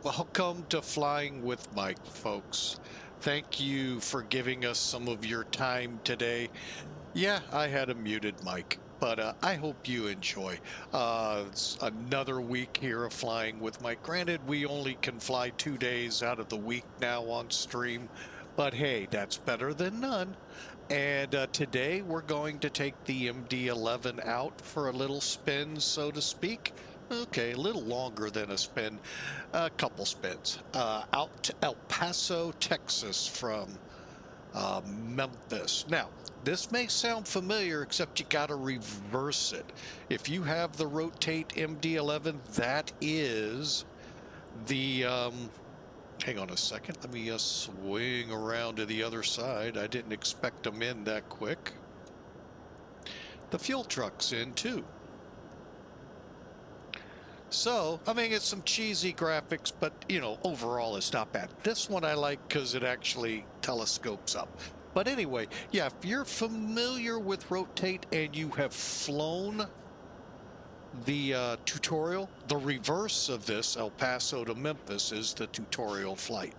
Welcome to Flying with Mike, folks. Thank you for giving us some of your time today. Yeah, I had a muted mic, but I hope you enjoy. It's another week here of Flying with Mike. Granted, we only can fly 2 days out of the week now on stream, but hey, that's better than none. And today we're going to take the MD-11 out for a little spin, so to speak. Okay, a little longer than a spin, a couple spins. Out to El Paso, Texas from Memphis. Now, this may sound familiar, except you got to reverse it. If you have the Rotate MD-11, that is the hang on a second. Let me swing around to the other side. I didn't expect them in that quick. The fuel truck's in too. So, I mean, it's some cheesy graphics, but, you know, overall it's not bad. This one I like because it actually telescopes up. But anyway, yeah, if you're familiar with Rotate and you have flown the tutorial, the reverse of this, El Paso to Memphis, is the tutorial flight.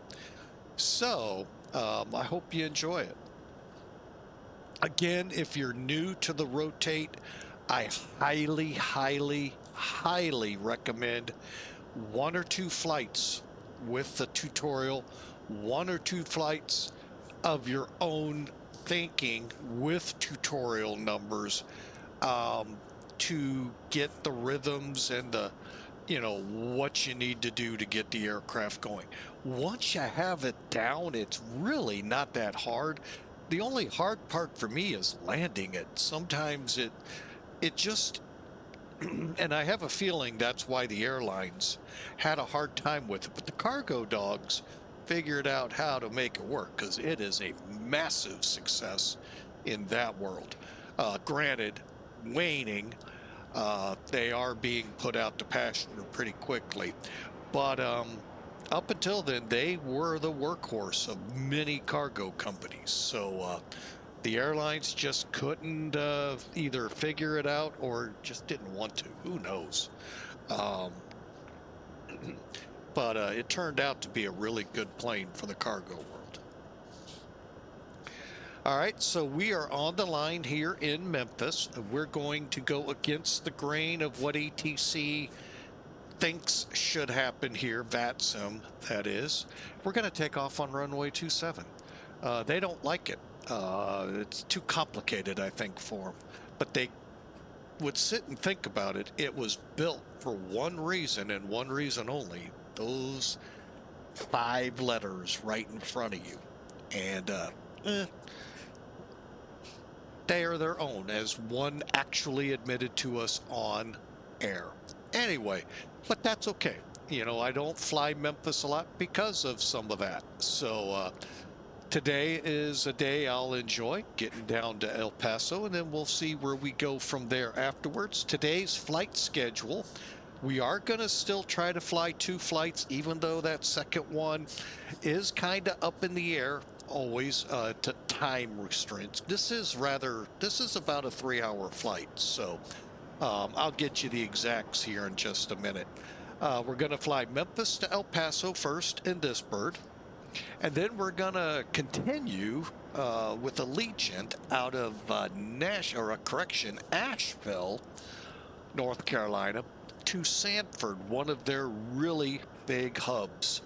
So, I hope you enjoy it. Again, if you're new to the Rotate, I highly recommend 1 or 2 flights with the tutorial, 1 or 2 flights of your own thinking with tutorial numbers to get the rhythms and the, you know, what you need to do to get the aircraft going. Once you have it down, it's really not that hard. The only hard part for me is landing it. Sometimes it just, and I have a feeling that's why the airlines had a hard time with it, but the cargo dogs figured out how to make it work, because it is a massive success in that world. Granted, waning, they are being put out to pasture pretty quickly, but up until then, they were the workhorse of many cargo companies. So the airlines just couldn't either figure it out or just didn't want to. Who knows? But it turned out to be a really good plane for the cargo world. All right, so we are on the line here in Memphis. We're going to go against the grain of what ATC thinks should happen here, VATSIM, that is. We're going to take off on runway 27. They don't like it. It's too complicated, I think, for them. But they would sit and think about it. It was built for one reason and one reason only. Those 5 letters right in front of you. And they are their own, as one actually admitted to us on air. Anyway, but that's okay. You know, I don't fly Memphis a lot because of some of that. So today is a day I'll enjoy, getting down to El Paso, and then we'll see where we go from there afterwards. Today's flight schedule, we are going to still try to fly 2 flights, even though that second one is kind of up in the air, always to time restraints. This is about a 3-hour flight, so I'll get you the exacts here in just a minute. We're going to fly Memphis to El Paso first in this bird. And then we're going to continue with Allegiant out of Asheville, North Carolina, to Sanford, one of their really big hubs.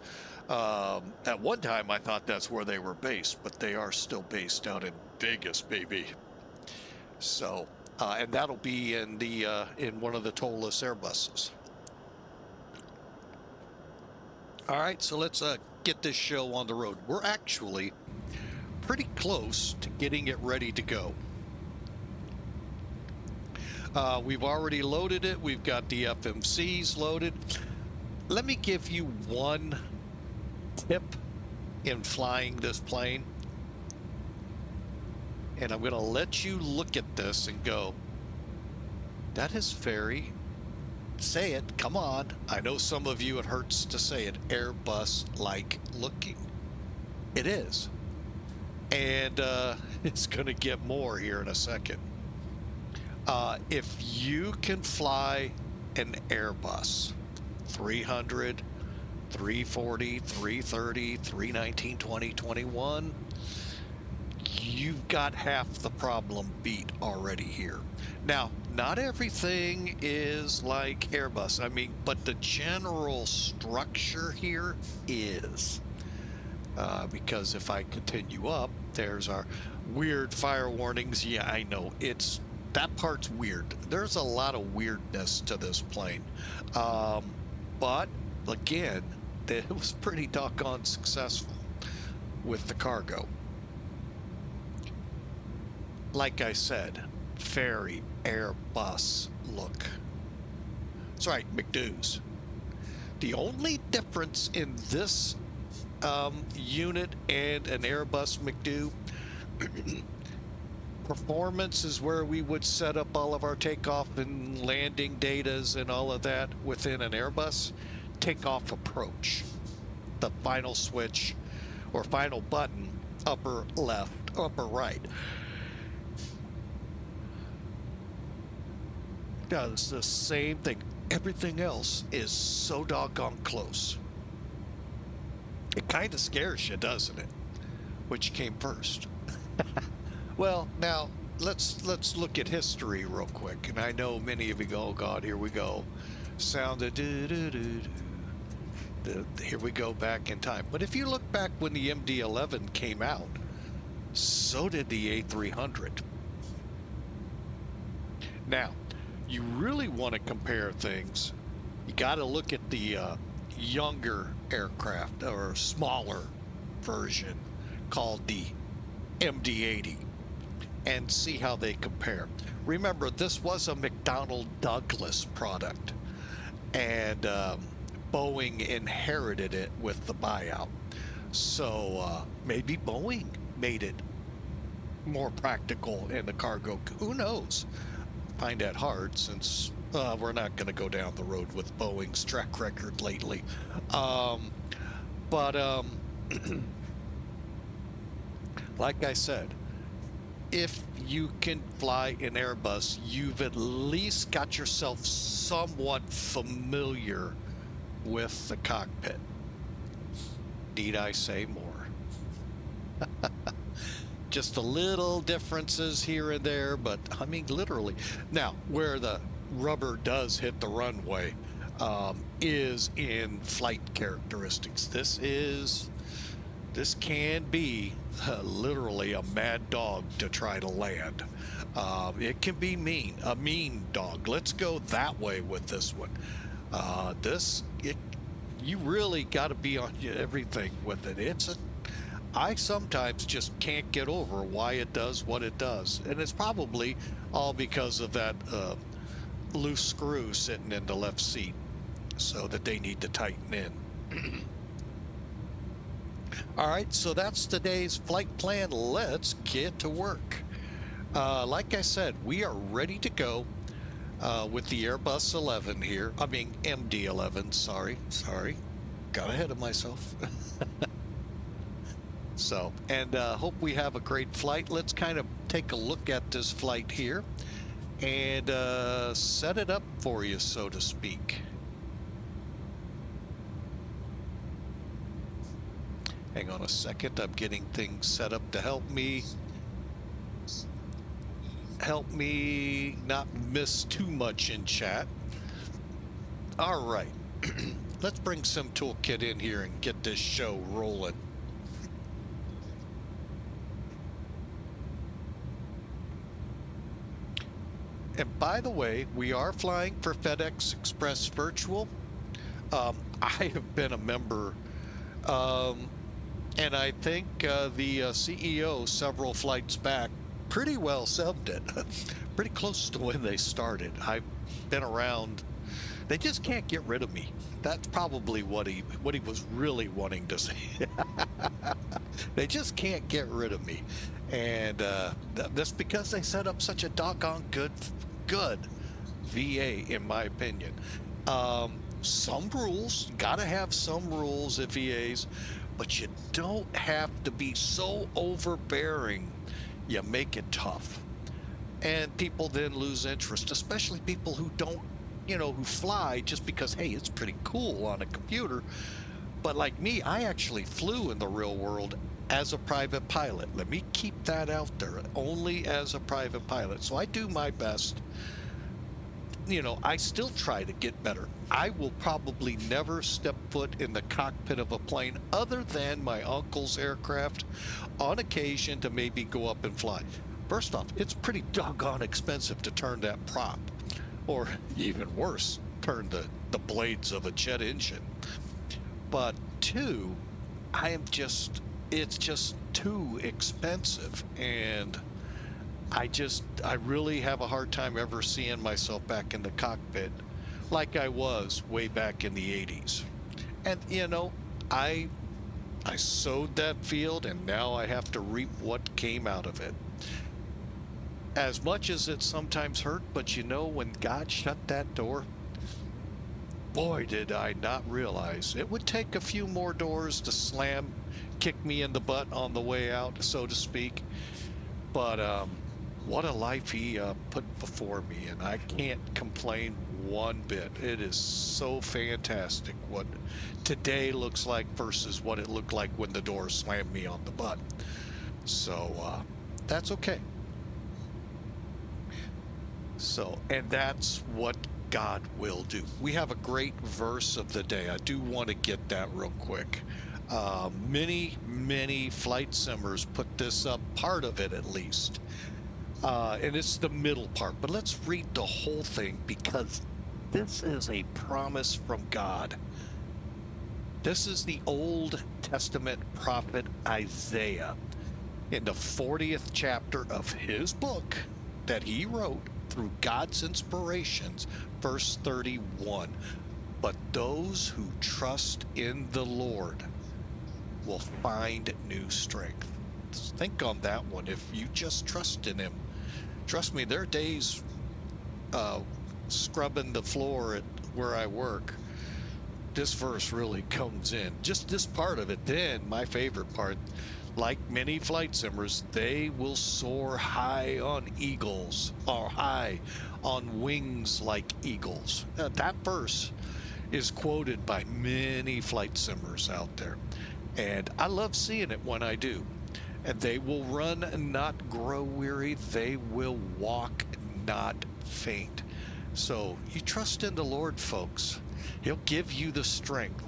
At one time, I thought that's where they were based, but they are still based out in Vegas, baby. So, and that'll be in one of the tolless Airbuses. All right, so let's get this show on the road. We're actually pretty close to getting it ready to go. We've already loaded it. We've got the FMCs loaded. Let me give you one tip in flying this plane. And I'm going to let you look at this and go, that is very, say it, come on. I know some of you, it hurts to say it, Airbus-like looking. It is. And it's going to get more here in a second. If you can fly an Airbus 300, 340, 330, 319, 20, 21. You've got half the problem beat already here. Now, not everything is like Airbus. I mean, but the general structure here is. Because if I continue up, there's our weird fire warnings. Yeah, I know that part's weird. There's a lot of weirdness to this plane. But again, it was pretty doggone successful with the cargo. Like I said, very Airbus look. That's right, McDo's. The only difference in this unit and an Airbus McDo, performance is where we would set up all of our takeoff and landing datas and all of that within an Airbus. Takeoff approach, the final switch or final button, upper left, upper right, does the same thing. Everything else is so doggone close. It kind of scares you, doesn't it? Which came first? Well, now let's look at history real quick. And I know many of you go, oh God, here we go. Sound of here we go back in time. But if you look back when the MD-11 came out, so did the A300. Now, you really want to compare things, you got to look at the younger aircraft or smaller version called the MD-80 and see how they compare. Remember, this was a McDonnell Douglas product, and Boeing inherited it with the buyout. So maybe Boeing made it more practical in the cargo. Who knows? Find that hard, since we're not going to go down the road with Boeing's track record lately. Like I said, if you can fly an Airbus, you've at least got yourself somewhat familiar with the cockpit. Need I say more? Just a little differences here and there, but I mean, literally. Now, where the rubber does hit the runway is in flight characteristics. This can be literally a mad dog to try to land. It can be a mean dog. Let's go that way with this one. You really got to be on everything with it. I sometimes just can't get over why it does what it does. And it's probably all because of that loose screw sitting in the left seat, so that they need to tighten in. All right, so that's today's flight plan. Let's get to work. Like I said, we are ready to go with the Airbus 11 here. I mean, MD-11, sorry. Got ahead of myself. So, and hope we have a great flight. Let's kind of take a look at this flight here and set it up for you, so to speak. Hang on a second. I'm getting things set up to help me not miss too much in chat. All right. Let's bring some toolkit in here and get this show rolling. And by the way, we are flying for FedEx Express Virtual. I have been a member, and I think the CEO several flights back pretty well subbed it. Pretty close to when they started. I've been around. They just can't get rid of me. That's probably what he was really wanting to say. They just can't get rid of me, and that's because they set up such a doggone good VA, in my opinion. Some rules, gotta have some rules at VAs, but you don't have to be so overbearing. You make it tough, and people then lose interest, especially people who don't, who fly just because, hey, it's pretty cool on a computer. But like me, I actually flew in the real world as a private pilot. Let me keep that out there, only as a private pilot. So I do my best. I still try to get better. I will probably never step foot in the cockpit of a plane other than my uncle's aircraft on occasion to maybe go up and fly. First off, it's pretty doggone expensive to turn that prop, or even worse, turn the blades of a jet engine. But two, it's just too expensive. And I really have a hard time ever seeing myself back in the cockpit like I was way back in the 80s. And, I sowed that field and now I have to reap what came out of it. As much as it sometimes hurt, but when God shut that door, boy, did I not realize it would take a few more doors to kick me in the butt on the way out, so to speak. But what a life he put before me, and I can't complain one bit. It is so fantastic what today looks like versus what it looked like when the door slammed me on the butt. So that's okay. So, and that's what God will do. We have a great verse of the day. I do want to get that real quick. Many flight simmers put this up, part of it at least. And it's the middle part, but let's read the whole thing because this is a promise from God. This is the Old Testament prophet Isaiah in the 40th chapter of his book that he wrote through God's inspirations, verse 31. But those who trust in the Lord will find new strength. Think on that one. If you just trust in him, trust me, there are days scrubbing the floor at where I work. This verse really comes in. Just this part of it. Then my favorite part, like many flight simmers, they will soar high on eagles, or high on wings like eagles. That verse is quoted by many flight simmers out there. And I love seeing it when I do. And they will run and not grow weary. They will walk, not faint. So you trust in the Lord, folks. He'll give you the strength.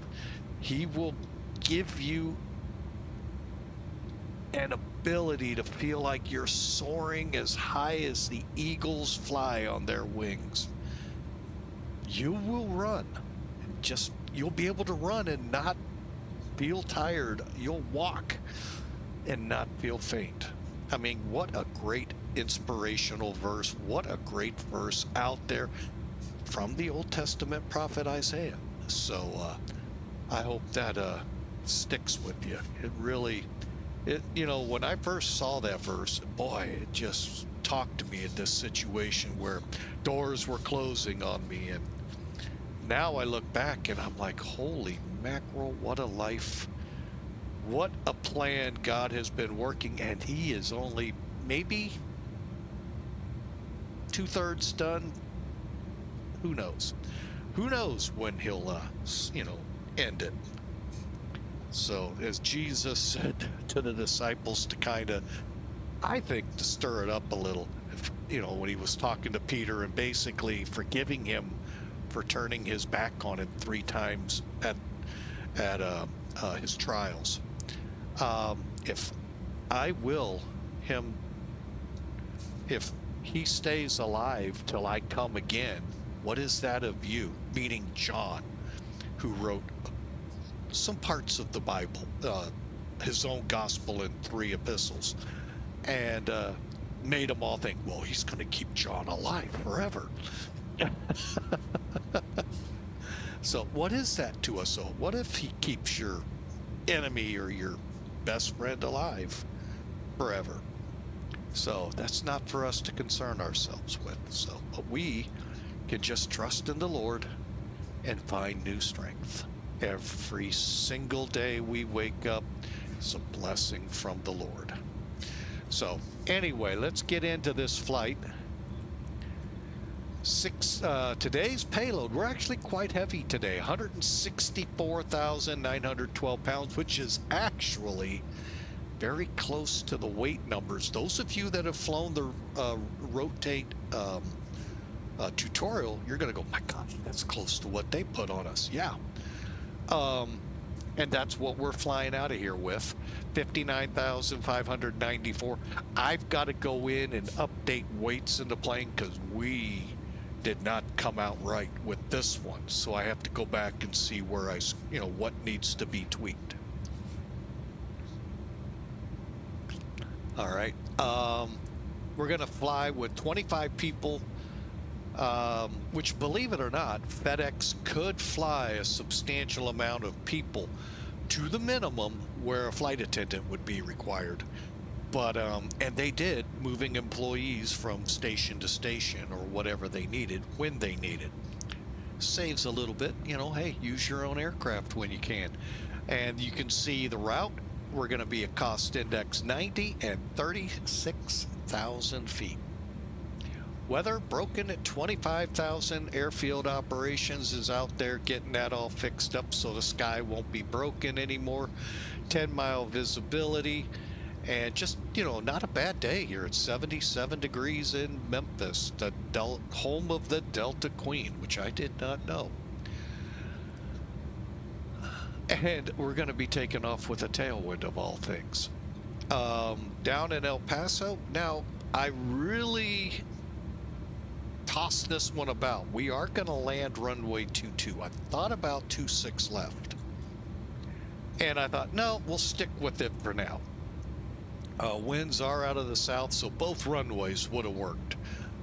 He will give you an ability to feel like you're soaring as high as the eagles fly on their wings. You will run. You'll be able to run and not feel tired. You'll walk and not feel faint. I mean, what a great inspirational verse. What a great verse out there from the Old Testament prophet Isaiah. So I hope that sticks with you. It really, when I first saw that verse, boy, it just talked to me in this situation where doors were closing on me. And now I look back and I'm like, holy mackerel, what a life. What a plan God has been working, and he is only maybe 2/3 done. Who knows? Who knows when he'll, end it. So as Jesus said to the disciples to kind of, I think, to stir it up a little, when he was talking to Peter and basically forgiving him for turning his back on him 3 times at his trials. If he stays alive till I come again, what is that of you? Meaning John, who wrote some parts of the Bible, his own gospel and 3 epistles, and made them all think, well, he's going to keep John alive forever. So what is that to us all? What if he keeps your enemy or your best friend alive forever? So that's not for us to concern ourselves with. So, but we can just trust in the Lord and find new strength. Every single day we wake up is a blessing from the Lord. So anyway, let's get into this flight. Today's payload, we're actually quite heavy today, 164,912 pounds, which is actually very close to the weight numbers. Those of you that have flown the rotate tutorial, you're going to go, my gosh, that's close to what they put on us. Yeah. And that's what we're flying out of here with, 59,594. I've got to go in and update weights in the plane because we did not come out right with this one. So I have to go back and see where what needs to be tweaked. All right. We're going to fly with 25 people, which, believe it or not, FedEx could fly a substantial amount of people to the minimum where a flight attendant would be required. But, and they did, moving employees from station to station or whatever they needed when they needed. Saves a little bit, hey, use your own aircraft when you can. And you can see the route. We're going to be at cost index 90 and 36,000 feet. Weather broken at 25,000. Airfield operations is out there getting that all fixed up so the sky won't be broken anymore. 10-mile visibility. And just, not a bad day here. It's 77 degrees in Memphis, the home of the Delta Queen, which I did not know. And we're going to be taking off with a tailwind of all things. Down in El Paso, now I really tossed this one about. We are going to land runway 22. I thought about 26 left. And I thought, no, we'll stick with it for now. Winds are out of the south, so both runways would have worked.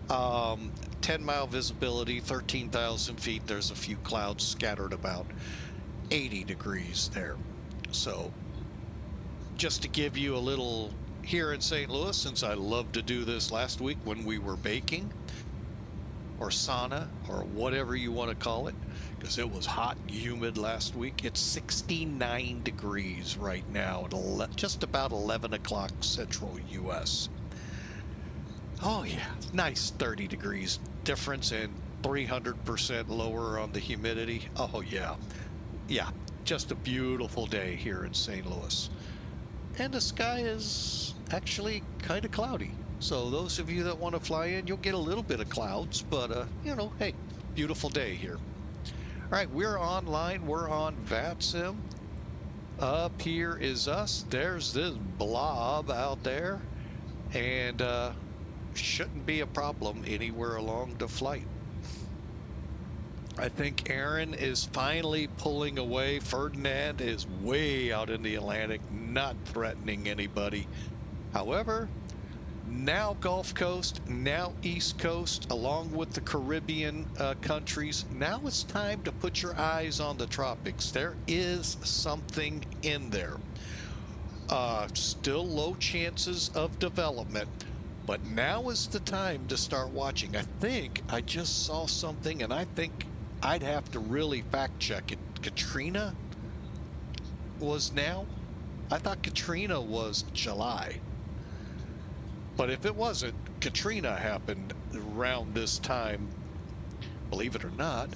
10-mile visibility, 13,000 feet. There's a few clouds scattered about. 80 degrees there. So just to give you a little here in St. Louis, since I loved to do this last week when we were baking or sauna or whatever you want to call it, because it was hot and humid last week. It's 69 degrees right now at just about 11 o'clock Central U.S. Oh yeah, nice 30 degrees difference and 300% lower on the humidity. Oh yeah. Yeah, just a beautiful day here in St. Louis. And the sky is actually kind of cloudy. So those of you that want to fly in, you'll get a little bit of clouds, but hey, beautiful day here. All right, we're online. We're on VATSIM. Up here is us. There's this blob out there, and shouldn't be a problem anywhere along the flight. I think Aaron is finally pulling away. Ferdinand is way out in the Atlantic, not threatening anybody. However, now Gulf Coast, now East Coast, along with the Caribbean countries. Now it's time to put your eyes on the tropics. There is something in there. Still low chances of development, but now is the time to start watching. I think I just saw something, and I think I'd have to really fact check it. Katrina was now? I thought Katrina was July. But if it wasn't, Katrina happened around this time, believe it or not,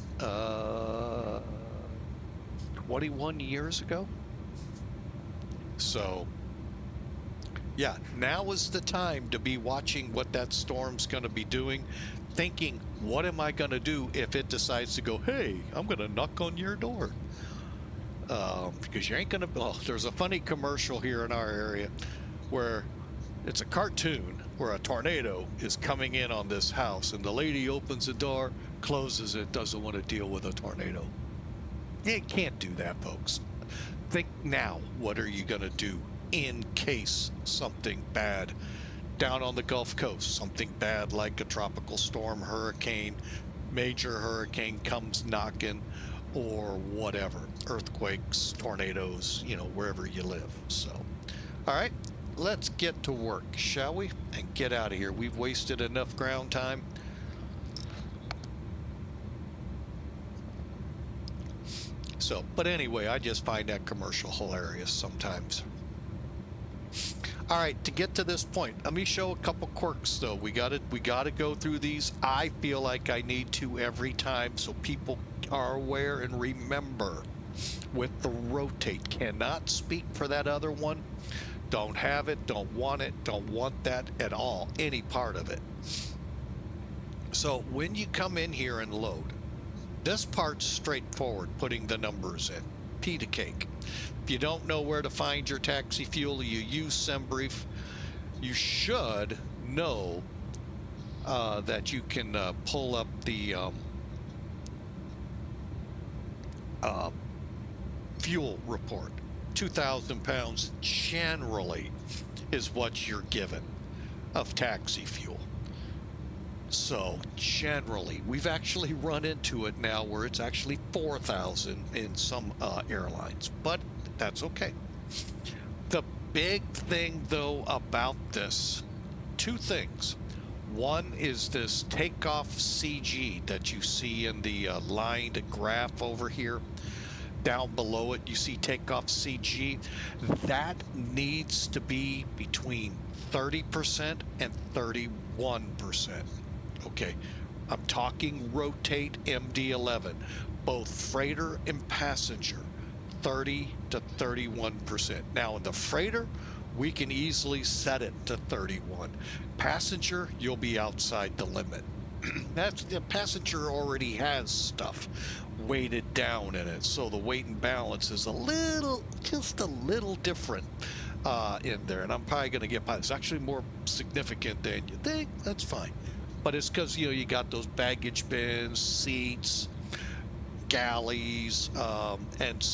21 years ago. So, yeah, now is the time to be watching what that storm's going to be doing, thinking, what am I going to do if it decides to go, hey, I'm going to knock on your door? Because you ain't going to, well, there's a funny commercial here in our area where it's a cartoon where a tornado is coming in on this house, and the lady opens the door, closes it, doesn't want to deal with a tornado. You can't do that, folks. Think now, what are you going to do in case something bad down on the Gulf Coast, something bad like a tropical storm, hurricane, major hurricane comes knocking, or whatever, earthquakes, tornadoes, wherever you live. So, all right. Let's get to work, shall we? And get out of here. We've wasted enough ground time. So, but anyway, I just find that commercial hilarious sometimes. All right, to get to this point, let me show a couple quirks though. We gotta go through these. I feel like I need to every time so people are aware and remember. With the rotate, cannot speak for that other one. Don't have it, don't want it, don't want that at all, any part of it. So when you come in here and load, this part's straightforward, putting the numbers in. P to cake. If you don't know where to find your taxi fuel, you use SemBrief. You should know that you can pull up the fuel report. 2,000 pounds generally is what you're given of taxi fuel. So generally, we've actually run into it now where it's actually 4,000 in some airlines, but that's okay. The big thing though about this, two things. One is this takeoff CG that you see in the lined graph over here. Down below it, you see takeoff CG. That needs to be between 30% and 31%. Okay, I'm talking rotate MD-11, both freighter and passenger, 30 to 31%. Now in the freighter, we can easily set it to 31. Passenger, you'll be outside the limit. That's the passenger already has stuff weighted down in it, so the weight and balance is just a little different in there, and I'm probably going to get by. It's actually more significant than you think. That's fine, but it's because you got those baggage bins, seats, galleys, and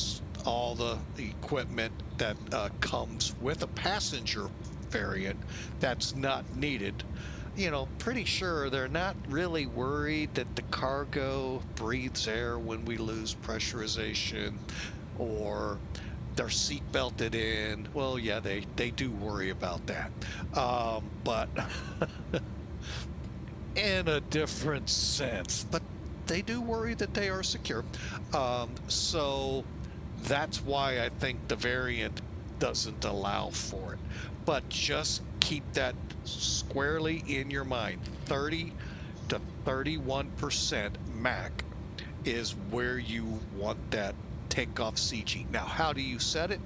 all the equipment that comes with a passenger variant that's not needed. Pretty sure they're not really worried that the cargo breathes air when we lose pressurization or they're seat belted in. Well, yeah, they do worry about that. But in a different sense, but they do worry that they are secure. So that's why I think the variant doesn't allow for it. But just keep that squarely in your mind. 30 to 31% MAC is where you want that takeoff CG. Now, how do you set it?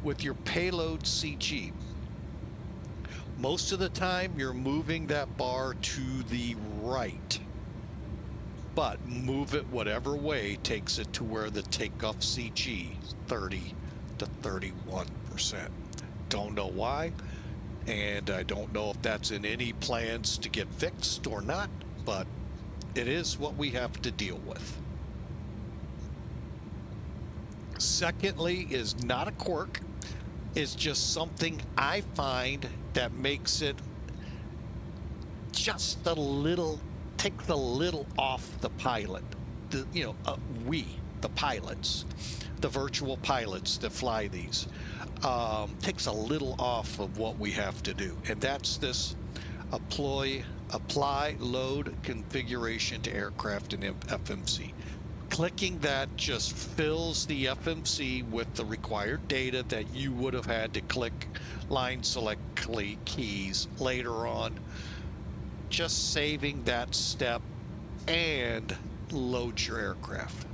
With your payload CG. Most of the time, you're moving that bar to the right. But move it whatever way takes it to where the takeoff CG, 30 to 31%. Don't know why. And I don't know if that's in any plans to get fixed or not, but it is what we have to deal with. Secondly, is not a quirk. It's just something I find that makes it just a little, take the little off the pilot. The pilots, the virtual pilots that fly these. Takes a little off of what we have to do, and that's this apply load configuration to aircraft and FMC. Clicking that just fills the FMC with the required data that you would have had to click line select keys later on, just saving that step and load your aircraft.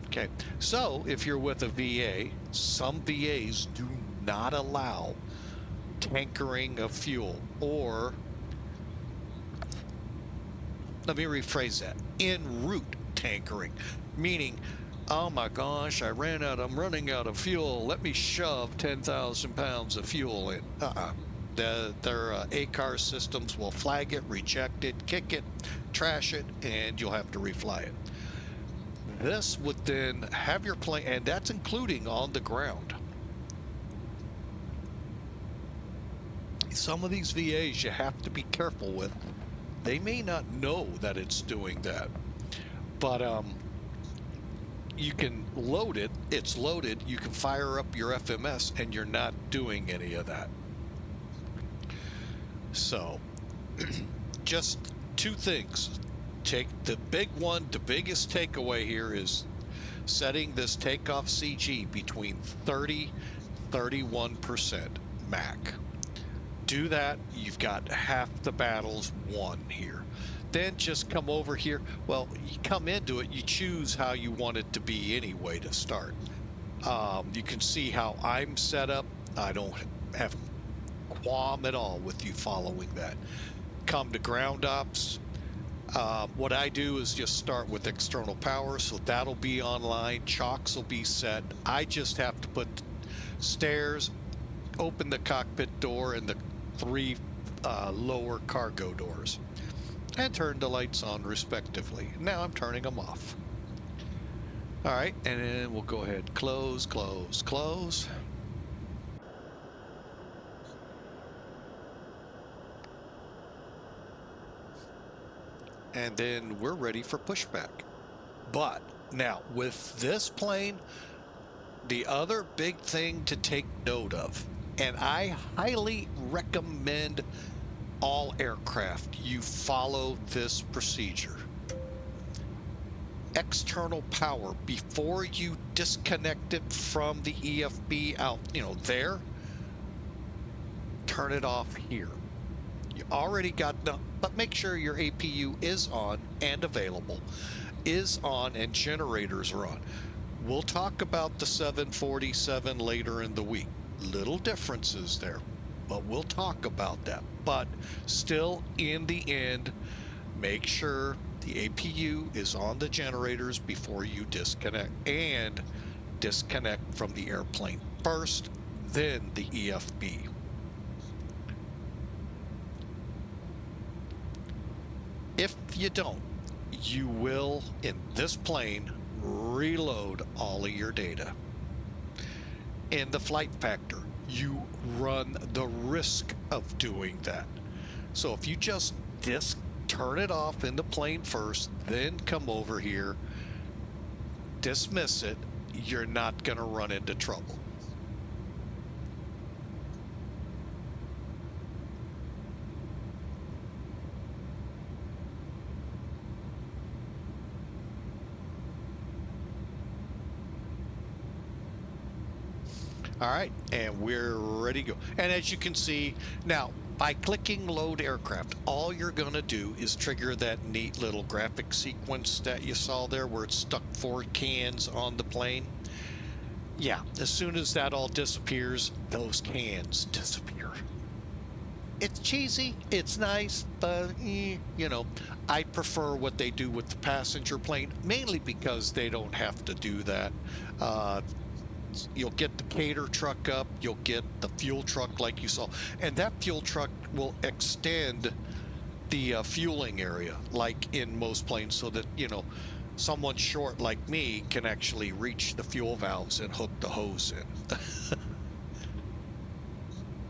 Okay, so if you're with a VA, some VAs do not allow tankering of fuel, or let me rephrase that, en route tankering, meaning, oh my gosh, I'm running out of fuel, let me shove 10,000 pounds of fuel in. Their ACAR systems will flag it, reject it, kick it, trash it, and you'll have to refly it. This would then have your plane, and that's including on the ground. Some of these VAs you have to be careful with. They may not know that it's doing that, but you can load it, it's loaded, you can fire up your FMS, and you're not doing any of that. So, just two things. Take the big one, the biggest takeaway here is setting this takeoff CG between 30 31% MAC. Do that, you've got half the battles won here. Then just come over here. Well, you come into it, you choose how you want it to be anyway to start. You can see how I'm set up. I don't have qualm at all with you following that. Come to ground ops. What I do is just start with external power, so that'll be online. Chocks will be set. I just have to put stairs, open the cockpit door and the 3 lower cargo doors, and turn the lights on respectively. Now I'm turning them off. All right, and then we'll go ahead, close, close, close. And then we're ready for pushback. But now with this plane, the other big thing to take note of, and I highly recommend all aircraft you follow this procedure. External power, before you disconnect it from the EFB out, there, turn it off here. You already got enough, but make sure your APU is on and available, is on, and generators are on. We'll talk about the 747 later in the week. Little differences there, but we'll talk about that. But still, in the end, make sure the APU is on the generators before you disconnect, and disconnect from the airplane first, then the EFB. If you don't, you will, in this plane, reload all of your data. In the flight factor, you run the risk of doing that. So if you just turn it off in the plane first, then come over here, dismiss it, you're not going to run into trouble. All right, and we're ready to go. And as you can see, now, by clicking load aircraft, all you're going to do is trigger that neat little graphic sequence that you saw there where it stuck 4 cans on the plane. Yeah, as soon as that all disappears, those cans disappear. It's cheesy, it's nice, but I prefer what they do with the passenger plane, mainly because they don't have to do that. You'll get the cater truck up, you'll get the fuel truck like you saw, and that fuel truck will extend the fueling area like in most planes, so that someone short like me can actually reach the fuel valves and hook the hose in.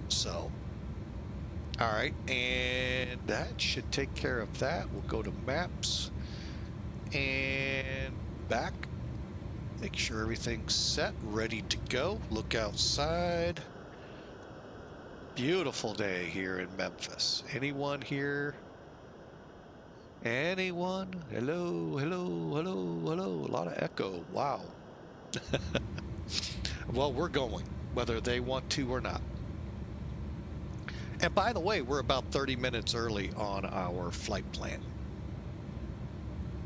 So, all right, and that should take care of that. We'll go to maps and back. Make sure everything's set, ready to go. Look outside. Beautiful day here in Memphis. Anyone here? Anyone? Hello, hello, hello, hello. A lot of echo. Wow. Well, we're going, whether they want to or not. And by the way, we're about 30 minutes early on our flight plan,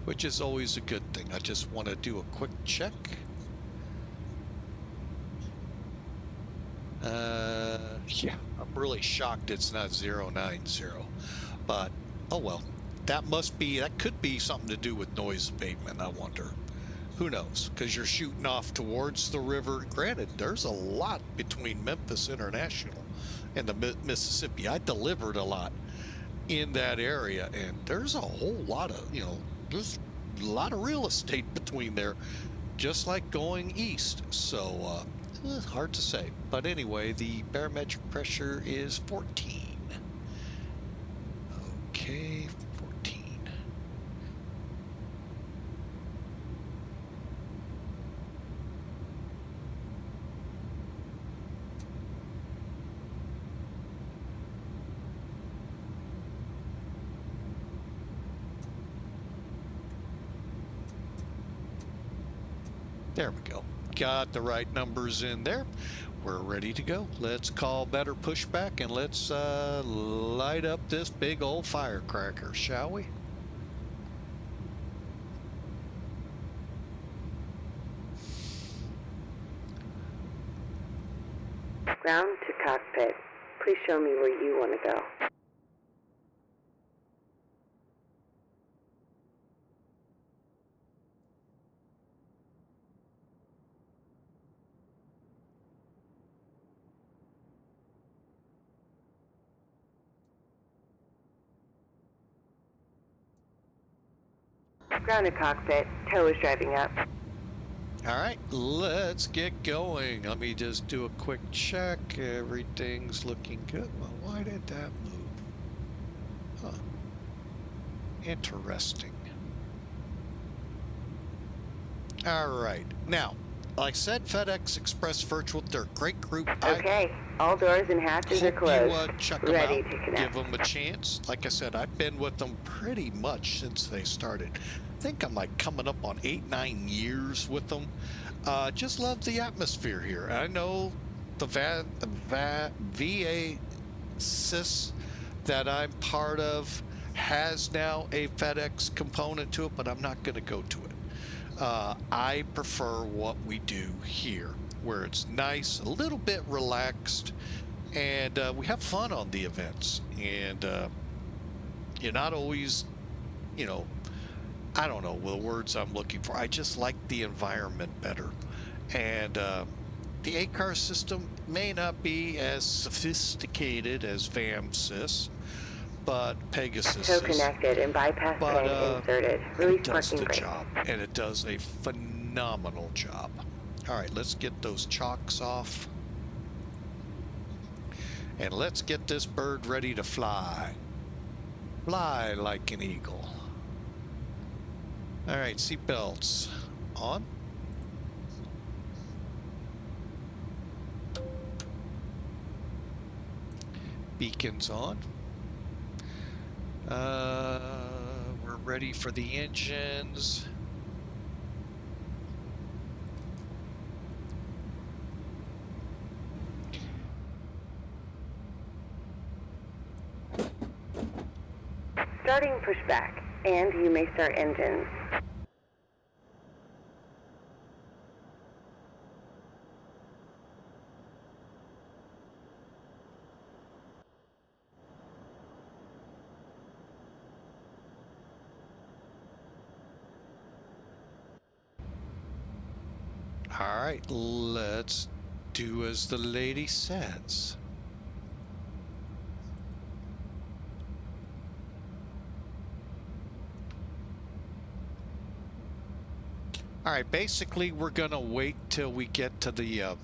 which is always a good thing. I just want to do a quick check. Yeah, I'm really shocked it's not 090, but oh well. That could be something to do with noise abatement, I wonder. Who knows? Because you're shooting off towards the river. Granted, there's a lot between Memphis International and the Mississippi. I delivered a lot in that area, and there's a whole lot of, there's a lot of real estate between there, just like going east. So hard to say, but anyway, the barometric pressure is 14. Okay, 14. There we go. Got the right numbers in there. we're ready to go. Let's call better pushback and let's light up this big old firecracker, shall we? Ground to cockpit. Please show me where you want to go. Ground to cockpit. Tow is driving up. All right, let's get going. Let me just do a quick check. Everything's looking good. Well, why did that move? Huh. Interesting. All right. Now, like I said, FedEx Express Virtual, they're a great group. Okay, all doors and hatches are closed. You check them Ready out, to connect. give them a chance. Like I said, I've been with them pretty much since they started. I think I'm like coming up on 8-9 years with them. Just love the atmosphere here. I know the VATSIM that I'm part of has now a FedEx component to it, but I'm not going to go to it. I prefer what we do here, where it's nice, a little bit relaxed, and we have fun on the events. And you're not always, you know, I don't know the words I'm looking for. I just like the environment better. And the ACAR system may not be as sophisticated as VAMSIS, but Pegasus Tow connected and bypass lane inserted. Release parking brake. Job, and it does a phenomenal job. All right, let's get those chocks off, and let's get this bird ready to fly. Fly like an eagle. All right, seatbelts on. Beacons on. We're ready for the engines. Starting pushback, and you may start engines. All right, let's do as the lady says. All right, basically we're gonna wait till we get to the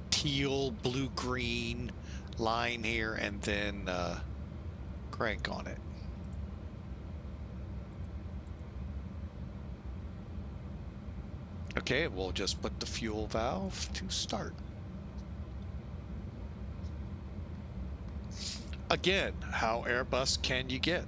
teal, blue, green line here and then crank on it. Okay, we'll just put the fuel valve to start. Again, how Airbus can you get?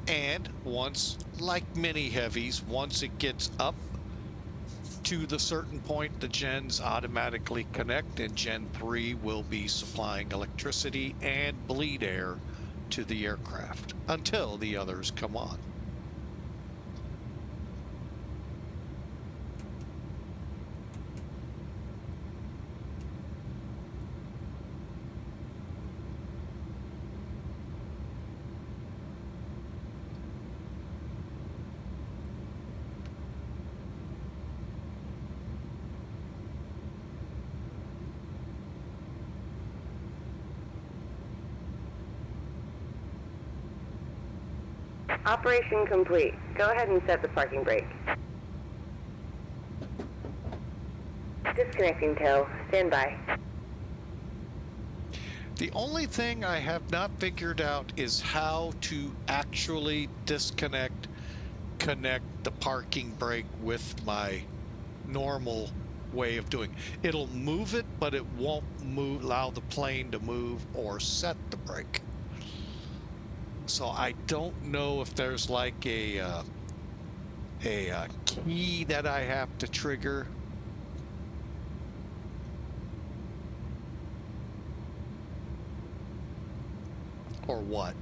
And once, like many heavies, once it gets up to the certain point, the gens automatically connect, and Gen 3 will be supplying electricity and bleed air to the aircraft until the others come on. Operation complete. Go ahead and set the parking brake. Disconnecting tow. Stand by. The only thing I have not figured out is how to actually connect the parking brake with my normal way of doing it. It'll move it, but it won't allow the plane to move or set the brake. So I don't know if there's like a key that I have to trigger. Or what?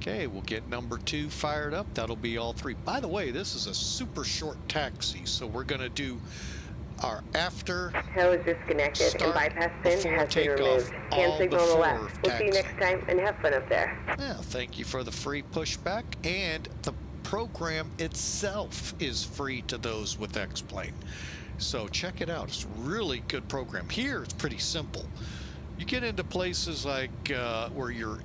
Okay, we'll get number 2 fired up. That'll be all 3. By the way, this is a super short taxi, so we're going to do our after Tow is disconnected and bypass pin has been removed. Hand signal on the left. We'll see you next time and have fun up there. Yeah, thank you for the free pushback, and the program itself is free to those with X-Plane. So check it out. It's a really good program. Here it's pretty simple. You get into places like where you're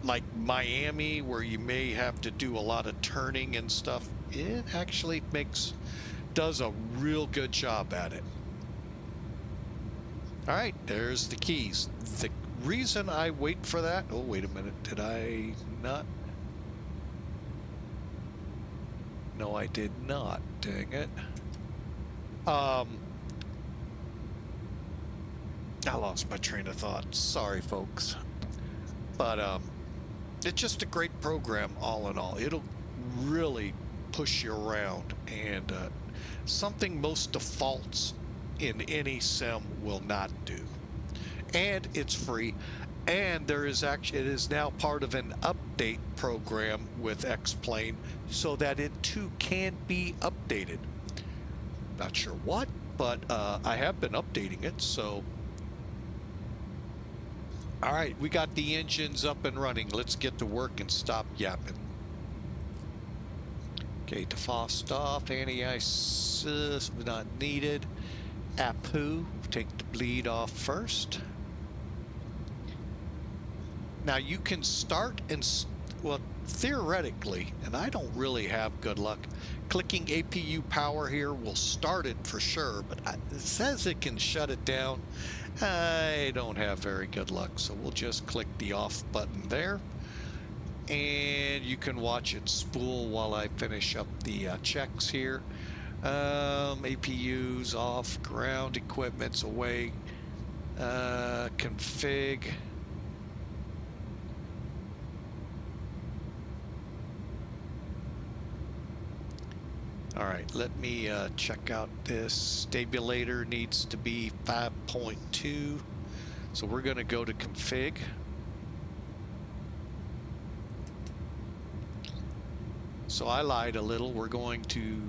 like Miami, where you may have to do a lot of turning and stuff. It actually does a real good job at it. All right, there's the keys. The reason I wait for that, oh wait a minute, did I not? No, I did not. Dang it. I lost my train of thought. Sorry, folks. But it's just a great program all in all. It'll really push you around, and something most defaults in any sim will not do. And it's free, and it is now part of an update program with X-Plane so that it too can be updated. Not sure what, but I have been updating it. So all right, we got the engines up and running. Let's get to work and stop yapping. Okay, defrost off, anti-ice not needed. APU, take the bleed off first. Now you can start and, well, theoretically, and I don't really have good luck, clicking APU power here will start it for sure, but it says it can shut it down. I don't have very good luck, so we'll just click the off button there, and you can watch it spool while I finish up the checks here. APU's off, ground equipment's away, config. All right, let me check out this. Stabulator needs to be 5.2. So we're going to go to config. So I lied a little. We're going to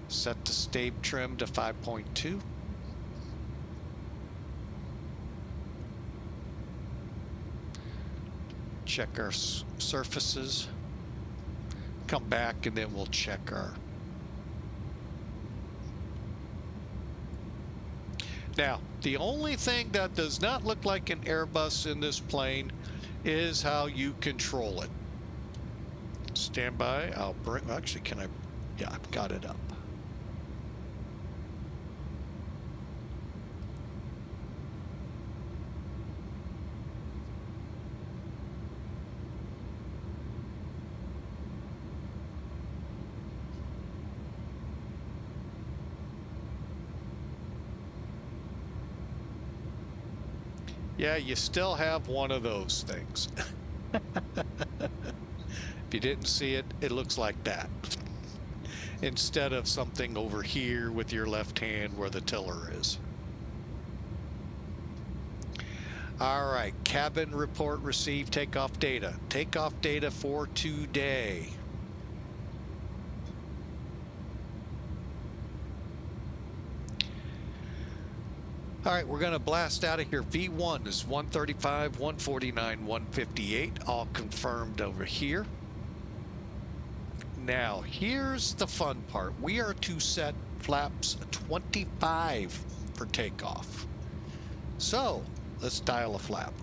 set the stab trim to 5.2. Check our surfaces. Come back and then we'll check our. Now, the only thing that does not look like an Airbus in this plane is how you control it. Stand by. I'll bring, actually, can I? Yeah, I've got it up. Yeah, you still have one of those things. If you didn't see it, it looks like that. Instead of something over here with your left hand where the tiller is. All right, cabin report received takeoff data. Takeoff data for today. All right, we're going to blast out of here. V1 is 135, 149, 158, all confirmed over here. Now, here's the fun part. We are to set flaps 25 for takeoff. So, let's dial a flap.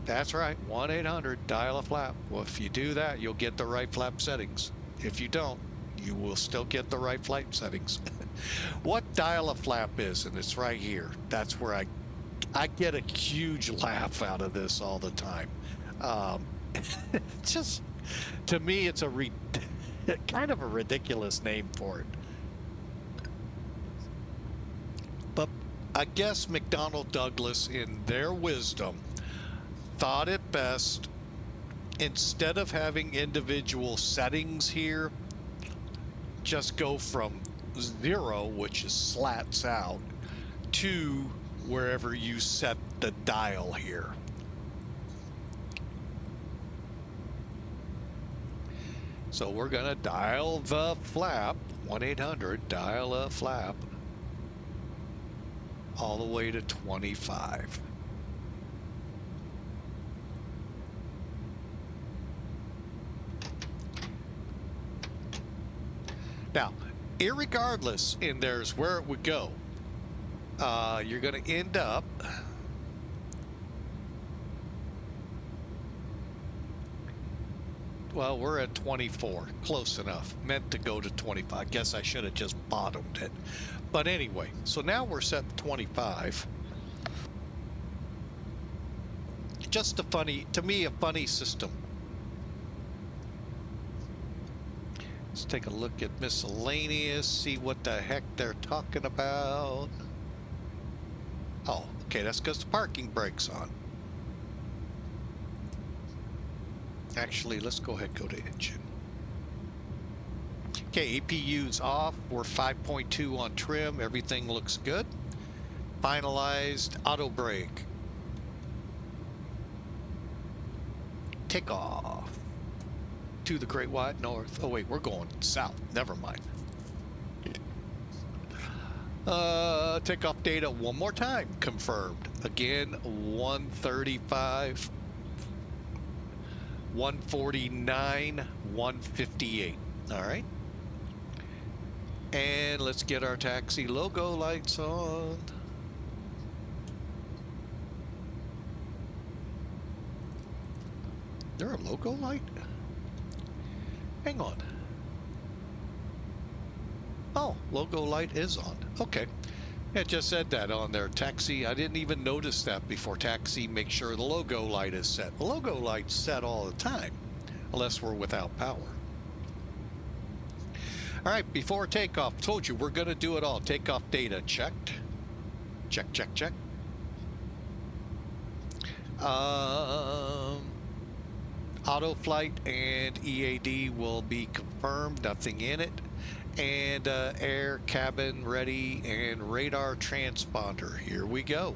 That's right, 1-800, dial a flap. Well, if you do that, you'll get the right flap settings. If you don't, you will still get the right flight settings. What dial a flap is, and it's right here. That's where I get a huge laugh out of this all the time. Just, to me, it's a kind of a ridiculous name for it. But I guess McDonnell Douglas, in their wisdom, thought it best, instead of having individual settings here, just go from 0, which is slats out, to wherever you set the dial here. So we're going to dial the flap, 1-800, dial a flap, all the way to 25. Now, irregardless in there's where it would go, you're going to end up well, we're at 24, close enough. Meant to go to 25. Guess I should have just bottomed it. But anyway, so now we're set to 25. Just a funny, to me, a funny system. Let's take a look at miscellaneous, see what the heck they're talking about. Oh, okay, that's because the parking brake's on. Actually, let's go ahead and go to engine. Okay, EPU's off. We're 5.2 on trim. Everything looks good. Finalized auto brake. Takeoff to the Great Wide North. Oh wait, we're going south. Never mind. Takeoff data one more time. Confirmed. Again, 135. 149, 158. All right. And let's get our taxi logo lights on. Is there a logo light? Hang on. Oh, logo light is on. Okay. It just said that on there. Taxi, I didn't even notice that before. Taxi, make sure the logo light is set. The logo light's set all the time, unless we're without power. All right, before takeoff, told you we're going to do it all. Takeoff data checked. Check, check, check. Auto flight and EAD will be confirmed. Nothing in it. And air cabin ready and radar transponder. Here we go.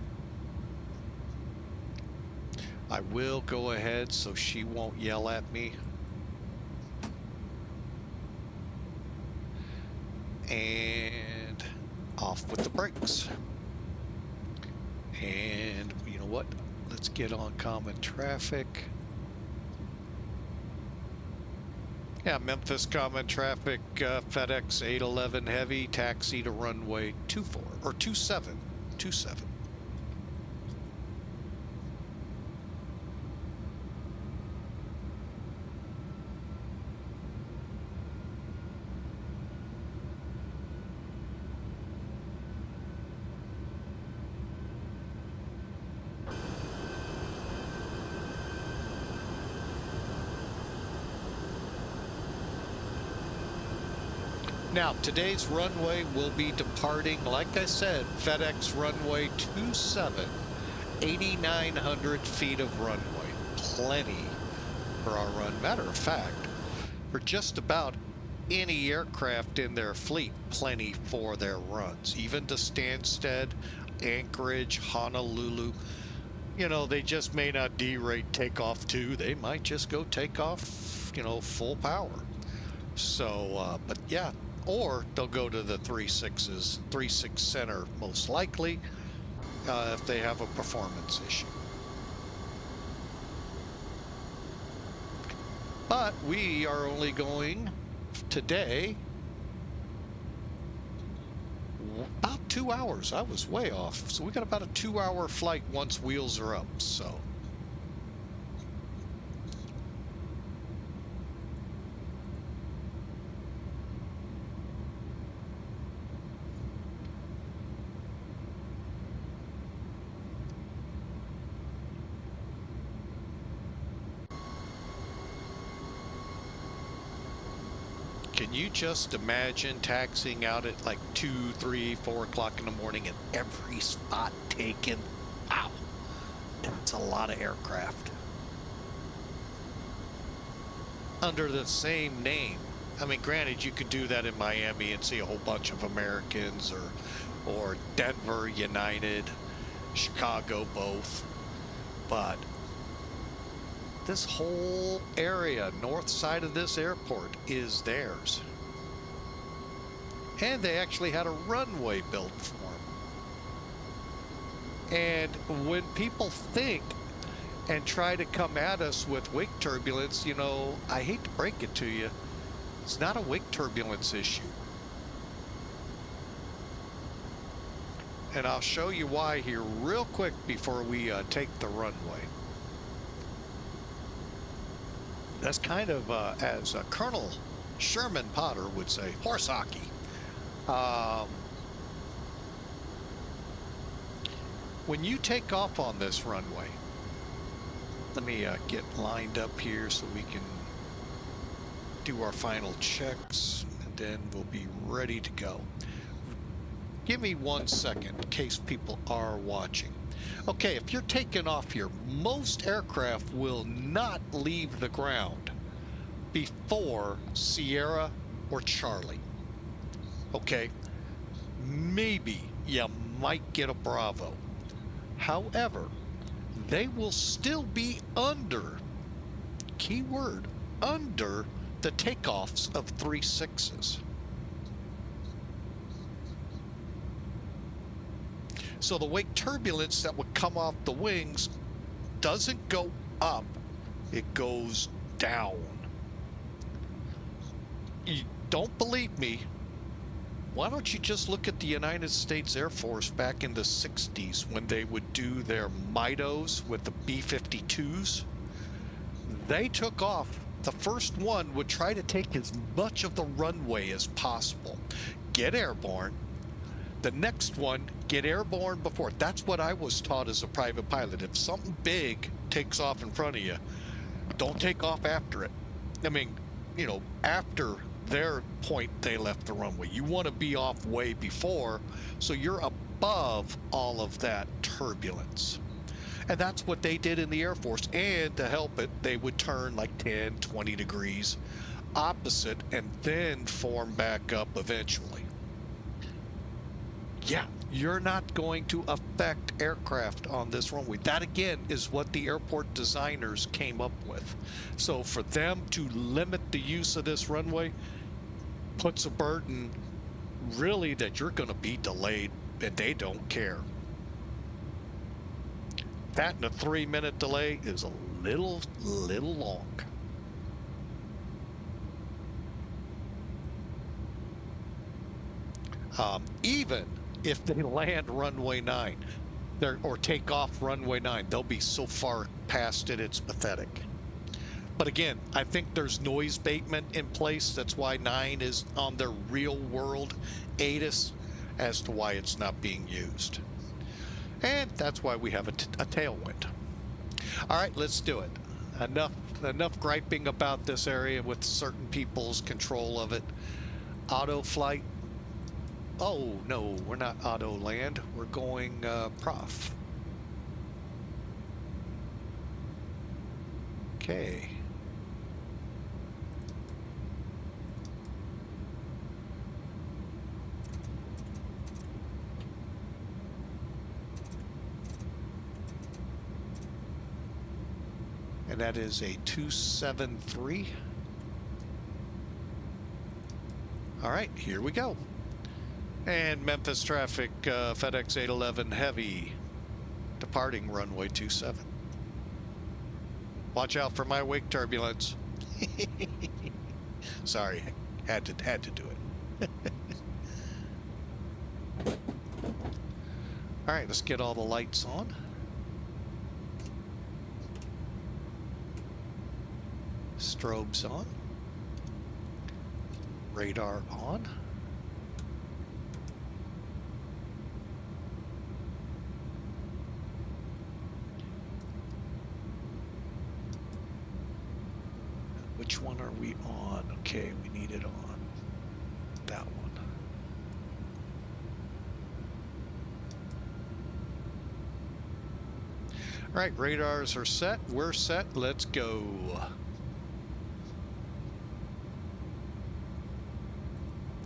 I will go ahead so she won't yell at me. And off with the brakes. And you know what? Let's get on common traffic. Yeah, Memphis common traffic, FedEx 811 heavy, taxi to runway 24 or 27. Now, today's runway will be departing, like I said, FedEx runway 27, 8,900 feet of runway. Plenty for our run. Matter of fact, for just about any aircraft in their fleet, plenty for their runs. Even to Stansted, Anchorage, Honolulu. You know, they just may not derate takeoff too. They might just go take off, you know, full power. So, but yeah. Or they'll go to the 3.6 center most likely if they have a performance issue. But we are only going today about 2 hours. I was way off. So we got about a 2-hour flight once wheels are up. So. Can you just imagine taxiing out at like 2, 3, 4 o'clock in the morning and every spot taken? Wow, that's a lot of aircraft under the same name. I mean, granted, you could do that in Miami and see a whole bunch of Americans, or Denver, United, Chicago, both. But this whole area, north side of this airport, is theirs. And they actually had a runway built for them. And when people think and try to come at us with wake turbulence, you know, I hate to break it to you, it's not a wake turbulence issue. And I'll show you why here real quick before we take the runway. That's kind of, as Colonel Sherman Potter would say, horse hockey. When you take off on this runway, let me get lined up here so we can do our final checks, and then we'll be ready to go. Give me 1 second in case people are watching. Okay, if you're taking off here, most aircraft will not leave the ground before Sierra or Charlie. Okay, maybe you might get a Bravo. However, they will still be under, keyword, under the takeoffs of 3.6s. So the wake turbulence that would come off the wings doesn't go up, it goes down. You don't believe me? Why don't you just look at the United States Air Force back in the 60s when they would do their MIDOs with the B-52s? They took off. The first one would try to take as much of the runway as possible, get airborne. The next one, get airborne before. That's what I was taught as a private pilot. If something big takes off in front of you, don't take off after it. I mean, you know, after their point they left the runway. You want to be off way before, so you're above all of that turbulence. And that's what they did in the Air Force. And to help it, they would turn like 10, 20 degrees opposite and then form back up eventually. Yeah, you're not going to affect aircraft on this runway. That again is what the airport designers came up with. So for them to limit the use of this runway puts a burden really that you're going to be delayed, and they don't care. That and a 3-minute delay is a little long. Even if they land runway 9 or take off runway 9, they'll be so far past it, it's pathetic. But again, I think there's noise abatement in place. That's why 9 is on their real world ATIS as to why it's not being used. And that's why we have a tailwind. All right, let's do it. Enough griping about this area with certain people's control of it. Auto flight. Oh, no, we're not auto land. We're going prof. Okay. And that is a 273. All right, here we go. And Memphis traffic, FedEx 811 Heavy, departing runway 27. Watch out for my wake turbulence. Sorry, had to do it. All right, let's get all the lights on. Strobes on. Radar on. Which one are we on? Okay, we need it on. that one. All right, radars are set. We're set. Let's go.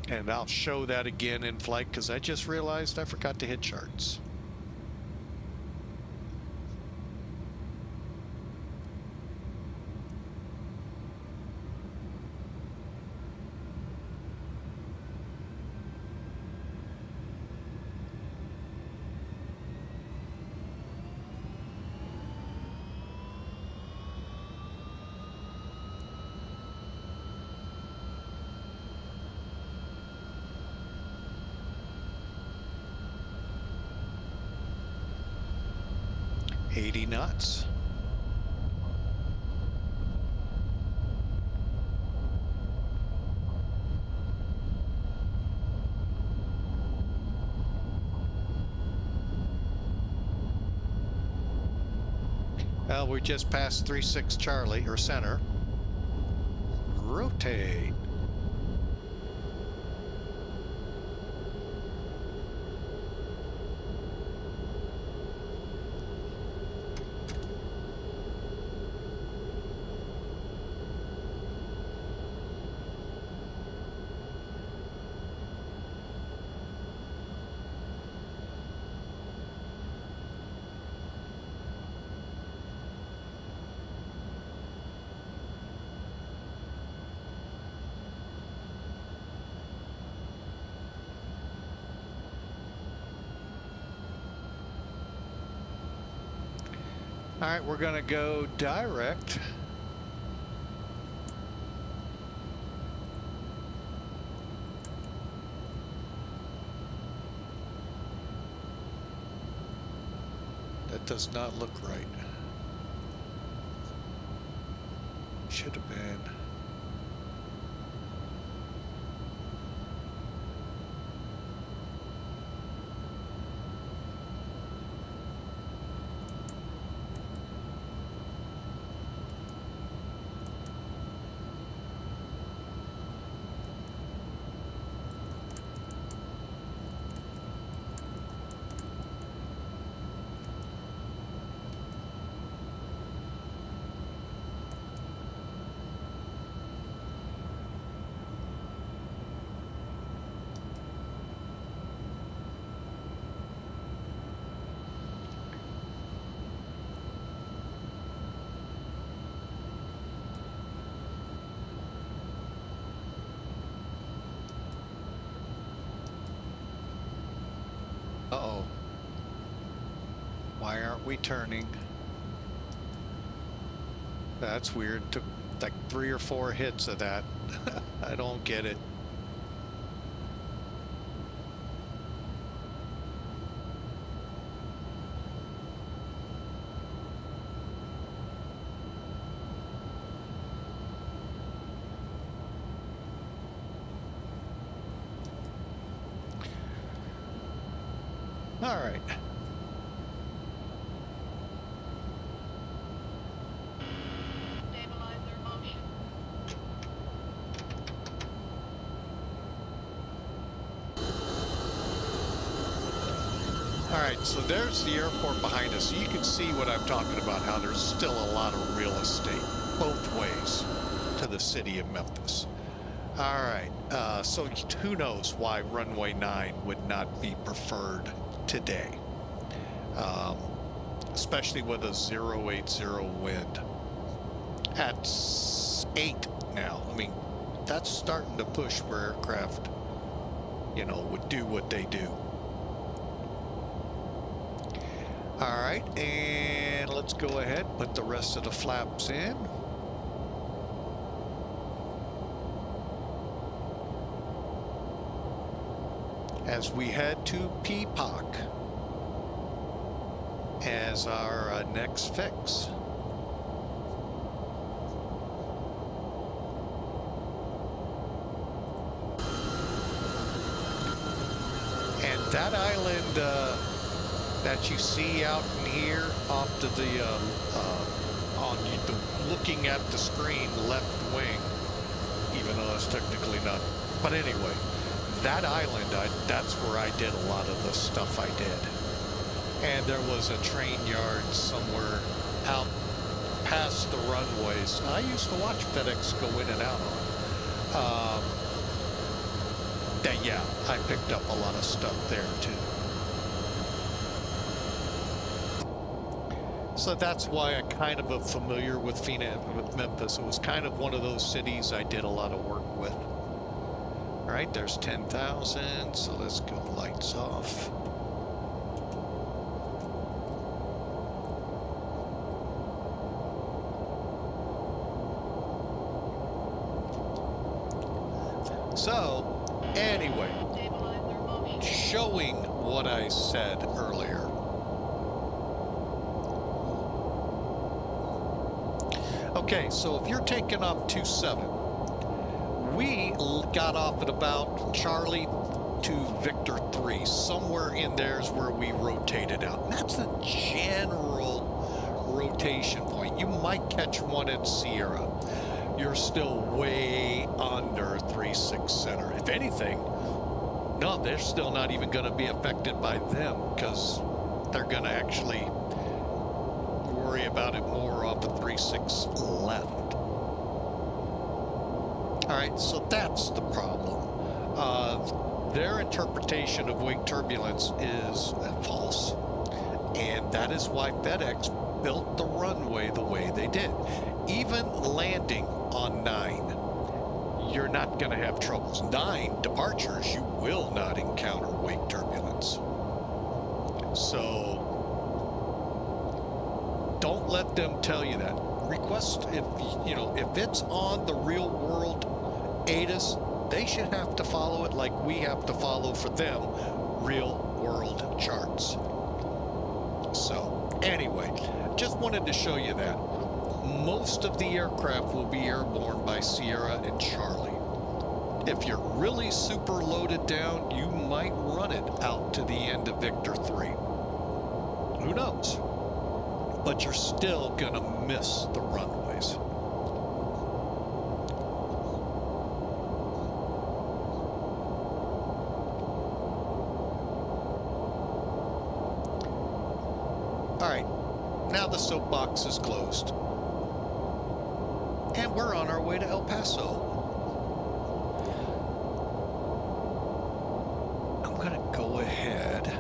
And I'll show that again in flight because I just realized I forgot to hit charts. Knots. Well, we just passed 36 Charlie, or center. Rotate. All right, we're going to go direct. That does not look right. Should have been. Uh-oh. Why aren't we turning? That's weird. Took like 3 or 4 hits of that. I don't get it. All right. Stabilizer motion. All right, so there's the airport behind us. You can see what I'm talking about, how there's still a lot of real estate both ways to the city of Memphis. All right, so who knows why runway 9 would not be preferred today, especially with a 080 wind at 8 now. I mean, that's starting to push where aircraft, you know, would do what they do. All right, and let's go ahead, put the rest of the flaps in. As we head to Peacock as our next fix. And that island that you see out in here off to the looking at the screen left wing, even though that's technically not. But anyway, that island, that's where I did a lot of the stuff I did. And there was a train yard somewhere out past the runways. I used to watch FedEx go in and out on. Yeah, I picked up a lot of stuff there too. So that's why I kind of am familiar with Memphis. It was kind of one of those cities I did a lot of work with. All right, there's 10,000, so let's go lights off. So, anyway, showing what I said earlier. Okay, so if you're taking off 27, we got off at about Charlie to Victor 3. Somewhere in there is where we rotated out. And that's the general rotation point. You might catch one at Sierra. You're still way under 3-6 center. If anything, no, they're still not even going to be affected by them because they're going to actually worry about it more off of 3-6 left. All right, so that's the problem. Their interpretation of wake turbulence is false, and that is why FedEx built the runway the way they did. Even landing on 9, you're not going to have troubles. 9 departures, you will not encounter wake turbulence. So don't let them tell you that. Request, if it's on the real world ATIS, they should have to follow it like we have to follow for them real world charts. So anyway, just wanted to show you that. Most of the aircraft will be airborne by Sierra and Charlie. If you're really super loaded down, you might run it out to the end of Victor 3. Who knows? But you're still gonna miss the runways. All right, now the soapbox is closed. And we're on our way to El Paso. I'm gonna go ahead.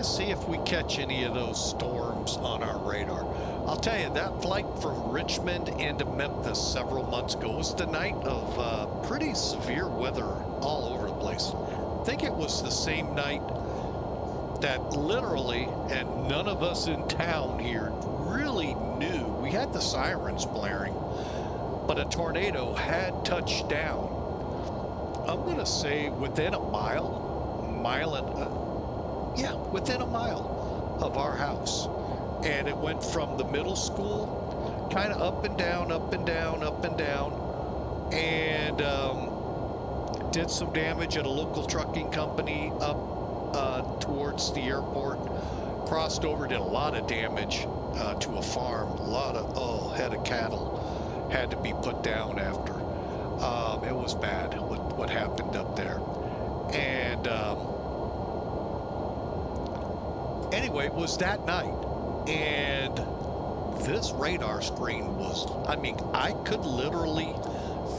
See if we catch any of those storms on our radar. I'll tell you, that flight from Richmond into Memphis several months ago was the night of pretty severe weather all over the place. I think it was the same night that literally, and none of us in town here really knew, we had the sirens blaring, but a tornado had touched down. I'm going to say within a mile within a mile of our house. And it went from the middle school, kind of up and down, up and down, up and down, and did some damage at a local trucking company up towards the airport, crossed over, did a lot of damage to a farm, a lot of, head of cattle had to be put down after. It was bad what happened up there. And anyway, it was that night, and this radar screen was, I mean, I could literally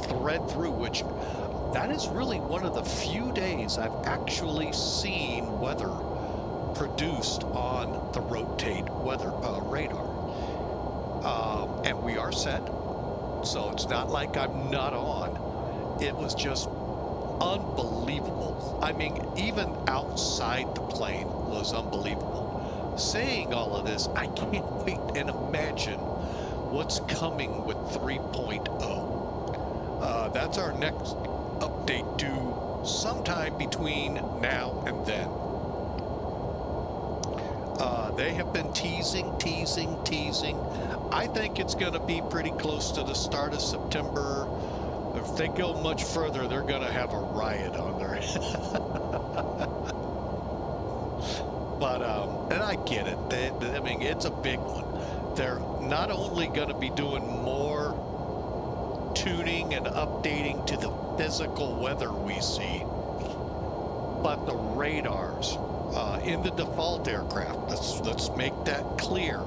thread through, which that is really one of the few days I've actually seen weather produced on the rotate weather radar. And we are set, so it's not like I'm not on. It was just unbelievable. I mean, even outside the plane was unbelievable. Saying all of this, I can't wait and imagine what's coming with 3.0. That's our next update due sometime between now and then. they have been teasing. I think it's going to be pretty close to the start of September. If they go much further, they're going to have a riot on their But, and I get it. I mean, it's a big one. They're not only going to be doing more tuning and updating to the physical weather we see, but the radars in the default aircraft, let's make that clear,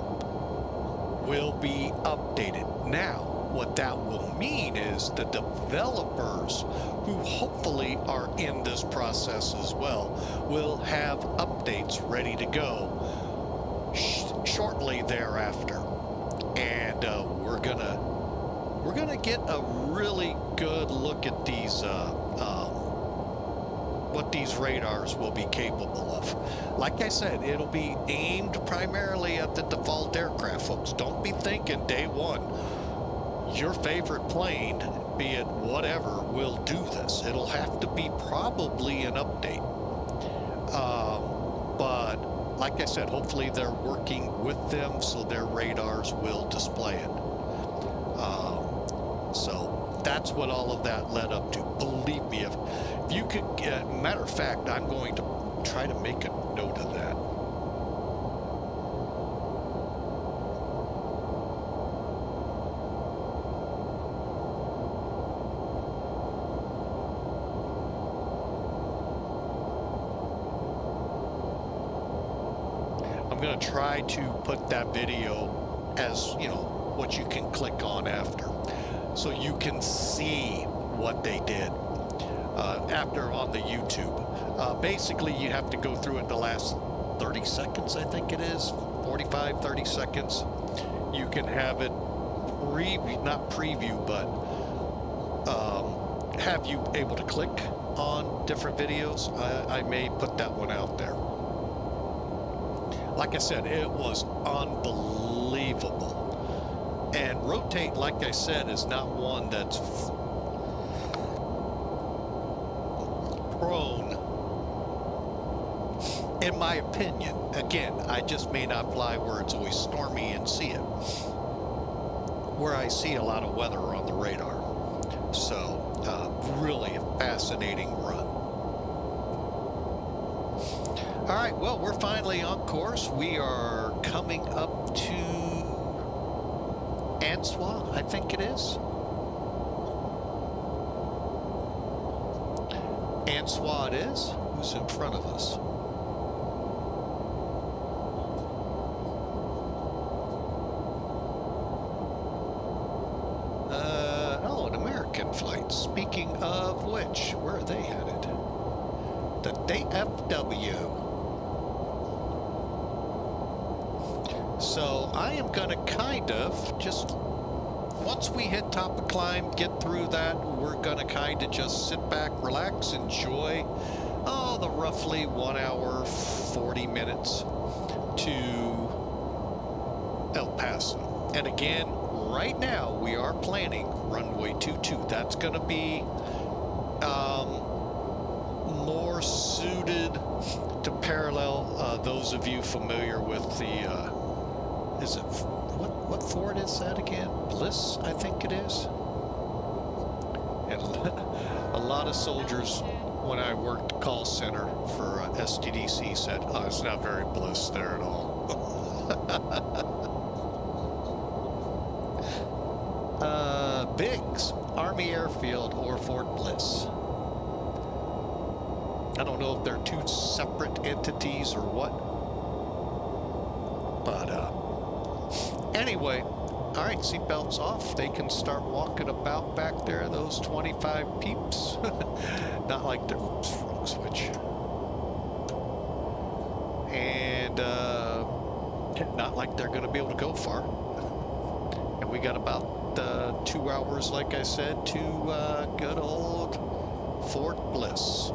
will be updated. Now, what that will mean is the developers who hopefully are in this process as well will have updates ready to go shortly thereafter. And we're gonna get a really good look at these what these radars will be capable of. Like I said, it'll be aimed primarily at the default aircraft, folks. Don't be thinking day one your favorite plane, be it whatever, will do this. It'll have to be probably an update. But like I said, hopefully they're working with them so their radars will display it. So that's what all of that led up to. Believe me, if you could, matter of fact, I'm going to try to make a note of that. I'm going to try to put that video as, you know, what you can click on after, so you can see what they did after on the YouTube. Basically, you have to go through it the last 30 seconds, I think it is, 45, 30 seconds. You can have it not preview, but have you able to click on different videos. I may put that one out there. Like I said, it was unbelievable. And rotate, like I said, is not one that's prone, in my opinion. Again, I just may not fly where it's always stormy and see it, where I see a lot of weather on the radar. So, really a fascinating run. All right, well, we're finally on course. We are coming up to ANSWA, I think it is. ANSWA it is. Who's in front of us? Oh, an American flight. Speaking of which, where are they headed? The DFW. So I am going to kind of just, once we hit top of climb, get through that, we're going to kind of just sit back, relax, enjoy, the roughly 1 hour, 40 minutes to El Paso. And again, right now we are planning runway 22. That's going to be more suited to parallel those of you familiar with the is it, what Ford is that again? Bliss, I think it is. And a lot of soldiers, when I worked call center for STDC, said, oh, it's not very Bliss there at all. Biggs, Army Airfield or Fort Bliss. I don't know if they're two separate entities or what. But, anyway, all right, seatbelts off. They can start walking about back there, those 25 peeps. Not like they're, oops, wrong switch. And not like they're going to be able to go far. And we got about 2 hours, like I said, to good old Fort Bliss.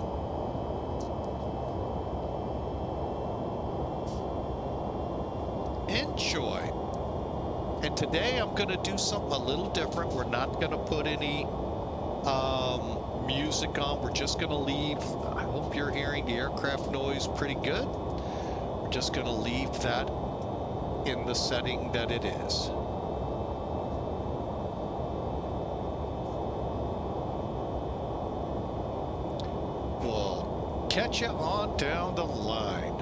Enjoy. And today I'm going to do something a little different. We're not going to put any music on. We're just going to leave. I hope you're hearing the aircraft noise pretty good. We're just going to leave that in the setting that it is. We'll catch you on down the line.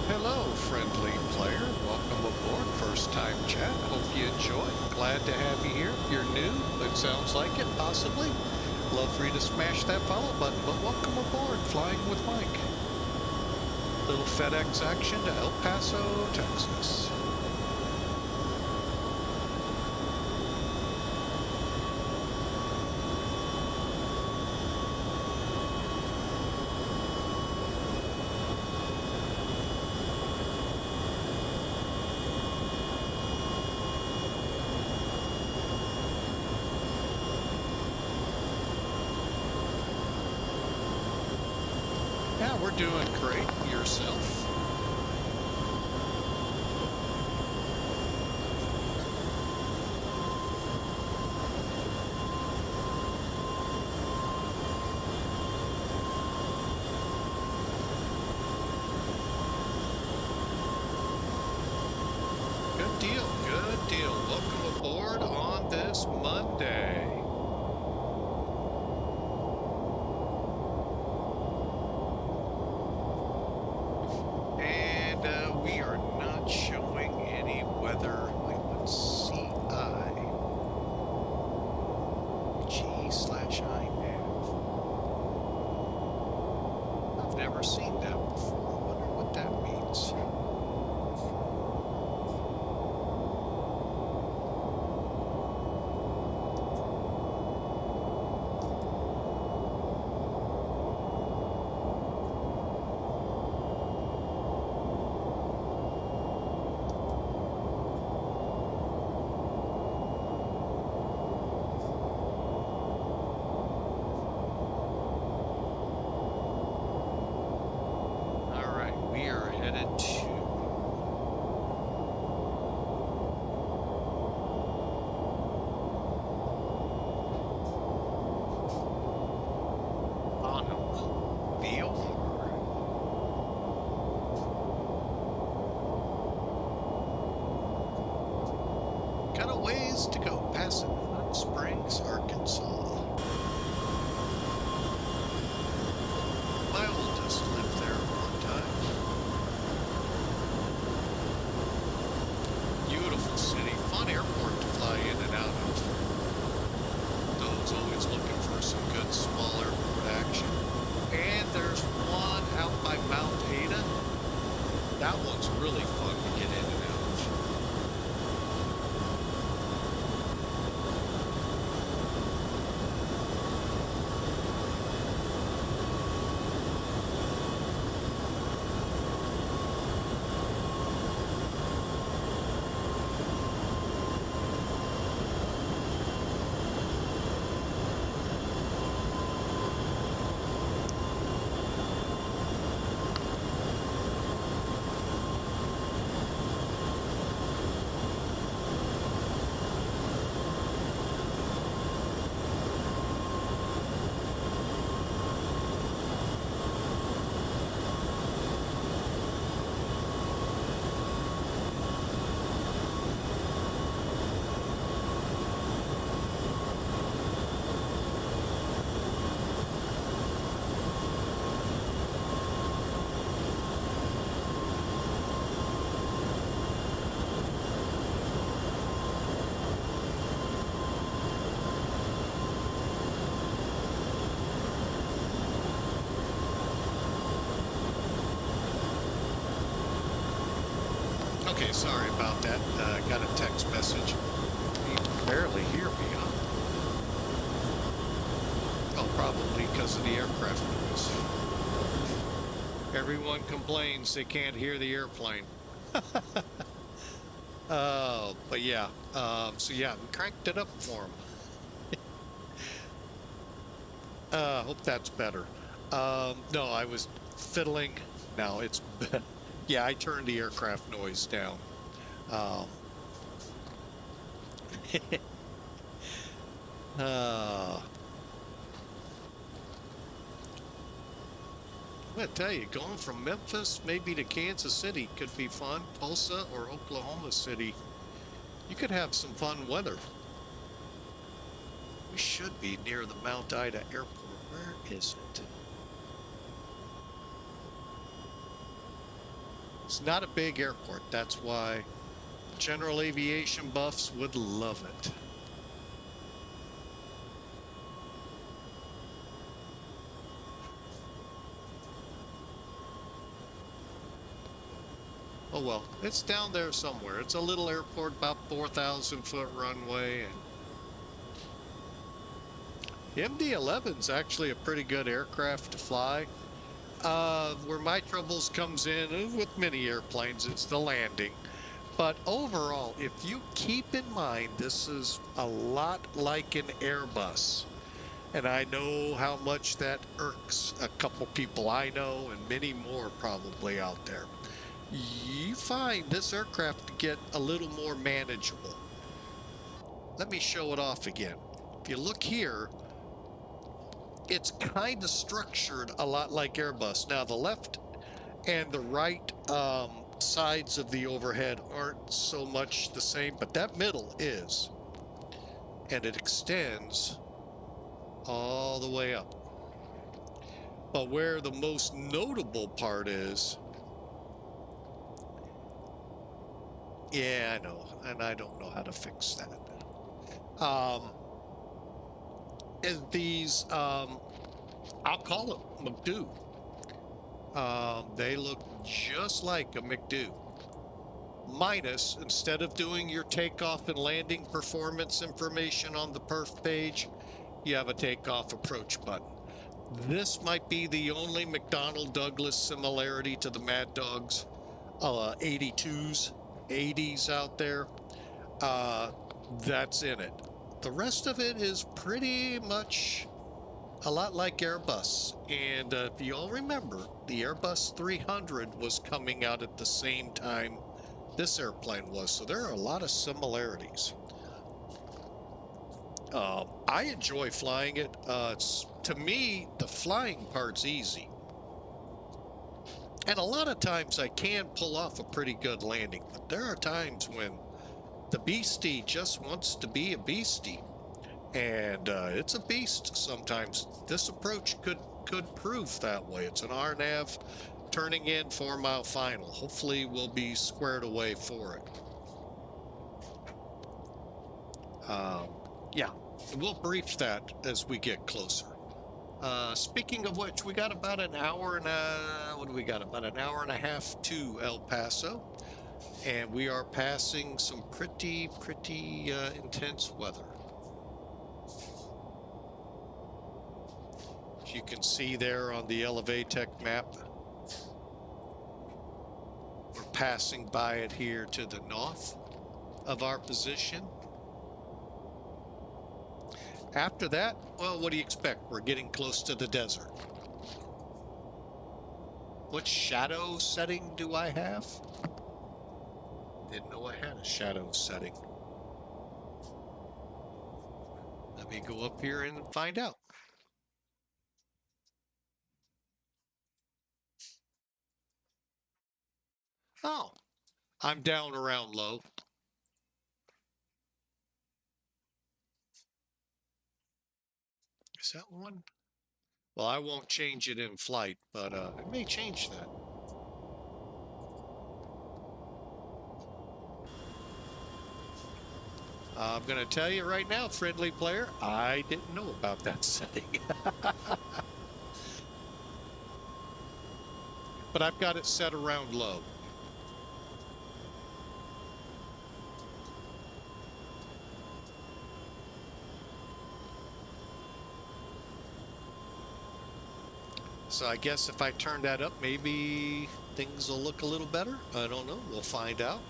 Hello, friendly player. Welcome aboard. First time chat. Hope you enjoy. Glad to have you here. If you're new, it sounds like it, possibly. Love for you to smash that follow button, but welcome aboard Flying with Mike. Little FedEx action to El Paso, Texas. Yeah, we're doing great. Yourself? Good deal, good deal. Welcome aboard on this Monday. And we are not showing any weather. Wait, what's CI? G/INAV. I've never seen that before. I wonder what that means. Got a ways to go, passing Hot Springs, Arkansas. My oldest lived there one time. Beautiful city, fun airport to fly in and out of. Those always looking for some good small airport action. And there's one out by Mount Ada. That one's really fun to get in and out of. Okay, sorry about that. Got a text message. You can barely hear me, huh? Oh, probably because of the aircraft noise. Everyone complains they can't hear the airplane. But yeah. So yeah, we cranked it up for them. Hope that's better. No, I was fiddling. No, it's yeah, I turned the aircraft noise down. I'm gonna tell you, going from Memphis maybe to Kansas City could be fun. Tulsa or Oklahoma City, you could have some fun weather. We should be near the Mount Ida Airport. Where is it? It's not a big airport. That's why general aviation buffs would love it. Oh well, it's down there somewhere. It's a little airport, about 4,000-foot runway, and the MD-11's actually a pretty good aircraft to fly. Where my troubles comes in with many airplanes, it's the landing. But overall, if you keep in mind, this is a lot like an Airbus. And I know how much that irks a couple people I know and many more probably out there. You find this aircraft to get a little more manageable. Let me show it off again. If you look here, it's kind of structured a lot like Airbus. Now the left and the right sides of the overhead aren't so much the same, but that middle is. And it extends all the way up. But where the most notable part is, yeah, I know, and I don't know how to fix that. Is these, I'll call it McDo. They look just like a McDo. Minus, instead of doing your takeoff and landing performance information on the perf page, you have a takeoff approach button. This might be the only McDonnell Douglas similarity to the Mad Dogs 82s, 80s out there. That's in it. The rest of it is pretty much a lot like Airbus. And if you all remember, the Airbus 300 was coming out at the same time this airplane was. So there are a lot of similarities. I enjoy flying it. To me, the flying part's easy. And a lot of times I can pull off a pretty good landing, but there are times when the beastie just wants to be a beastie. And it's a beast sometimes. This approach could prove that way. It's an RNAV turning in 4-mile final. Hopefully we'll be squared away for it. Yeah, we'll brief that as we get closer. Speaking of which, we got about an hour and what do we got? About an hour and a half to El Paso. And we are passing some pretty intense weather. As you can see there on the Elevatech map, we're passing by it here to the north of our position. After that, well, what do you expect? We're getting close to the desert. What shadow setting do I have? Didn't know I had a shadow setting. Let me go up here and find out. Oh, I'm down around low. Is that one? Well, I won't change it in flight, but I may change that. I'm going to tell you right now, friendly player, I didn't know about that setting. But I've got it set around low. So I guess if I turn that up, maybe things will look a little better. I don't know. We'll find out.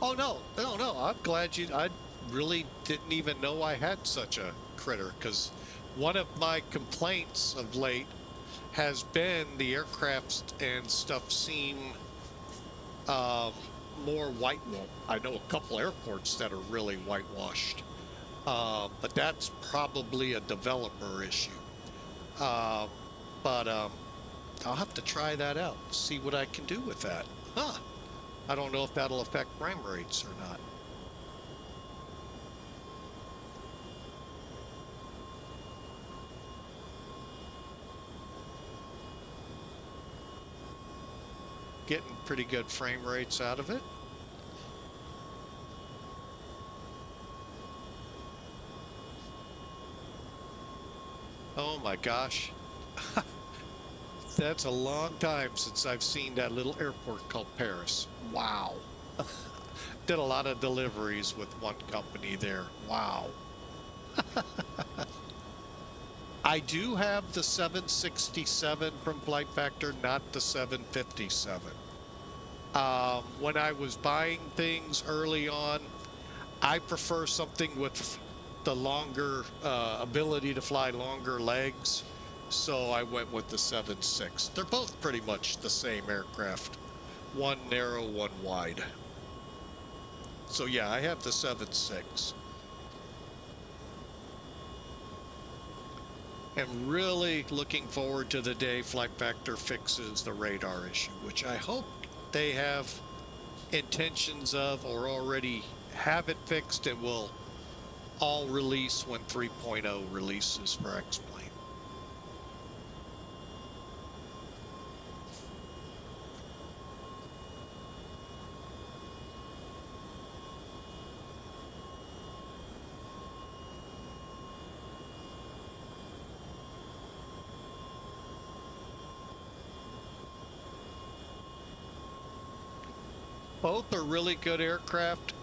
Oh, no. I'm glad I really didn't even know I had such a critter, because one of my complaints of late has been the aircrafts and stuff seem more whitewashed. I know a couple airports that are really whitewashed, but that's probably a developer issue. But I'll have to try that out, see what I can do with that. Huh. I don't know if that'll affect frame rates or not. getting pretty good frame rates out of it. Oh my gosh. That's a long time since I've seen that little airport called Paris. Wow. Did a lot of deliveries with one company there. Wow. I do have the 767 from Flight Factor, not the 757. When I was buying things early on, I prefer something with the longer ability to fly longer legs, so I went with the 7.6. They're both pretty much the same aircraft, one narrow, one wide. So yeah, I have the 7.6. I'm really looking forward to the day Flight Factor fixes the radar issue, which I hope they have intentions of or already have it fixed and will all release when 3.0 releases for X-Plane. Both are really good aircraft.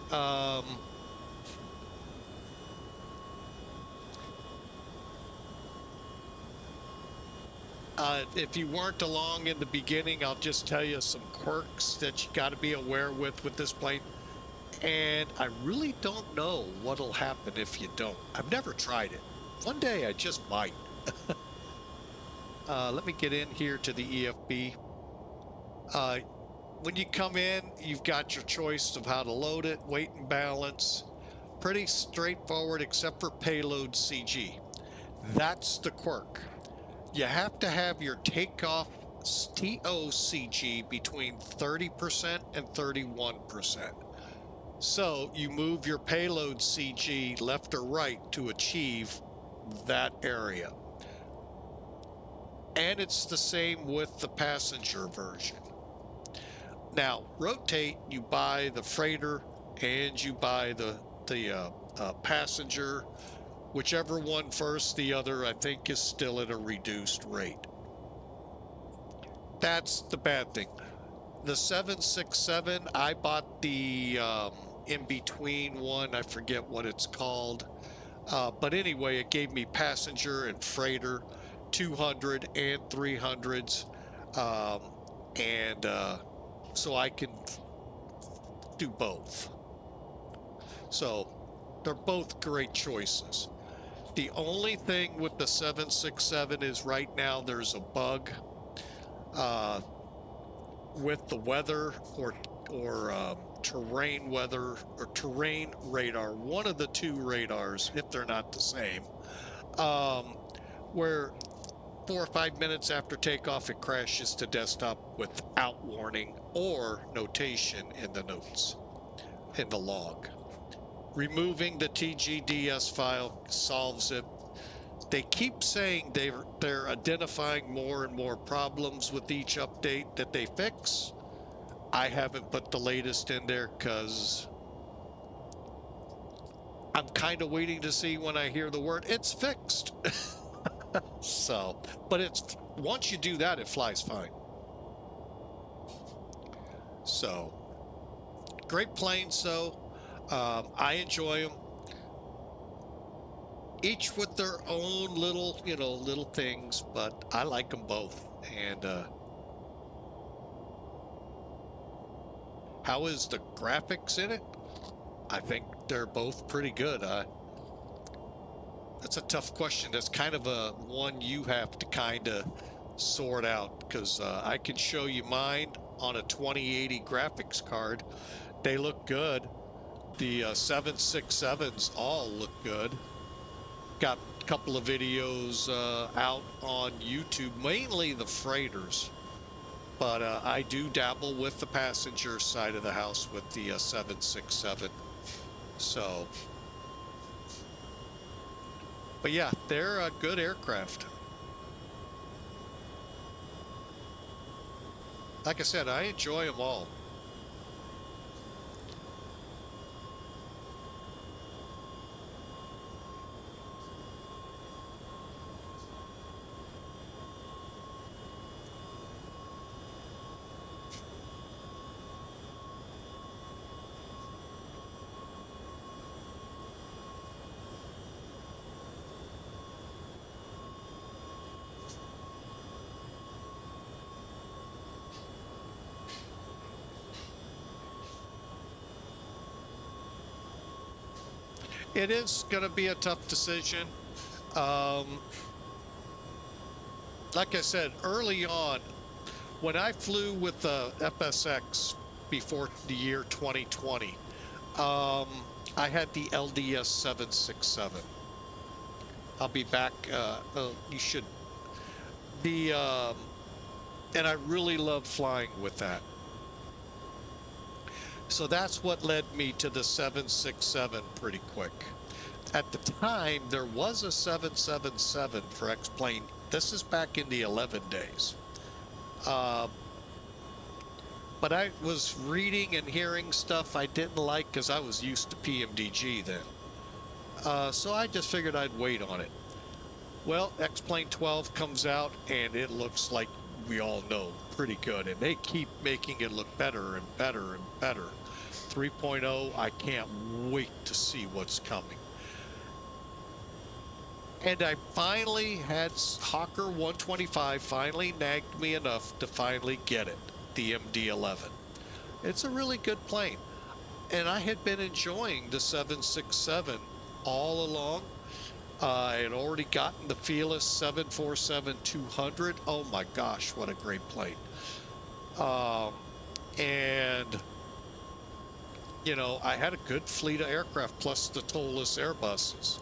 If you weren't along in the beginning, I'll just tell you some quirks that you got to be aware with this plane. And I really don't know what'll happen if you don't. I've never tried it. One day I just might. Let me get in here to the EFB. When you come in, you've got your choice of how to load it, weight and balance. Pretty straightforward except for payload CG. That's the quirk. You have to have your takeoff TOCG between 30% and 31%. So you move your payload CG left or right to achieve that area. And it's the same with the passenger version. Now, rotate, you buy the freighter and you buy the passenger. Whichever one first, the other, I think, is still at a reduced rate. That's the bad thing. The 767, I bought the in-between one. I forget what it's called. But anyway, it gave me passenger and freighter, 200 and 300s. So I can do both. So they're both great choices. The only thing with the 767 is right now there's a bug with the weather or terrain weather or terrain radar, one of the two radars, if they're not the same, where 4 or 5 minutes after takeoff it crashes to desktop without warning or notation in the notes, in the log. Removing the TGDS file solves it. They keep saying they're identifying more and more problems with each update that they fix. I haven't put the latest in there because I'm kind of waiting to see when I hear the word it's fixed. So, but it's once you do that, it flies fine. So, great planes, though. I enjoy them. Each with their own little, little things, but I like them both. And how is the graphics in it? I think they're both pretty good. That's a tough question. That's kind of a one you have to kind of sort out because I can show you mine on a 2080 graphics card. They look good. The 767s all look good. Got a couple of videos out on YouTube, mainly the freighters, but I do dabble with the passenger side of the house with the 767. So, but yeah, they're a good aircraft. like I said, I enjoy them all. It is going to be a tough decision. Um, like I said, early on, when I flew with the FSX before the year 2020, I had the LDS 767. I'll be back. You should. And I really love flying with that. So that's what led me to the 767 pretty quick. At the time, there was a 777 for X-Plane. This is back in the 11 days. But I was reading and hearing stuff I didn't like because I was used to PMDG then. So I just figured I'd wait on it. Well, X-Plane 12 comes out and it looks like we all know pretty good. And they keep making it look better and better and better. 3.0, I can't wait to see what's coming. And I finally had Hawker 125 finally nagged me enough to finally get it, the MD-11. It's a really good plane. And I had been enjoying the 767 all along. I had already gotten the Fearless 747-200. Oh my gosh, what a great plane. And, you know, I had a good fleet of aircraft plus the tollless Airbuses.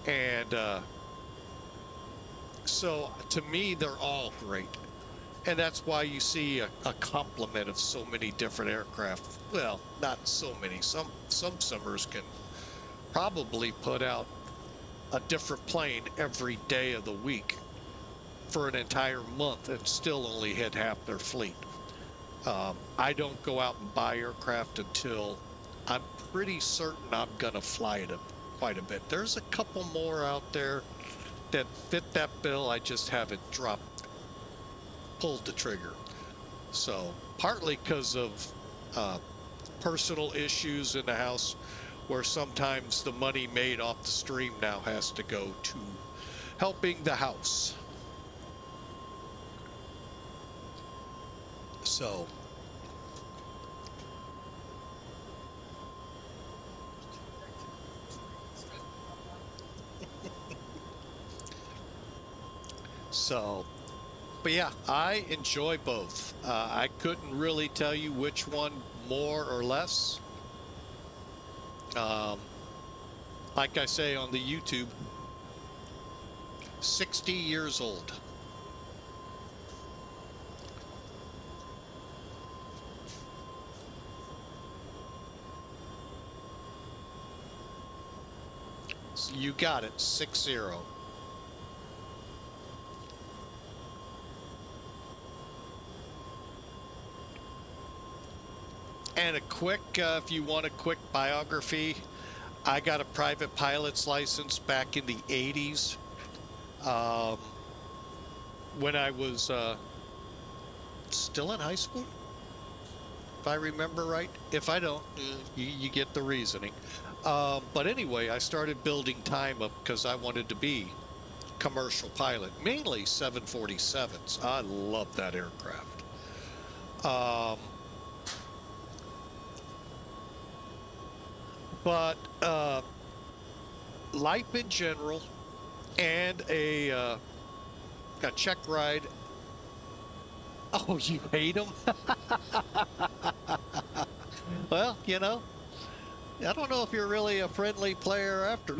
And so to me, they're all great. And that's why you see a complement of so many different aircraft. Well, not so many. Some summers can probably put out a different plane every day of the week for an entire month and still only hit half their fleet. I don't go out and buy aircraft until I'm pretty certain I'm gonna fly it quite a bit. There's a couple more out there that fit that bill. I just haven't pulled the trigger. So partly because of personal issues in the house, where sometimes the money made off the stream now has to go to helping the house. So but yeah, I enjoy both. I couldn't really tell you which one more or less. Like I say on the YouTube, 60 years old. So you got it, 6-0. And a quick, if you want a quick biography, I got a private pilot's license back in the 80s when I was still in high school, if I remember right. If I don't, you get the reasoning. But anyway, I started building time up because I wanted to be commercial pilot, mainly 747s. I love that aircraft. But life in general and a check ride. Oh, you hate them? Well, you know, I don't know if you're really a friendly player after.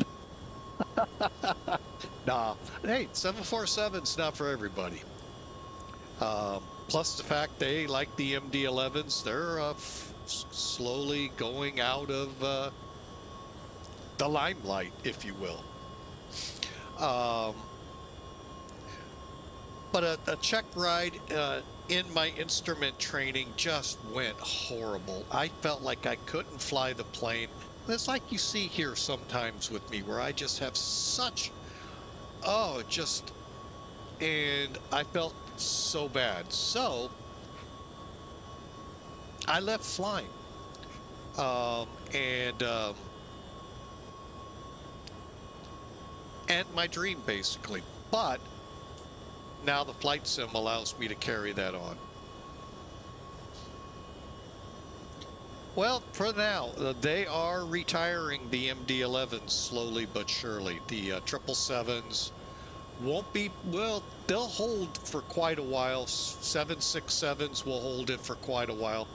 Nah, hey, 747's not for everybody. Plus the fact they, like the MD-11s, they're slowly going out of the limelight, if you will. But a check ride in my instrument training just went horrible. I felt like I couldn't fly the plane. It's like you see here sometimes with me where I just have such, oh, just, and I felt so bad. So I left flying. Um, and, um, and my dream basically. But now the flight sim allows me to carry that on. Well, for now, they are retiring the MD-11s slowly but surely. The 777s won't be, well, they'll hold for quite a while. 767s will hold it for quite a while.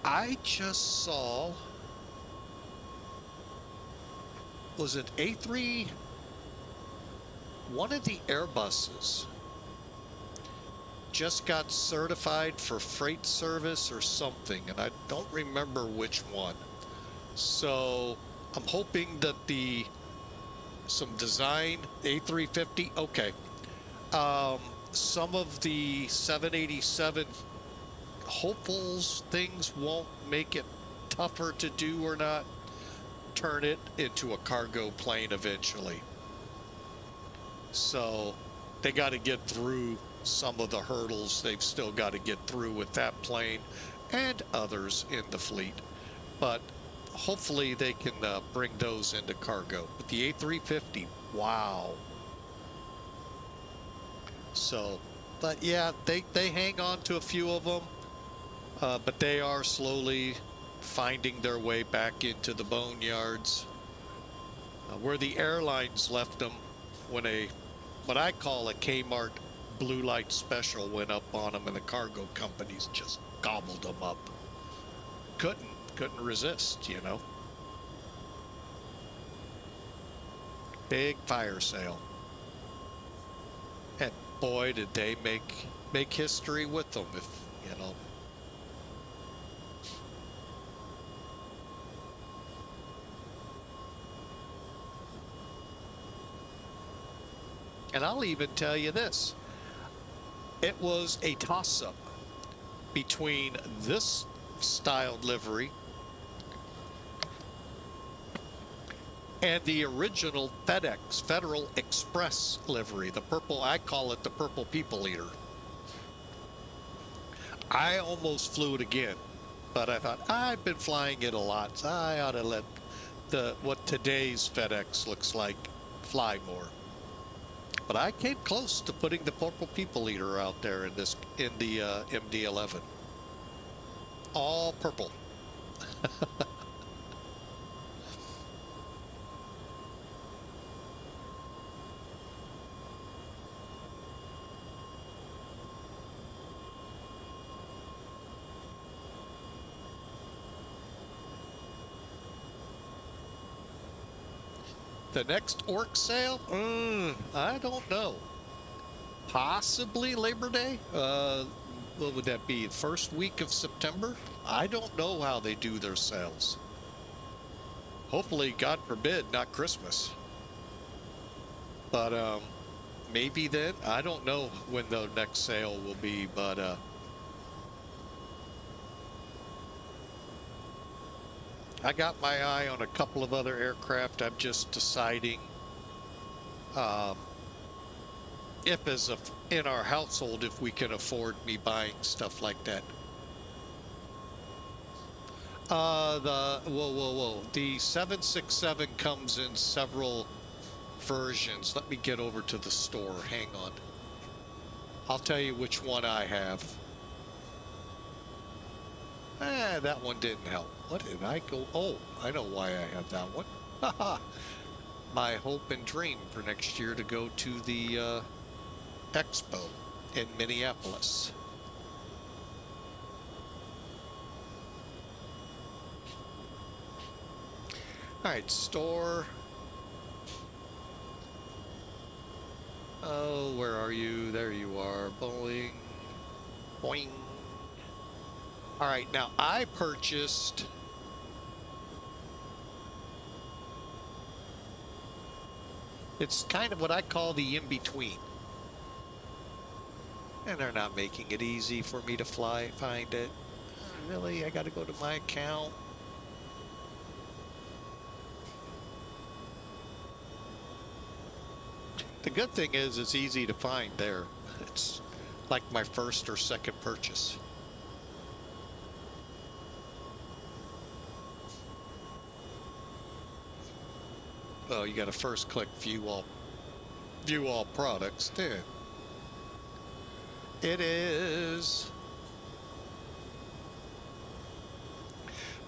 I just saw, was it A3? One of the Airbuses just got certified for freight service or something, and I don't remember which one. So I'm hoping that some design A350, okay. Some of the 787 hopefuls things won't make it tougher to do or not turn it into a cargo plane eventually. So they got to get through some of the hurdles they've still got to get through with that plane and others in the fleet. But hopefully they can bring those into cargo. But the A350, wow. So, but yeah, they hang on to a few of them, but they are slowly finding their way back into the boneyards, where the airlines left them when what I call a Kmart blue light special went up on them, and the cargo companies just gobbled them up. Couldn't resist, you know. Big fire sale. And boy, did they make history with them, if you know. And I'll even tell you this. It was a toss-up between this styled livery and the original FedEx Federal Express livery, the purple, I call it the purple people eater. I almost flew it again, but I thought I've been flying it a lot, so I ought to let what today's FedEx looks like fly more. But I came close to putting the purple people eater out there in the MD-11. All purple. The next orc sale? I don't know. Possibly Labor Day? What would that be? First week of September? I don't know how they do their sales. Hopefully, God forbid, not Christmas. But maybe then. I don't know when the next sale will be, but I got my eye on a couple of other aircraft. I'm just deciding if in our household, if we can afford me buying stuff like that. The 767 comes in several versions. Let me get over to the store. Hang on. I'll tell you which one I have. That one didn't help. What did I go? Oh, I know why I have that one. Haha. My hope and dream for next year to go to the Expo in Minneapolis. All right, store. Oh, where are you? There you are. Boing. Boing. All right, now I purchased it's kind of what I call the in-between. And they're not making it easy for me to find it. Really? I got to go to my account. The good thing is it's easy to find there. It's like my first or second purchase. Well, you got to first click view all products. Then it is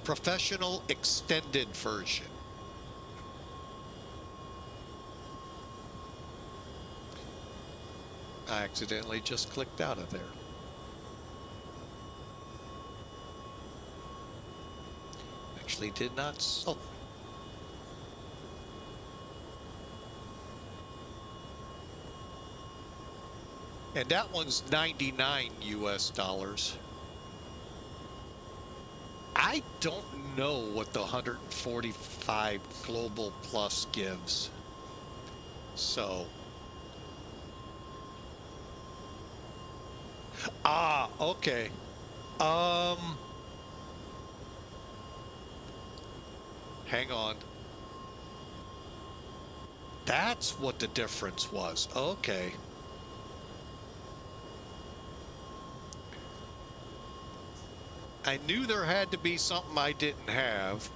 professional extended version. I accidentally just clicked out of there. Actually did not. Oh. And that one's 99 US dollars. I don't know what the 145 Global Plus gives. So. Ah, okay. Hang on. That's what the difference was. Okay. I knew there had to be something I didn't have.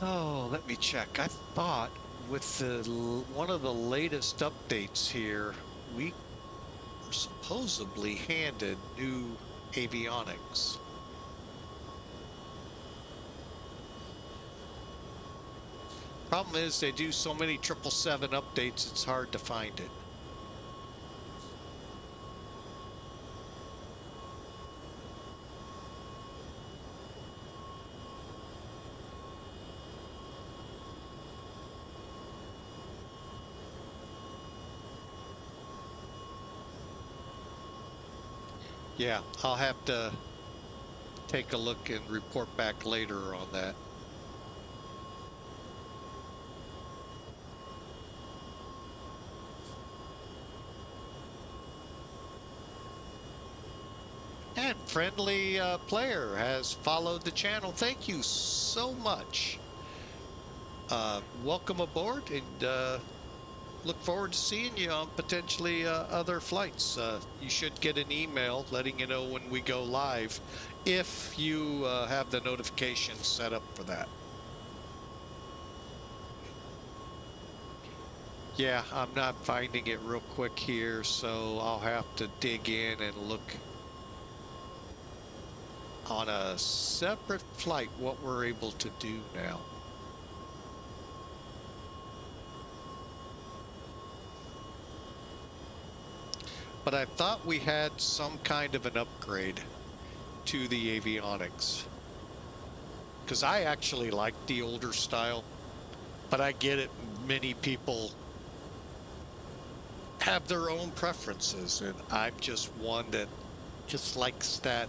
Oh, let me check. I thought with one of the latest updates here, we were supposedly handed new avionics. Problem is they do so many 777 updates, it's hard to find it. Yeah, I'll have to take a look and report back later on that. And Friendly Player has followed the channel. Thank you so much. Welcome aboard, and look forward to seeing you on potentially other flights. You should get an email letting you know when we go live if you have the notification set up for that. Yeah, I'm not finding it real quick here, so I'll have to dig in and look on a separate flight what we're able to do now. But I thought we had some kind of an upgrade to the avionics, because I actually like the older style, but I get it, many people have their own preferences, and I'm just one that just likes that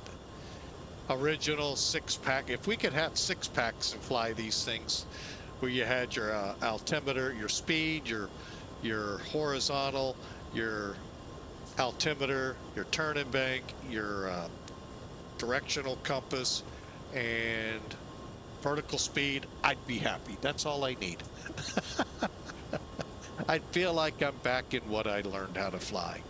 original six-pack. If we could have six-packs and fly these things where you had your altimeter, your speed, your horizontal, your altimeter, your turning bank, your directional compass, and vertical speed, I'd be happy. That's all I need. I'd feel like I'm back in what I learned how to fly.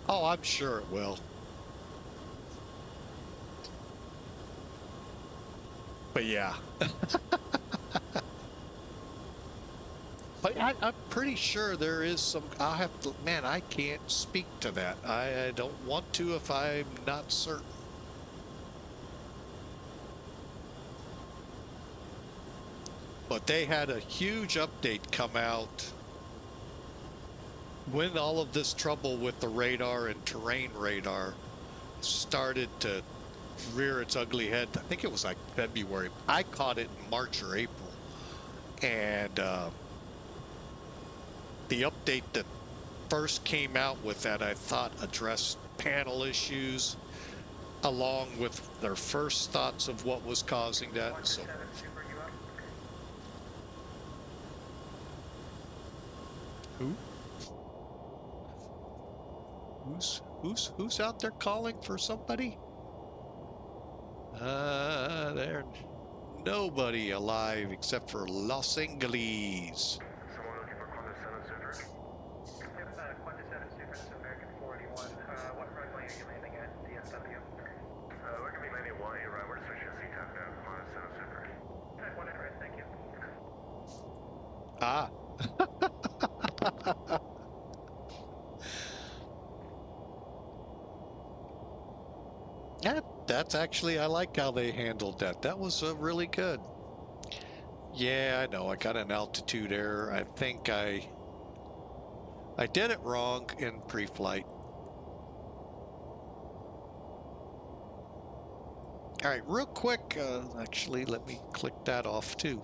Oh, I'm sure it will. But yeah. But I'm pretty sure there is some, I'll have to, man, I can't speak to that. I don't want to if I'm not certain. But they had a huge update come out when all of this trouble with the radar and terrain radar started to rear its ugly head. I think it was like February. I caught it in March or April. And the update that first came out with that, I thought, addressed panel issues along with their first thoughts of what was causing that and so forth. Who? Who's out there calling for somebody? There's nobody alive except for Los Angeles. Someone looking for Quantum 7 Super? Quantum 7 Super, this is American 481. What runway are you landing at, DFW? We're going to be landing at Hawaii, right? We're switching to CTAP now, Quantum 7 Super. Type 1 at rest, thank you. Ah. That's actually, I like how they handled that. That was really good. Yeah, I know. I got an altitude error. I think I did it wrong in pre-flight. All right, real quick. Actually, let me click that off too.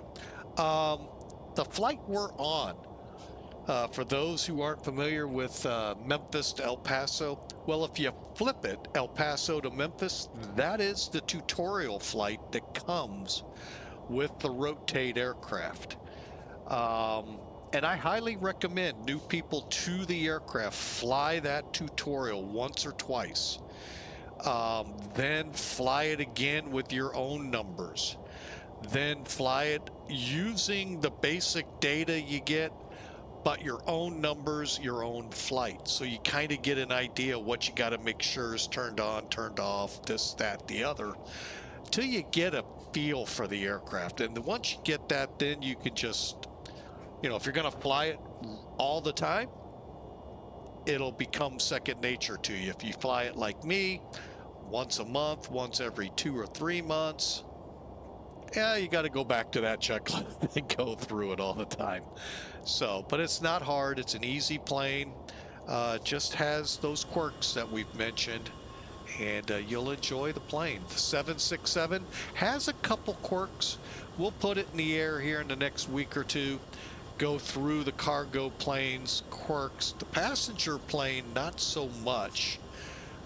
The flight we're on, for those who aren't familiar with Memphis to El Paso, well, if you flip it, El Paso to Memphis, that is the tutorial flight that comes with the rotate aircraft. And I highly recommend new people to the aircraft fly that tutorial once or twice. Then fly it again with your own numbers. Then fly it using the basic data you get, but your own numbers, your own flight. So you kind of get an idea what you got to make sure is turned on, turned off, this, that, the other, till you get a feel for the aircraft. And once you get that, then you can just, you know, if you're going to fly it all the time, it'll become second nature to you. If you fly it like me, once a month, once every 2 or 3 months, yeah, you got to go back to that checklist and go through it all the time. So, but it's not hard. It's an easy plane. Just has those quirks that we've mentioned, and you'll enjoy the plane. The 767 has a couple quirks. We'll put it in the air here in the next week or two. Go through the cargo plane's quirks. The passenger plane, not so much,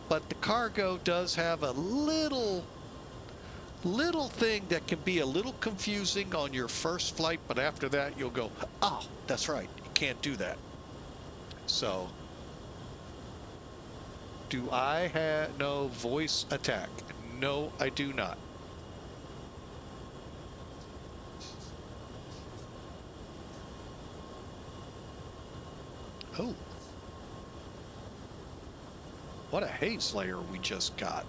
but the cargo does have a little thing that can be a little confusing on your first flight, but after that you'll go, oh, that's right, you can't do that. So, do I have no voice attack? No, I do not. Oh, what a haze layer we just got.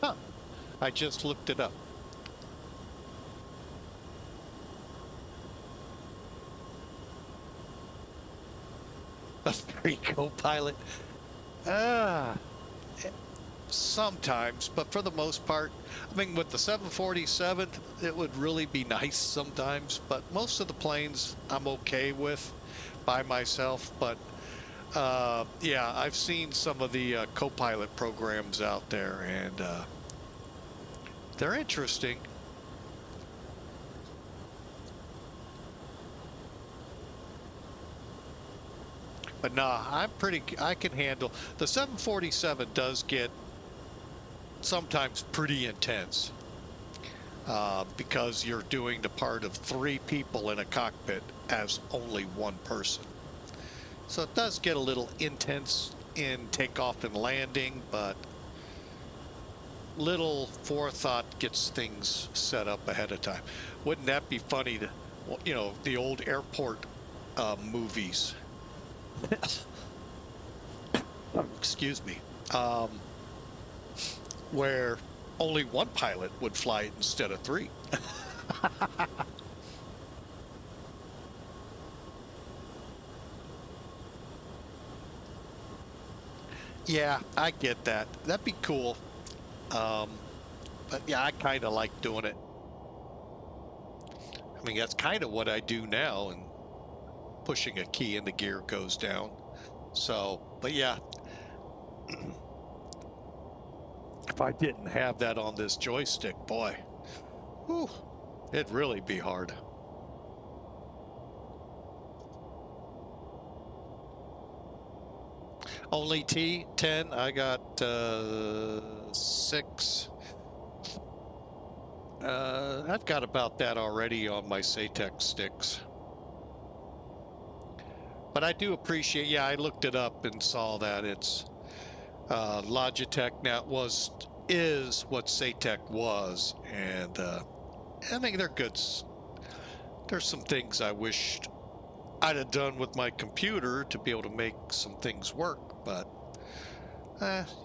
Huh, I just looked it up. A free co-pilot? Sometimes, but for the most part, I mean, with the 747, it would really be nice sometimes, but most of the planes I'm okay with by myself. But yeah, I've seen some of the co-pilot programs out there, and they're interesting. But nah, I can handle. The 747 does get sometimes pretty intense because you're doing the part of 3 people in a cockpit as only one person. So it does get a little intense in takeoff and landing, but little forethought gets things set up ahead of time. Wouldn't that be funny to, you know, the old airport movies? Excuse me. Where only one pilot would fly it instead of 3. Yeah, I get that. That'd be cool. But yeah, I kind of like doing it. I mean, that's kind of what I do now, and pushing a key and the gear goes down. So, but yeah, if I didn't have that on this joystick, boy, whew, it'd really be hard. Only T10. I got 6. I've got about that already on my SATEC sticks. But I do appreciate, yeah, I looked it up and saw that it's Logitech now is what SATEC was, and I think they're good. There's some things I wished I'd have done with my computer to be able to make some things work, but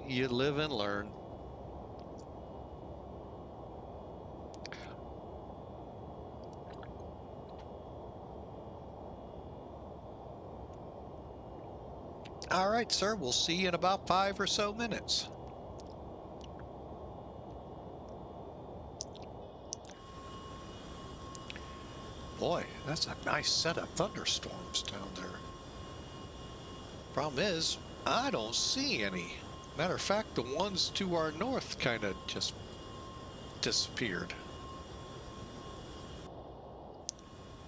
you live and learn. All right, sir, we'll see you in about 5 or so minutes. Boy, that's a nice set of thunderstorms down there. Problem is, I don't see any. Matter of fact, the ones to our north kind of just disappeared.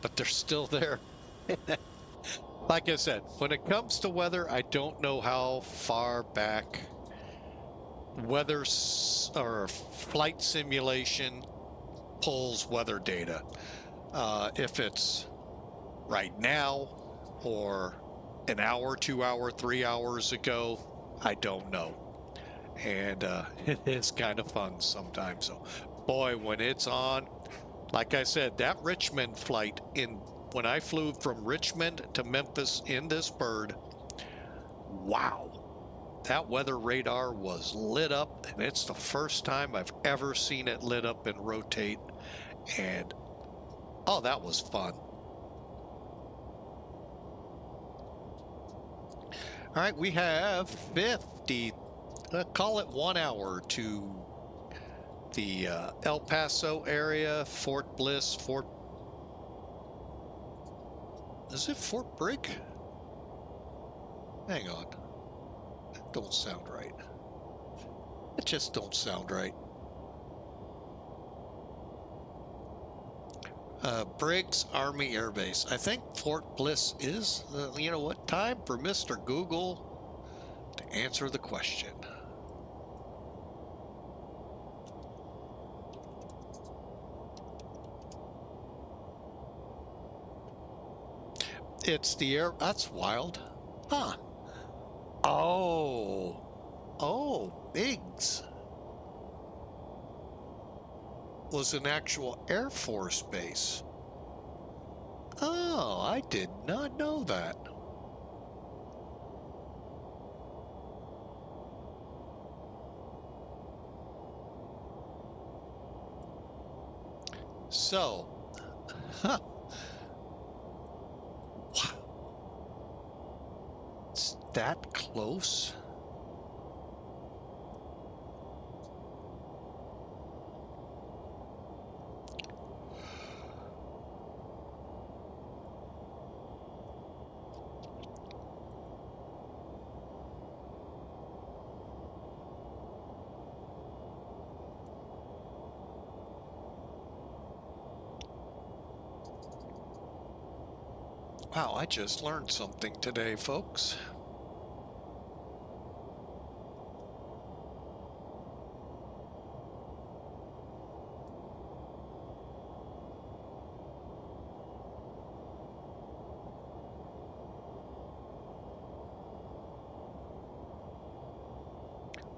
But they're still there. Like I said, when it comes to weather, I don't know how far back weather or flight simulation pulls weather data. If it's right now or an hour, 2 hour, 3 hours ago, I don't know. And it is kind of fun sometimes. So, boy, when it's on, like I said, that Richmond flight when I flew from Richmond to Memphis in this bird, wow, that weather radar was lit up, and it's the first time I've ever seen it lit up and rotate. And oh, that was fun. All right, we have 50, call it 1 hour to the El Paso area, Fort Bliss, is it Fort Brigg? Hang on. That don't sound right. It just don't sound right. Briggs Army Air Base. I think Fort Bliss is, you know what, time for Mr. Google to answer the question. It's the air, that's wild. Huh. Oh, Biggs was an actual Air Force base. Oh, I did not know that. So, huh. Wow. It's that close? Wow, I just learned something today, folks.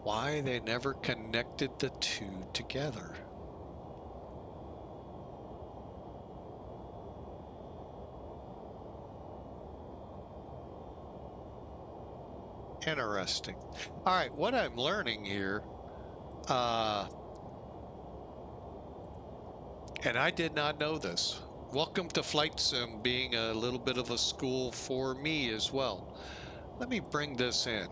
Why they never connected the two together. Interesting. All right, what I'm learning here And I did not know this. Welcome to Flight Sim being a little bit of a school for me as well. Let me bring this in.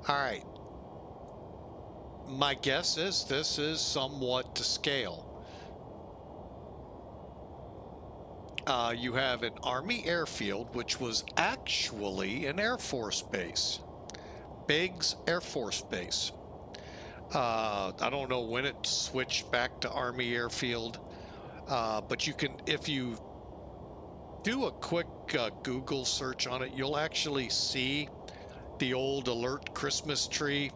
All right. My guess is this is somewhat to scale. You have an Army airfield, which was actually an Air Force base. Biggs Air Force Base. I don't know when it switched back to Army airfield, but you can, if you do a quick Google search on it, you'll actually see the old Alert Christmas tree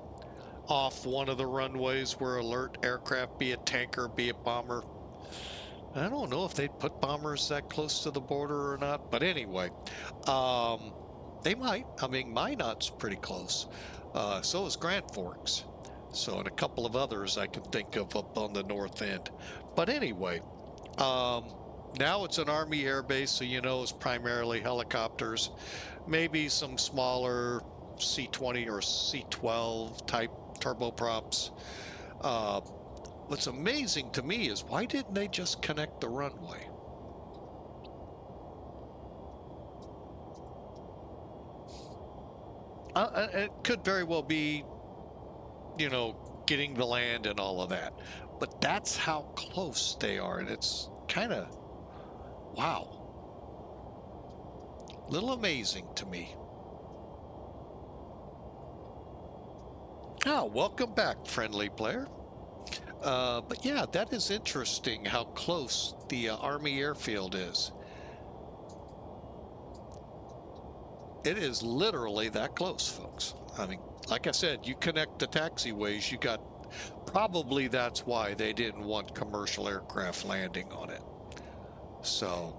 off one of the runways where Alert aircraft, be it tanker, be it bomber. I don't know if they'd put bombers that close to the border or not, but anyway, they might. I mean, Minot's pretty close. So is Grand Forks. So, and a couple of others I can think of up on the north end. But anyway, now it's an Army air base, so you know it's primarily helicopters, maybe some smaller C-20 or C-12 type turboprops. What's amazing to me is why didn't they just connect the runway? It could very well be, you know, getting the land and all of that, but that's how close they are, and it's kind of, wow, little amazing to me. Oh, welcome back, friendly player. But yeah, that is interesting how close the Army airfield is. It is literally that close, folks. I mean, like I said, you connect the taxiways, you got, probably that's why they didn't want commercial aircraft landing on it. So,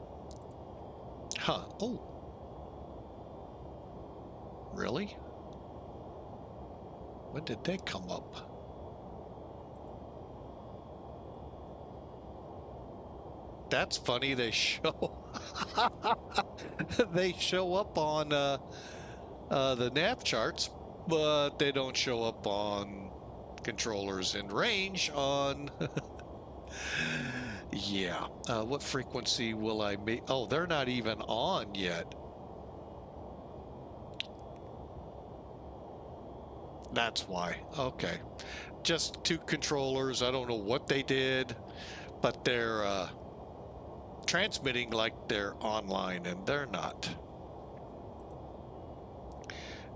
oh, really? When did they come up? That's funny. They show they show up on the nav charts, but they don't show up on controllers in range on yeah. What frequency will I make? Oh, they're not even on yet. That's why. Okay, just two controllers. I don't know what they did, but they're transmitting like they're online, and they're not.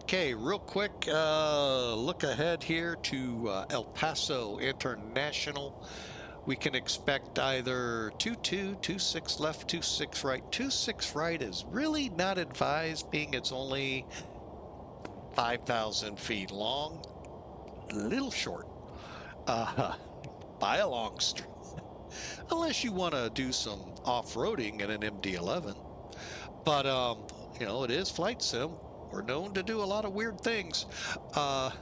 Okay, real quick look ahead here to El Paso International. We can expect either 22, 26 left, 26 right. 26 right is really not advised, being it's only 5,000 feet long. A little short by a long stretch. Unless you want to do some off-roading in an MD-11. But, you know, it is flight sim. We're known to do a lot of weird things. But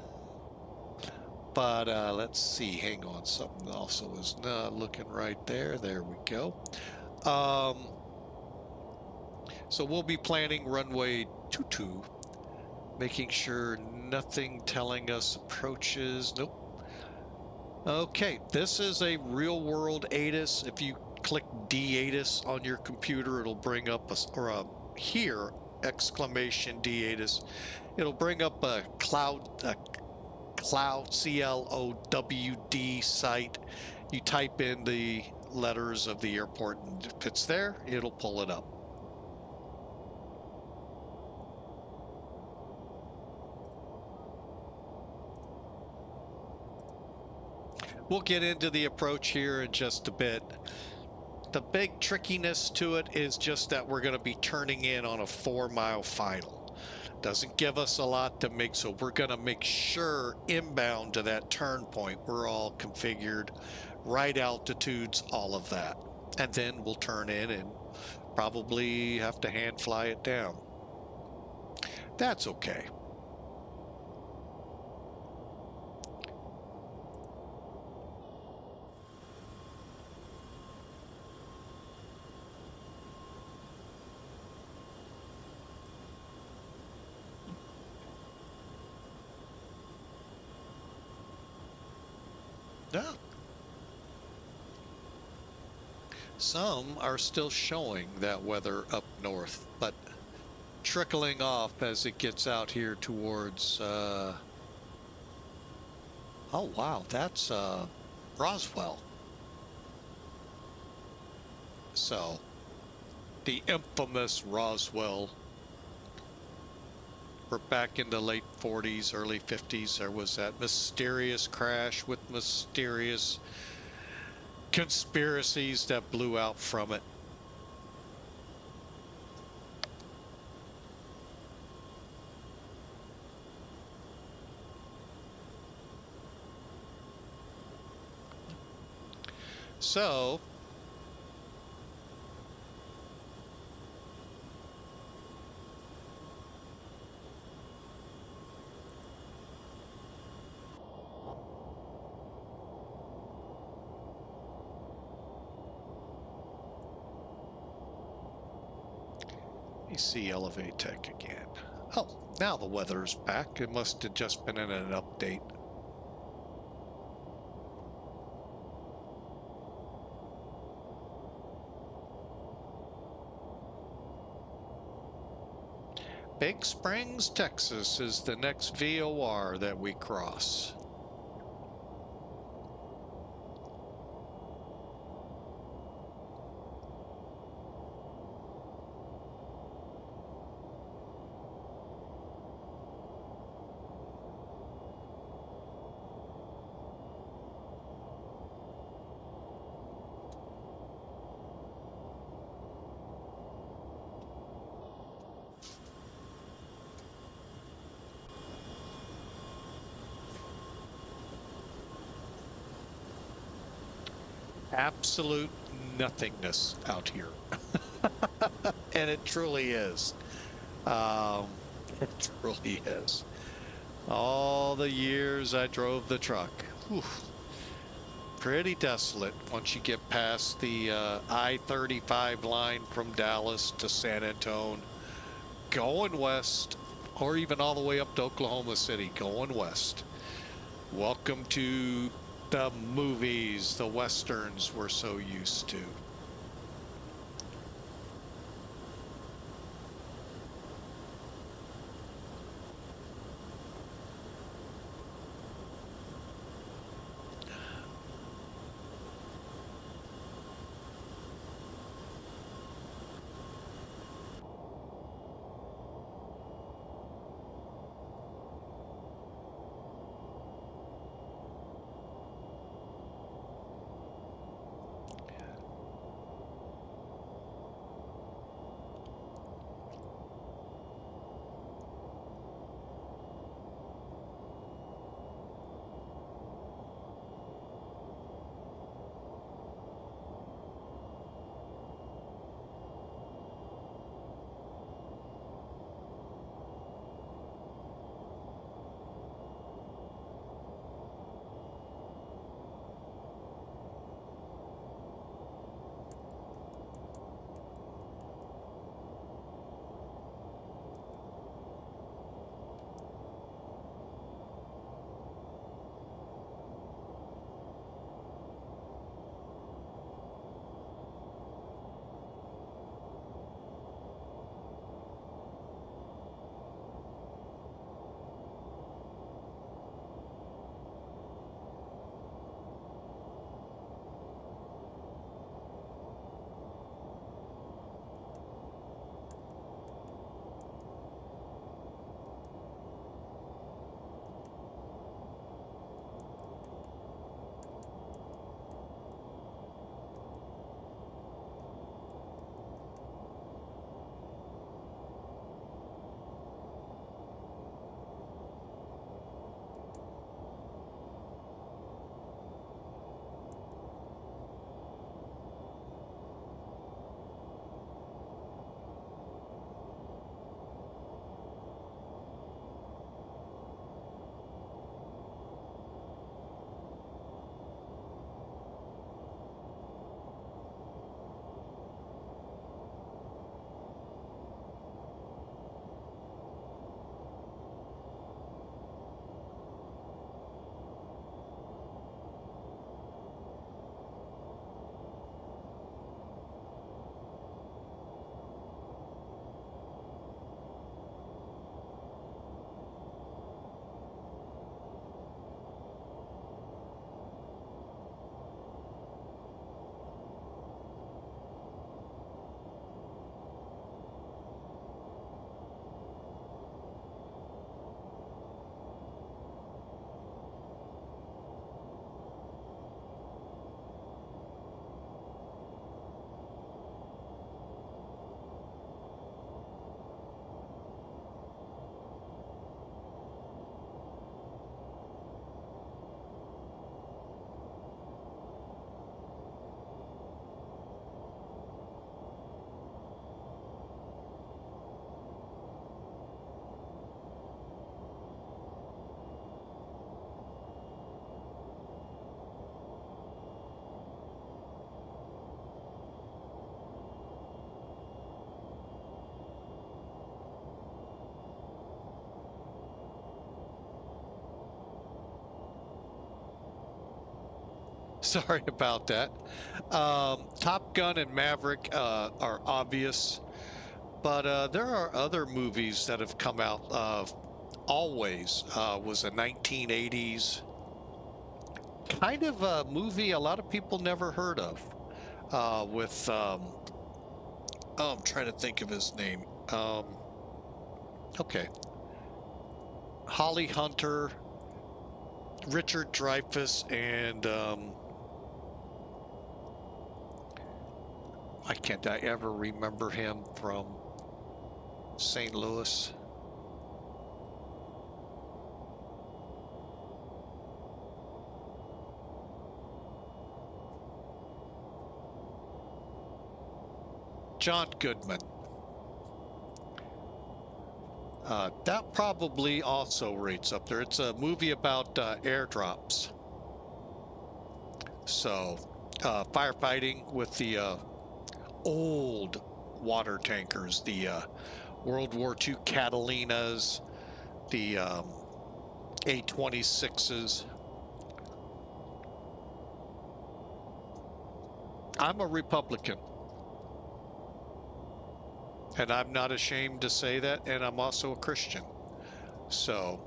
let's see. Hang on. Something also is not looking right there. There we go. So we'll be planning runway 22, making sure nothing telling us approaches. Nope. Okay, this is a real-world ATIS. If you click D-ATIS on your computer, it'll bring up here, exclamation D-ATIS. It'll bring up a cloud CLOWD site. You type in the letters of the airport, and if it's there, it'll pull it up. We'll get into the approach here in just a bit. The big trickiness to it is just that we're going to be turning in on a 4-mile final. Doesn't give us a lot to make, so we're going to make sure inbound to that turn point we're all configured, right altitudes, all of that. And then we'll turn in and probably have to hand fly it down. That's okay. Yeah. Some are still showing that weather up north, but trickling off as it gets out here towards, oh wow, that's Roswell. So, the infamous Roswell. We're back in the late 40s, early 50s. There was that mysterious crash with mysterious conspiracies that blew out from it. So, let me see Elevate Tech again. Oh, now the weather's back. It must have just been in an update. Big Springs, Texas is the next VOR that we cross. Absolute nothingness out here. And it truly is. It truly is. All the years I drove the truck. Whew. Pretty desolate once you get past the I-35 line from Dallas to San Antonio, going west, or even all the way up to Oklahoma City, going west. Welcome to the movies, the westerns we're so used to. Sorry about that. Top Gun and Maverick are obvious, but there are other movies that have come out. Always was a 1980s kind of a movie a lot of people never heard of, with oh, I'm trying to think of his name. Okay. Holly Hunter, Richard Dreyfuss, and I can't ever remember him from St. Louis. John Goodman. That probably also rates up there. It's a movie about airdrops. So, firefighting with the old water tankers, the World War II Catalinas, the A-26s. I'm a Republican. And I'm not ashamed to say that, and I'm also a Christian. So,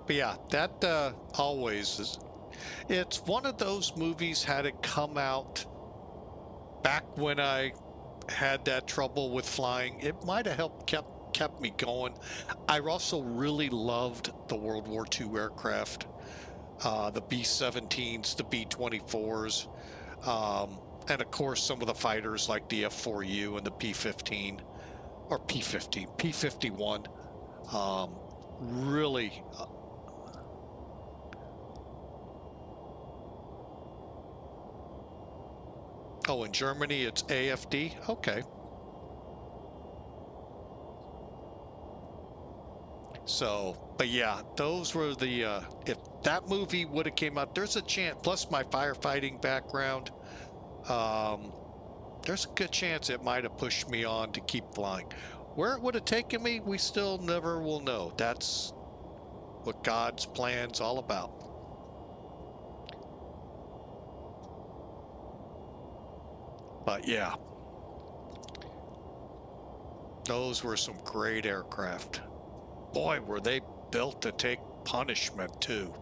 but yeah, that always is. It's one of those movies, had it come out back when I had that trouble with flying, it might have helped kept me going. I also really loved the World War II aircraft, the B-17s, the B-24s, and of course some of the fighters like the F-4U and the P-15, or P-15, P-51. Really. Oh, in Germany it's AFD? Okay. So, but yeah, those were the, if that movie would have came out, there's a chance, plus my firefighting background, there's a good chance it might have pushed me on to keep flying. Where it would have taken me, we still never will know. That's what God's plan's all about. But yeah, those were some great aircraft. Boy, were they built to take punishment too.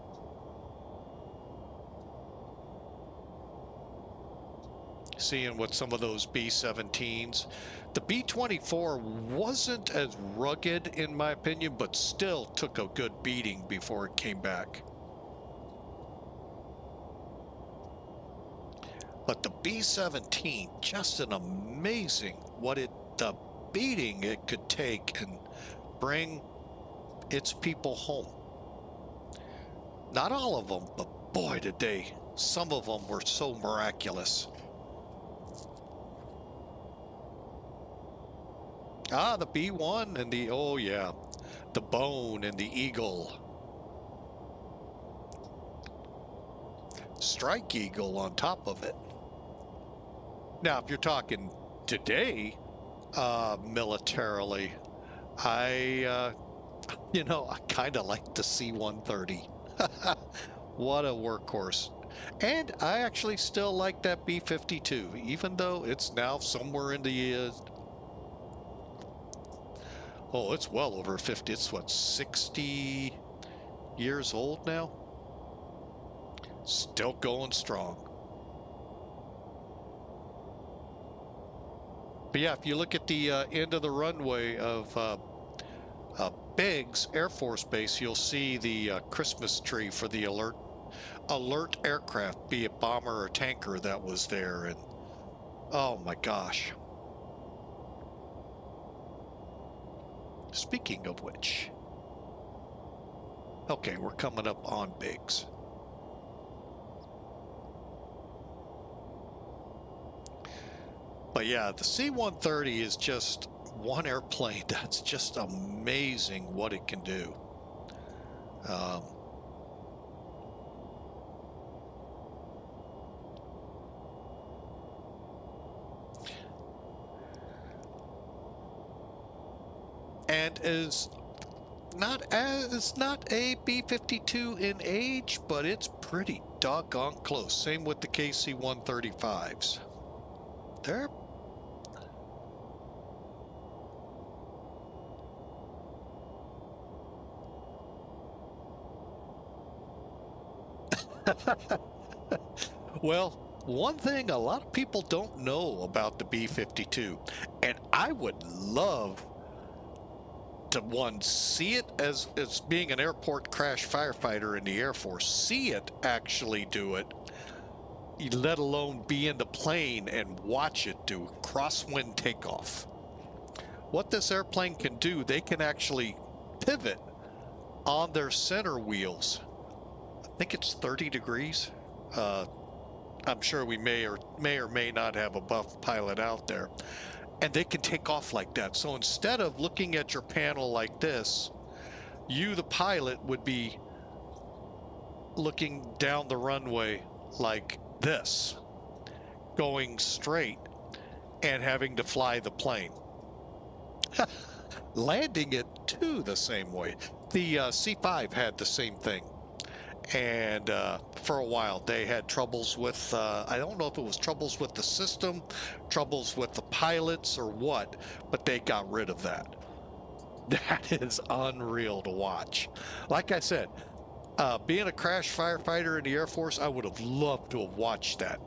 Seeing what some of those B-17s, the B-24 wasn't as rugged in my opinion, but still took a good beating before it came back. But the B-17, just an amazing the beating it could take and bring its people home. Not all of them, but boy, did they. Some of them were so miraculous. Ah, the B-1 and the, oh yeah, the Bone and the Eagle. Strike Eagle on top of it. Now, if you're talking today, militarily, you know, I kind of like the C-130. What a workhorse. And I actually still like that B-52, even though it's now somewhere in the, oh, it's well over 50. It's what, 60 years old now? Still going strong. But yeah, if you look at the end of the runway of Biggs Air Force Base, you'll see the Christmas tree for the alert aircraft, be it bomber or tanker, that was there. And oh my gosh. Speaking of which, okay, we're coming up on Biggs. But yeah, the C-130 is just one airplane that's just amazing what it can do. and is not a B-52 in age, but it's pretty doggone close. Same with the KC-135s. They're well, one thing a lot of people don't know about the B-52, and I would love to see it as being an airport crash firefighter in the Air Force, see it actually do it, let alone be in the plane and watch it do crosswind takeoff. What this airplane can do, they can actually pivot on their center wheels. I think it's 30 degrees. I'm sure we may or may not have a buff pilot out there. And they can take off like that. So instead of looking at your panel like this, you, the pilot, would be looking down the runway like this, going straight and having to fly the plane. Landing it too the same way. The C-5 had the same thing. And for a while they had troubles with, I don't know if it was troubles with the system, troubles with the pilots or what, but they got rid of that. That is unreal to watch. Like I said, being a crash firefighter in the Air Force, I would have loved to have watched that.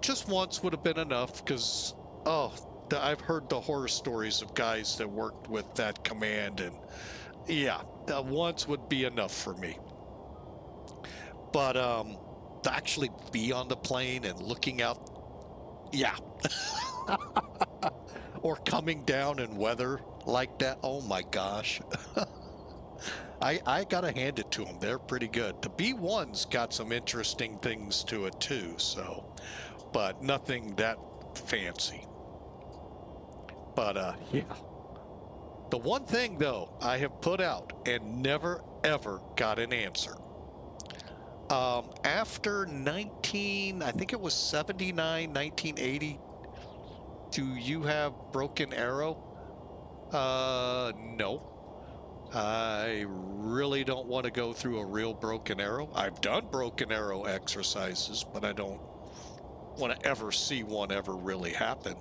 Just once would have been enough, because, I've heard the horror stories of guys that worked with that command, and yeah, once would be enough for me. But to actually be on the plane and looking out, yeah. Or coming down in weather like that, oh my gosh. I gotta hand it to them, they're pretty good. The B-1's got some interesting things to it too, so, but nothing that fancy. But yeah. The one thing though I have put out and never ever got an answer. After I think it was 79, 1980, do you have Broken Arrow? No. I really don't want to go through a real Broken Arrow. I've done Broken Arrow exercises, but I don't want to ever see one ever really happen.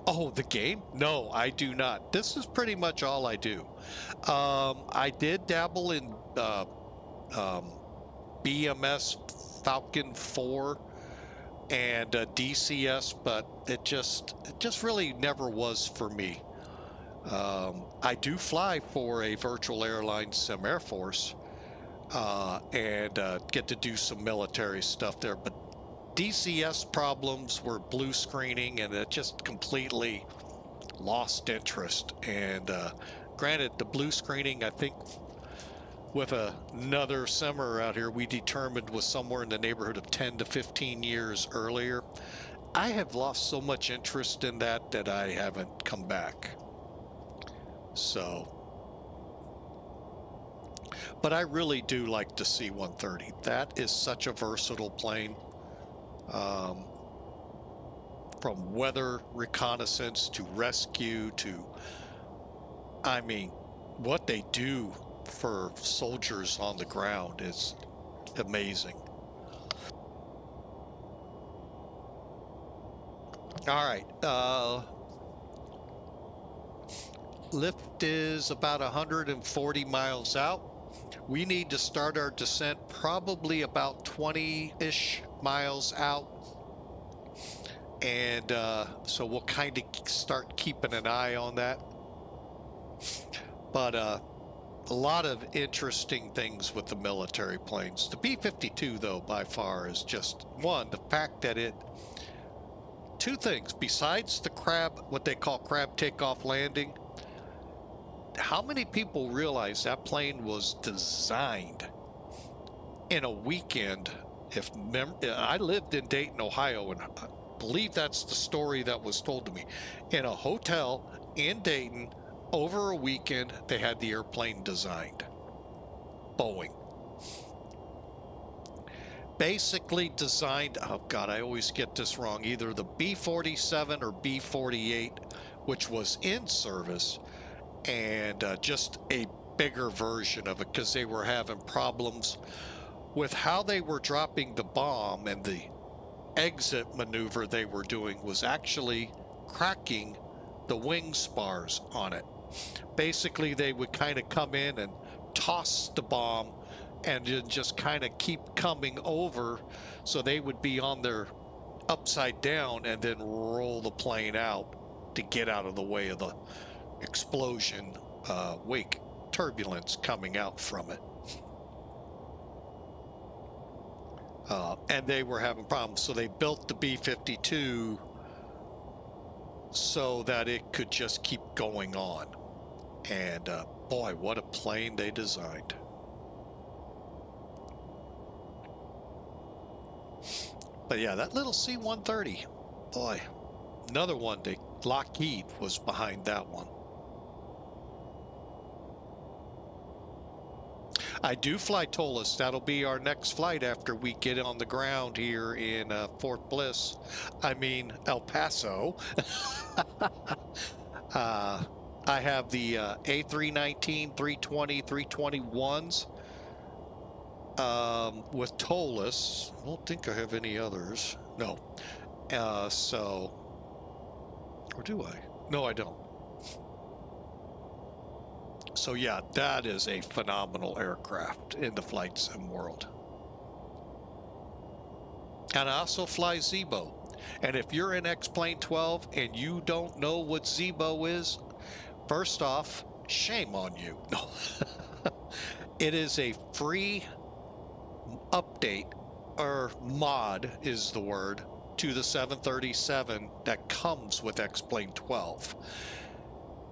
Oh, the game? No, I do not. This is pretty much all I do. I did dabble in BMS Falcon 4 and DCS, but it just really never was for me. I do fly for a virtual airline sim Air Force and get to do some military stuff there, but DCS problems were blue screening, and it just completely lost interest. And granted, the blue screening, I think with another simmer out here, we determined was somewhere in the neighborhood of 10 to 15 years earlier. I have lost so much interest in that that I haven't come back. So, but I really do like the C-130. That is such a versatile plane. From weather reconnaissance to rescue to, I mean, what they do for soldiers on the ground is amazing. All right, LIFFT is about 140 miles out. We need to start our descent probably about 20-ish miles out. And so we'll kind of start keeping an eye on that. But a lot of interesting things with the military planes. The B-52, though, by far is just, one, the fact that two things, besides the crab, what they call crab takeoff landing, how many people realize that plane was designed in a weekend? I lived in Dayton, Ohio, and I believe that's the story that was told to me. In a hotel in Dayton, over a weekend, they had the airplane designed. Boeing. basically designed, oh God, I always get this wrong, either the B-47 or B-48, which was in service, and just a bigger version of it, because they were having problems with how they were dropping the bomb, and the exit maneuver they were doing was actually cracking the wing spars on it. Basically, they would kind of come in and toss the bomb and then just kind of keep coming over, so they would be on their upside down and then roll the plane out to get out of the way of the explosion, wake turbulence coming out from it. And they were having problems, so they built the B-52 so that it could just keep going on. And boy, what a plane they designed. But yeah, that little C-130, boy, another one. Lockheed was behind that one. I do fly TOLUS. That'll be our next flight after we get on the ground here in Fort Bliss. I mean, El Paso. I have the A319, 320, 321s with TOLUS. I don't think I have any others. No. So, or do I? No, I don't. So yeah, that is a phenomenal aircraft in the flight sim world. And I also fly Zibo. And if you're in X-Plane 12 and you don't know what Zibo is, first off, shame on you. No. It is a free update, or mod is the word, to the 737 that comes with X-Plane 12.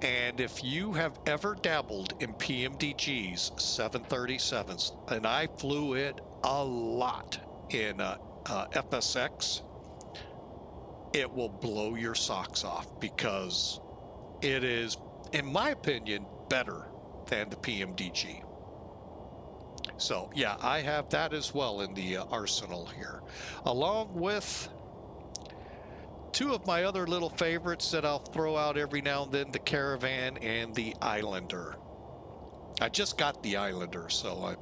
And if you have ever dabbled in PMDG's 737s, and I flew it a lot in FSX, it will blow your socks off, because it is, in my opinion, better than the PMDG. So yeah, I have that as well in the arsenal here, along with two of my other little favorites that I'll throw out every now and then, the Caravan and the Islander. I just got the Islander, so I'm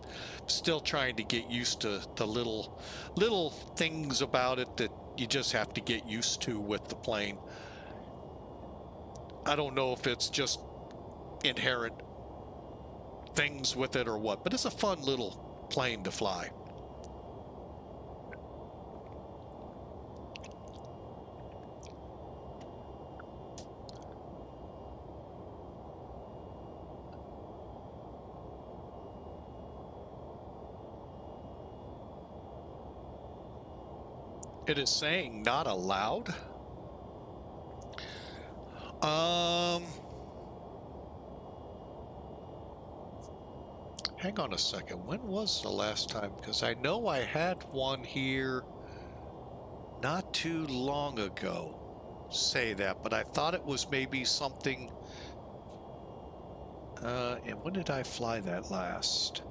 still trying to get used to the little things about it that you just have to get used to with the plane. I don't know if it's just inherent things with it or what, but it's a fun little plane to fly. It is saying not allowed. Hang on a second. When was the last time? Because I know I had one here not too long ago say that, but I thought it was maybe something. And when did I fly that last?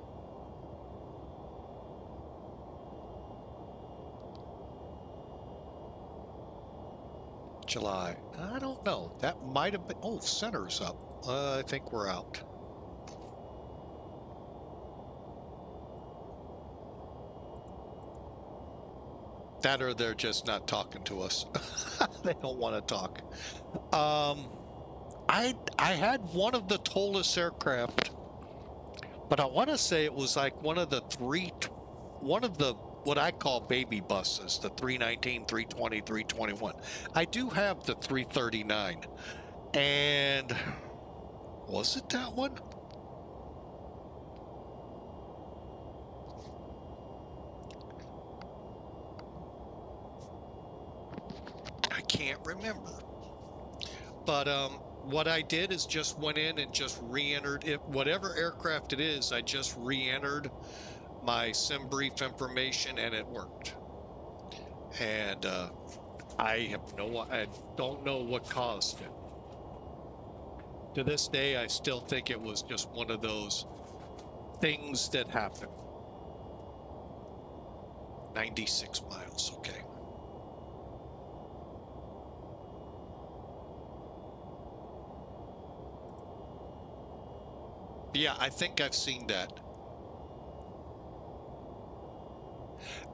July. I don't know. That might have been. Oh, center's up. I think we're out. That or they're just not talking to us. They don't want to talk. I had one of the TOLUS aircraft, but I want to say it was like one of the what I call baby buses, the 319, 320, 321. I do have the 339. And was it that one? I can't remember. But what I did is just went in and just re-entered it. Whatever aircraft it is, I just re-entered my sim brief information, and it worked. And I don't know what caused it. To this day, I still think it was just one of those things that happen. 96 miles, okay. Yeah, I think I've seen that.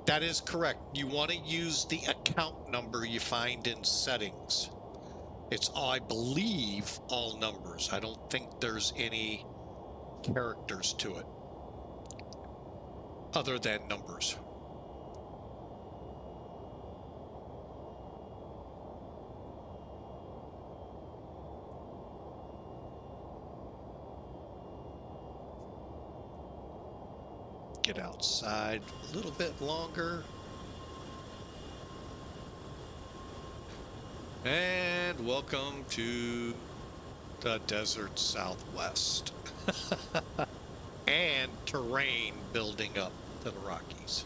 That is correct. You want to use the account number you find in settings. It's, I believe, all numbers. I don't think there's any characters to it other than numbers. Get outside a little bit longer. And welcome to the desert Southwest. And terrain building up to the Rockies.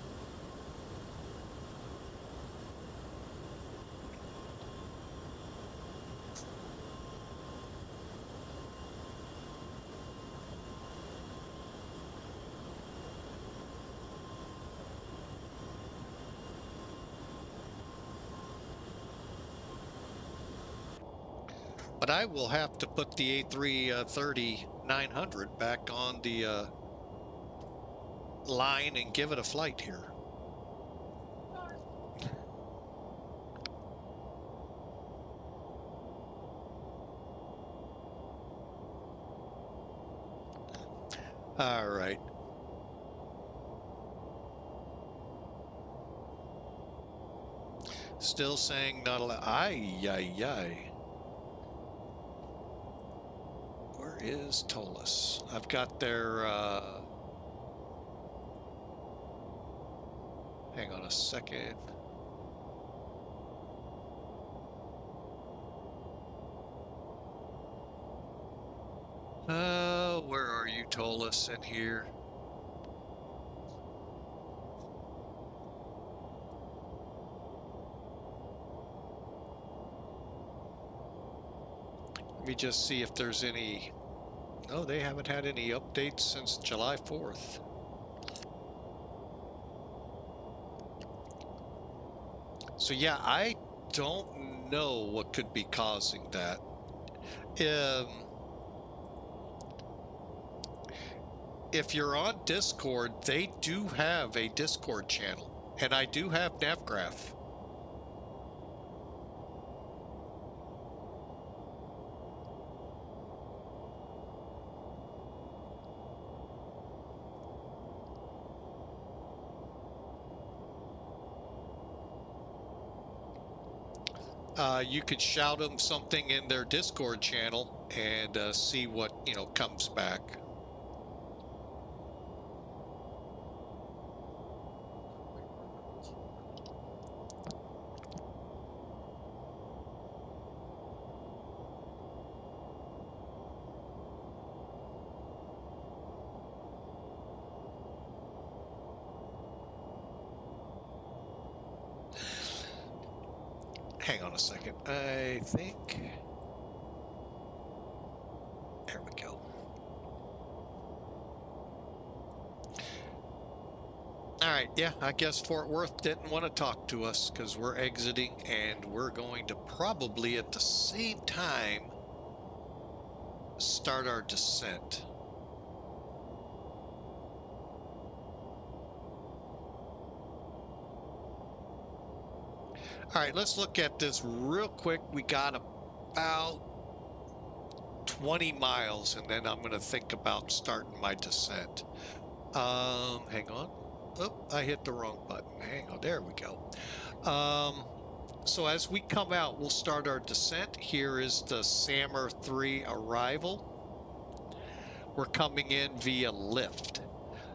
But I will have to put the A330-900 back on the line and give it a flight here. All right. Still saying not allowed. Ay. Where is Tolis? I've got their, hang on a second. Where are you, Tolis, in here? Let me just see if there's any. No, they haven't had any updates since July 4th. So yeah, I don't know what could be causing that. If you're on Discord, they do have a Discord channel, and I do have NavGraph. You could shout them something in their Discord channel and see what, you know, comes back. Hang on a second. I think. There we go. All right. Yeah, I guess Fort Worth didn't want to talk to us because we're exiting, and we're going to probably at the same time start our descent. All right, let's look at this real quick. We got about 20 miles, and then I'm going to think about starting my descent. Hang on. Oh, I hit the wrong button. Hang on. There we go. So as we come out, we'll start our descent. Here is the Sammer 3 arrival. We're coming in via LIFFT.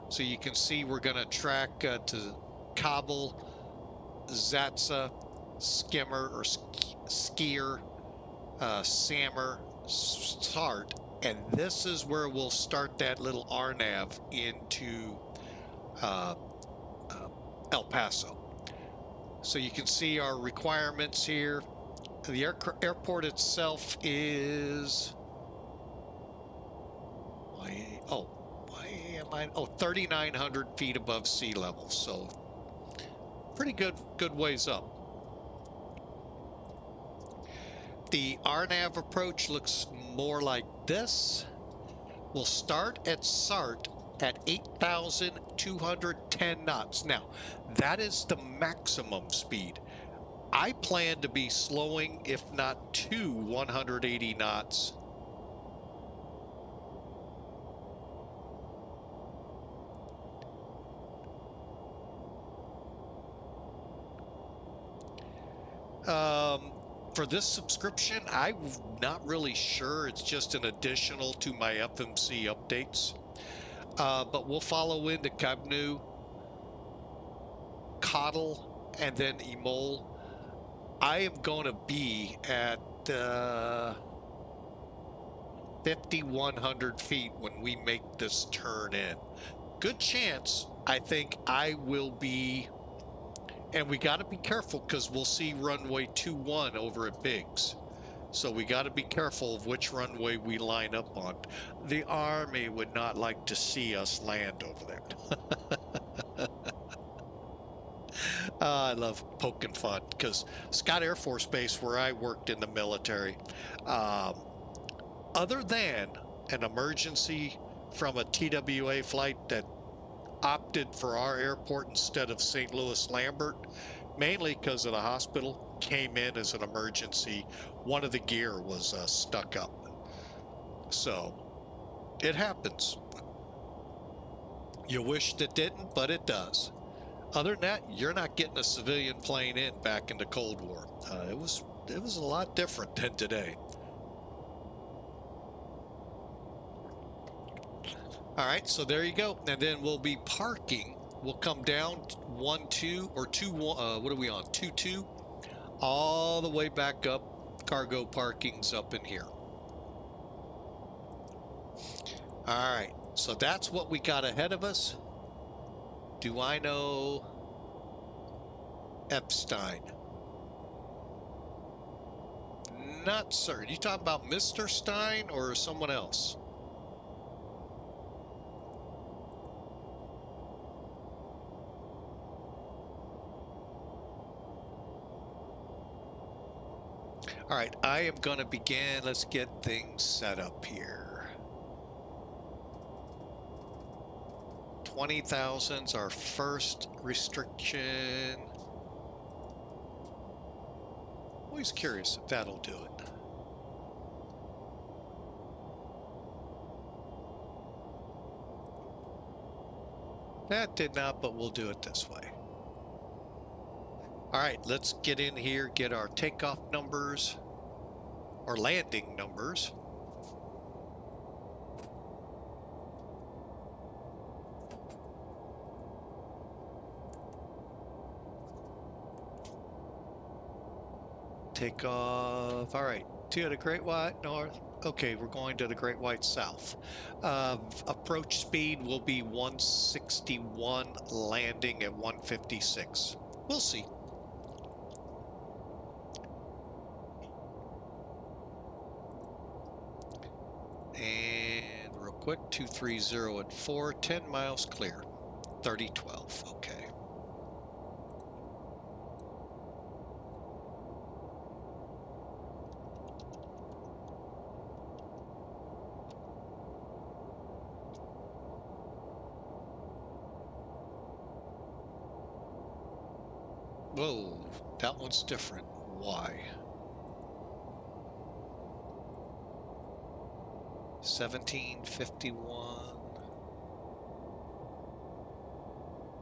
So you can see we're going to track to Kabul, Zatsa, Skimmer or Skier, Sammer, start, and this is where we'll start that little RNAV into El Paso. So you can see our requirements here. The airport itself is 3,900 feet above sea level. So pretty good ways up. The RNAV approach looks more like this. We'll start at SART at 8,210 knots. Now, that is the maximum speed. I plan to be slowing, if not to 180 knots. For this subscription, I'm not really sure. It's just an additional to my FMC updates. But we'll follow into KMEM, Coddle, and then Emol. I am going to be at 5,100 feet when we make this turn in. Good chance, I think I will be, and we got to be careful because we'll see runway 21 over at Biggs. So we got to be careful of which runway we line up on. The Army would not like to see us land over there. I love poking fun because Scott Air Force Base, where I worked in the military, other than an emergency from a TWA flight that opted for our airport instead of St. Louis Lambert, mainly because of the hospital, came in as an emergency. One of the gear was stuck up. So it happens. You wish it didn't, but it does. Other than that, you're not getting a civilian plane in back in the Cold War. It was a lot different than today. All right, so there you go. And then we'll be parking. We'll come down 1, 2, or 2, 1, what are we on? 2, 2, all the way back up. Cargo parking's up in here. All right, so that's what we got ahead of us. Do I know Epstein? Not certain. You talking about Mr. Stein or someone else? All right, I am going to begin. Let's get things set up here. 20,000's our first restriction. Always curious if that'll do it. That did not, but we'll do it this way. All right, let's get in here, get our takeoff numbers, or landing numbers. Take off. All right, to the Great White North. Okay, we're going to the Great White South. Approach speed will be 161, landing at 156. We'll see. And real quick, 230 at 4, 10 miles clear, 3012, okay. Whoa, that one's different. Why? 1751.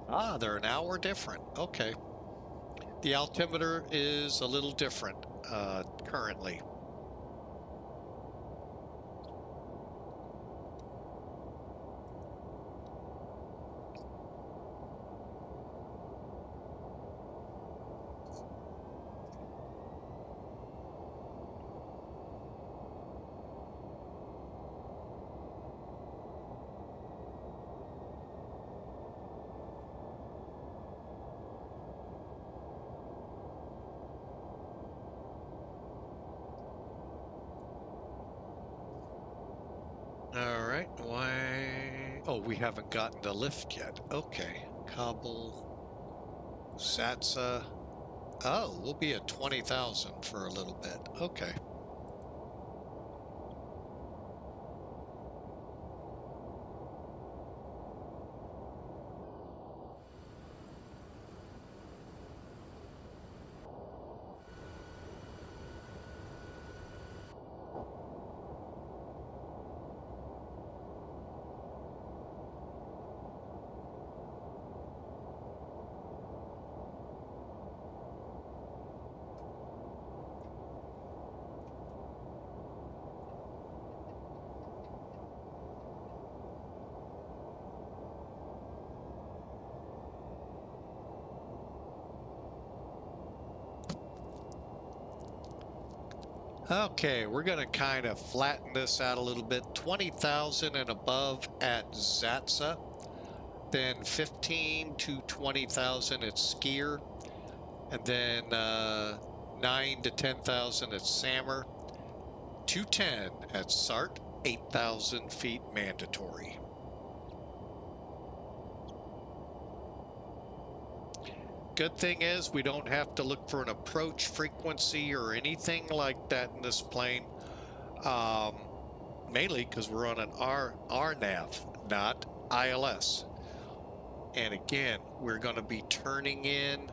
Ah, they're an hour different. Okay. The altimeter is a little different currently. All right, why? Oh, we haven't gotten the lift yet. Okay, Kabul, VATSIM. Oh, we'll be at 20,000 for a little bit. Okay. Okay, we're going to kind of flatten this out a little bit. 20,000 and above at VATSIM. Then 15 to 20,000 at Skier. And then 9 to 10,000 at Sammer. 210 at SART. 8,000 feet mandatory. Good thing is we don't have to look for an approach frequency or anything like that in this plane. Mainly because we're on an RNAV, not ILS. And again, we're going to be turning in.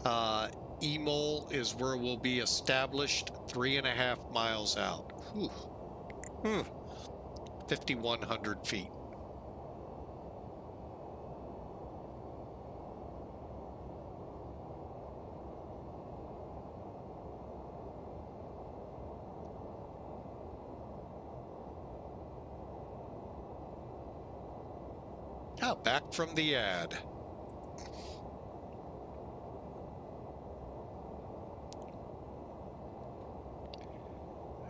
EMOL is where we'll be established 3.5 miles out. 5,100 feet. Oh, back from the ad.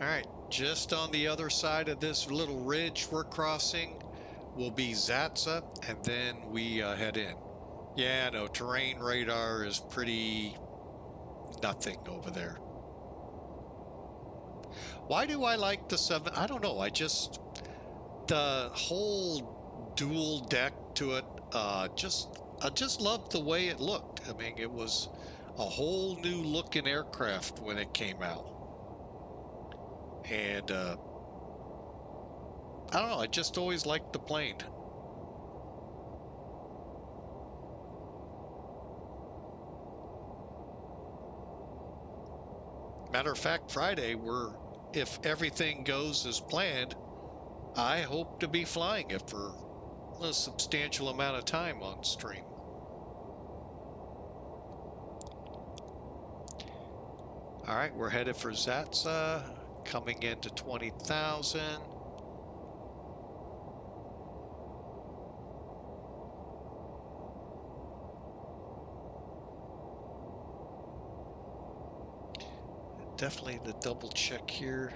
All right, just on the other side of this little ridge we're crossing will be VATSIM, and then we head in. Yeah, no, terrain radar is pretty nothing over there. Why do I like the 7? I don't know. The whole dual deck to it, I just loved the way it looked. I mean, it was a whole new looking aircraft when it came out. And I don't know, I just always liked the plane. Matter of fact, Friday, if everything goes as planned, I hope to be flying it for a substantial amount of time on stream. All right, we're headed for VATSIM, coming into 20,000. Definitely the double check here.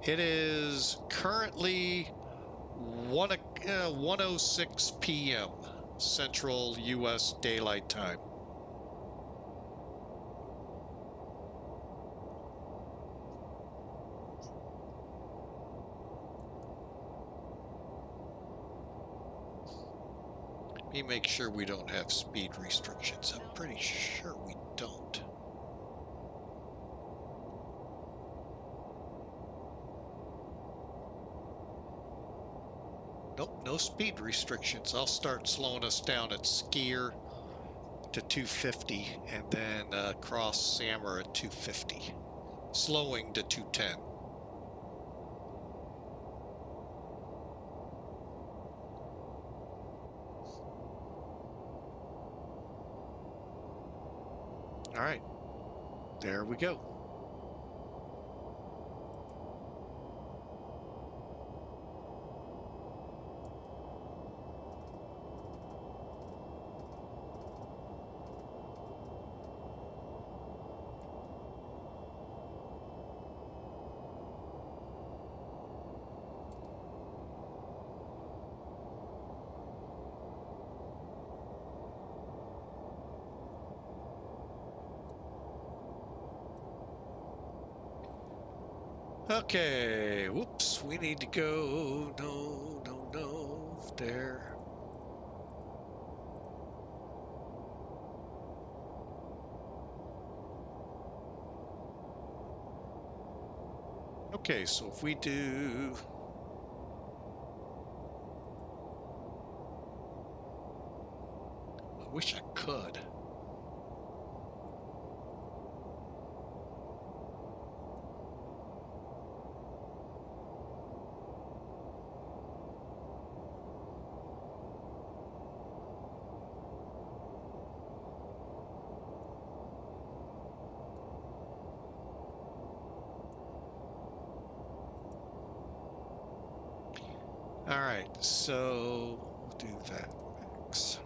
It is currently 1:06 p.m. Central U.S. Daylight Time. Let me make sure we don't have speed restrictions. I'm pretty sure we don't. Nope, no speed restrictions. I'll start slowing us down at Skier to 250 and then cross Sammer at 250. Slowing to 210. All right, there we go. Okay, whoops, we need to go, no, there. Okay, so if we do... I wish I could. All right, so we'll do that next.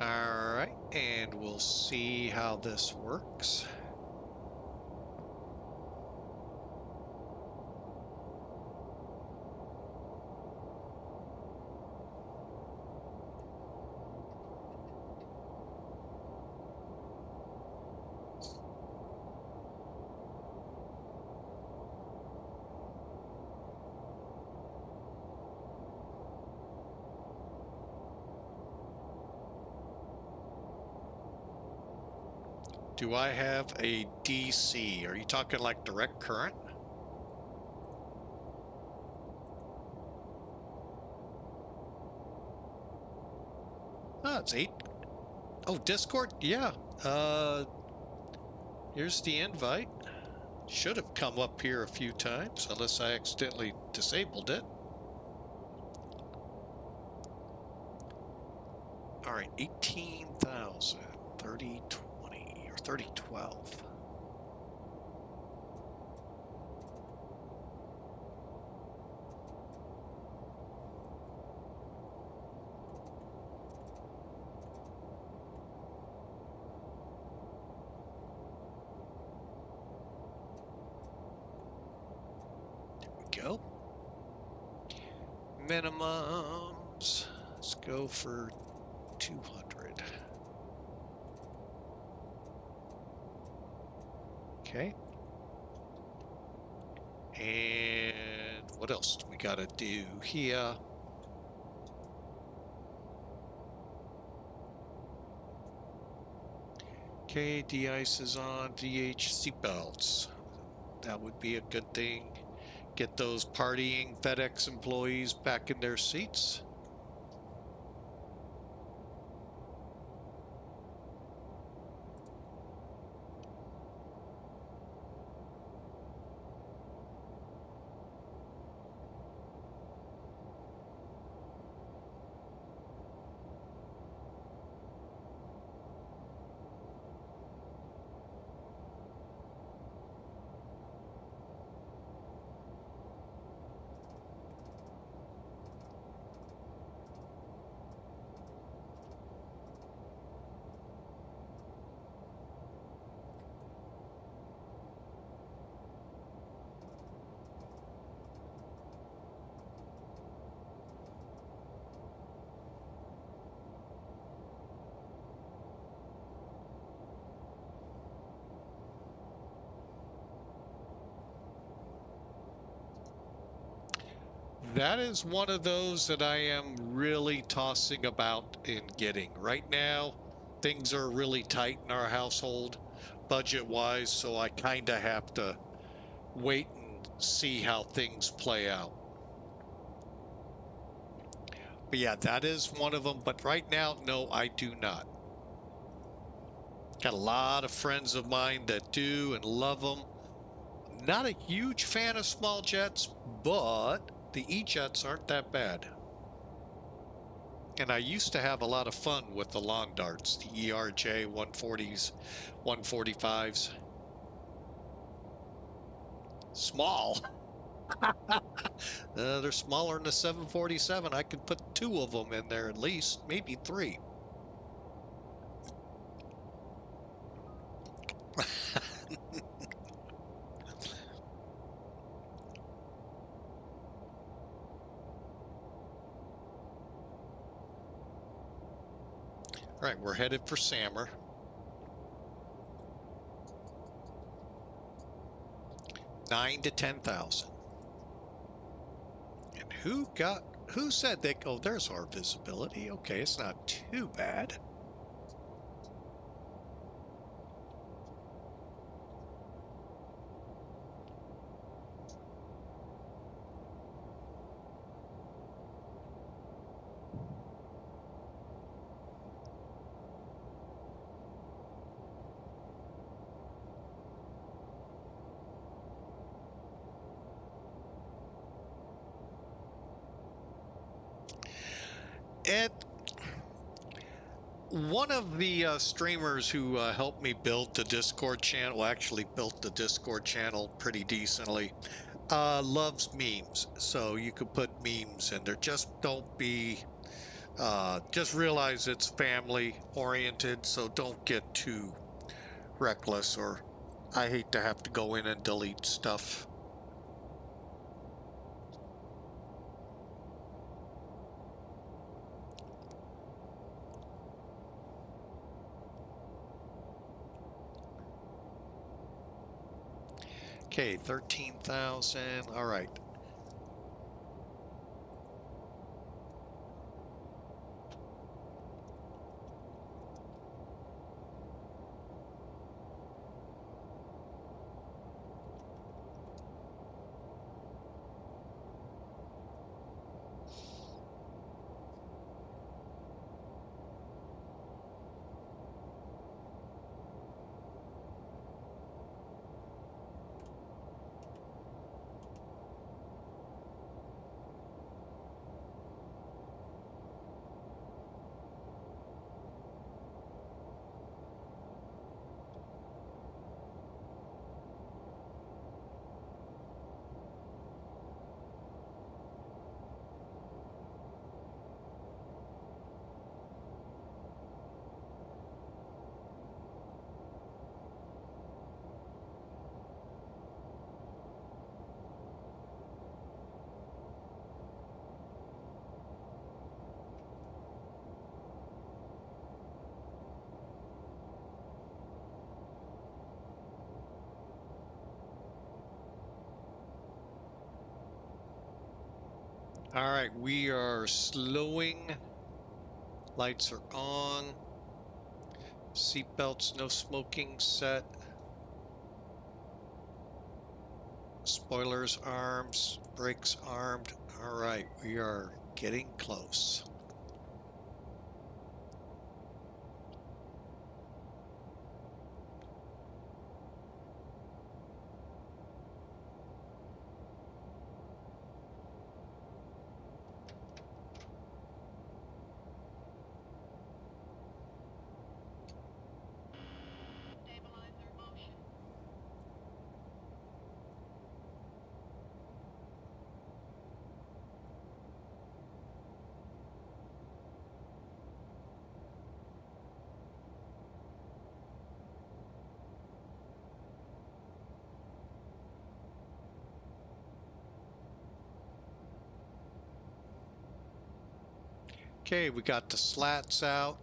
All right, and we'll see how this works. Do I have a DC? Are you talking like direct current? Oh, it's 8. Oh, Discord? Yeah. Here's the invite. Should have come up here a few times, unless I accidentally disabled it. All right, 18,000, 3020 or 3012. There we go. Minimums. Let's go for 200. Okay. And what else do we gotta do here? Okay, de-ice is on, DH seatbelts. That would be a good thing. Get those partying FedEx employees back in their seats. That is one of those that I am really tossing about in getting. Right now, things are really tight in our household, budget-wise, so I kind of have to wait and see how things play out. But yeah, that is one of them. But right now, no, I do not. Got a lot of friends of mine that do and love them. Not a huge fan of small jets, but the E-jets aren't that bad. And I used to have a lot of fun with the lawn darts, the ERJ 140s, 145s. Small. They're smaller than the 747. I could put 2 of them in there at least, maybe 3. All right, we're headed for Sammer. $9,000 to $10,000. And who said they, oh, there's our visibility. Okay, it's not too bad. Ed, one of the streamers who helped me build the Discord channel, actually built the Discord channel pretty decently, loves memes. So you could put memes in there. Just don't be, just realize it's family oriented. So don't get too reckless, or I hate to have to go in and delete stuff. Okay, 13,000. All right. All right, we are slowing. Lights are on. Seatbelts, no smoking set. Spoilers arms, brakes armed. All right, we are getting close. Okay, we got the slats out.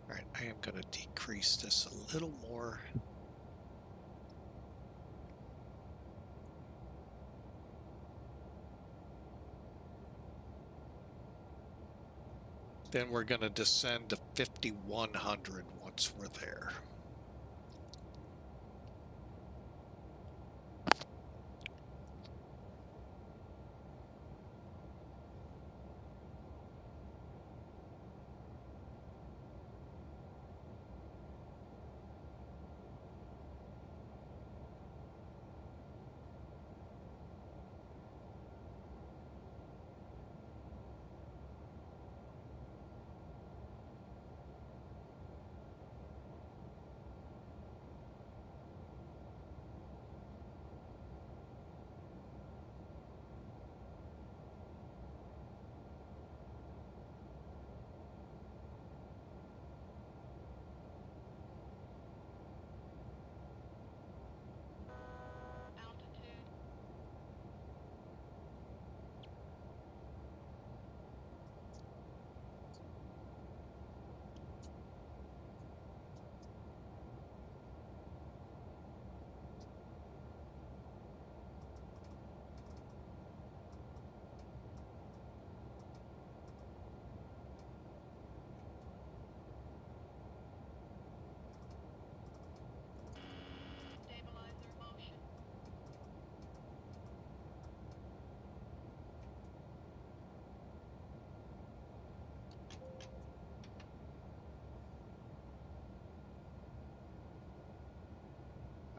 All right, I am going to decrease this a little more. Then we're going to descend to 5,100 once we're there.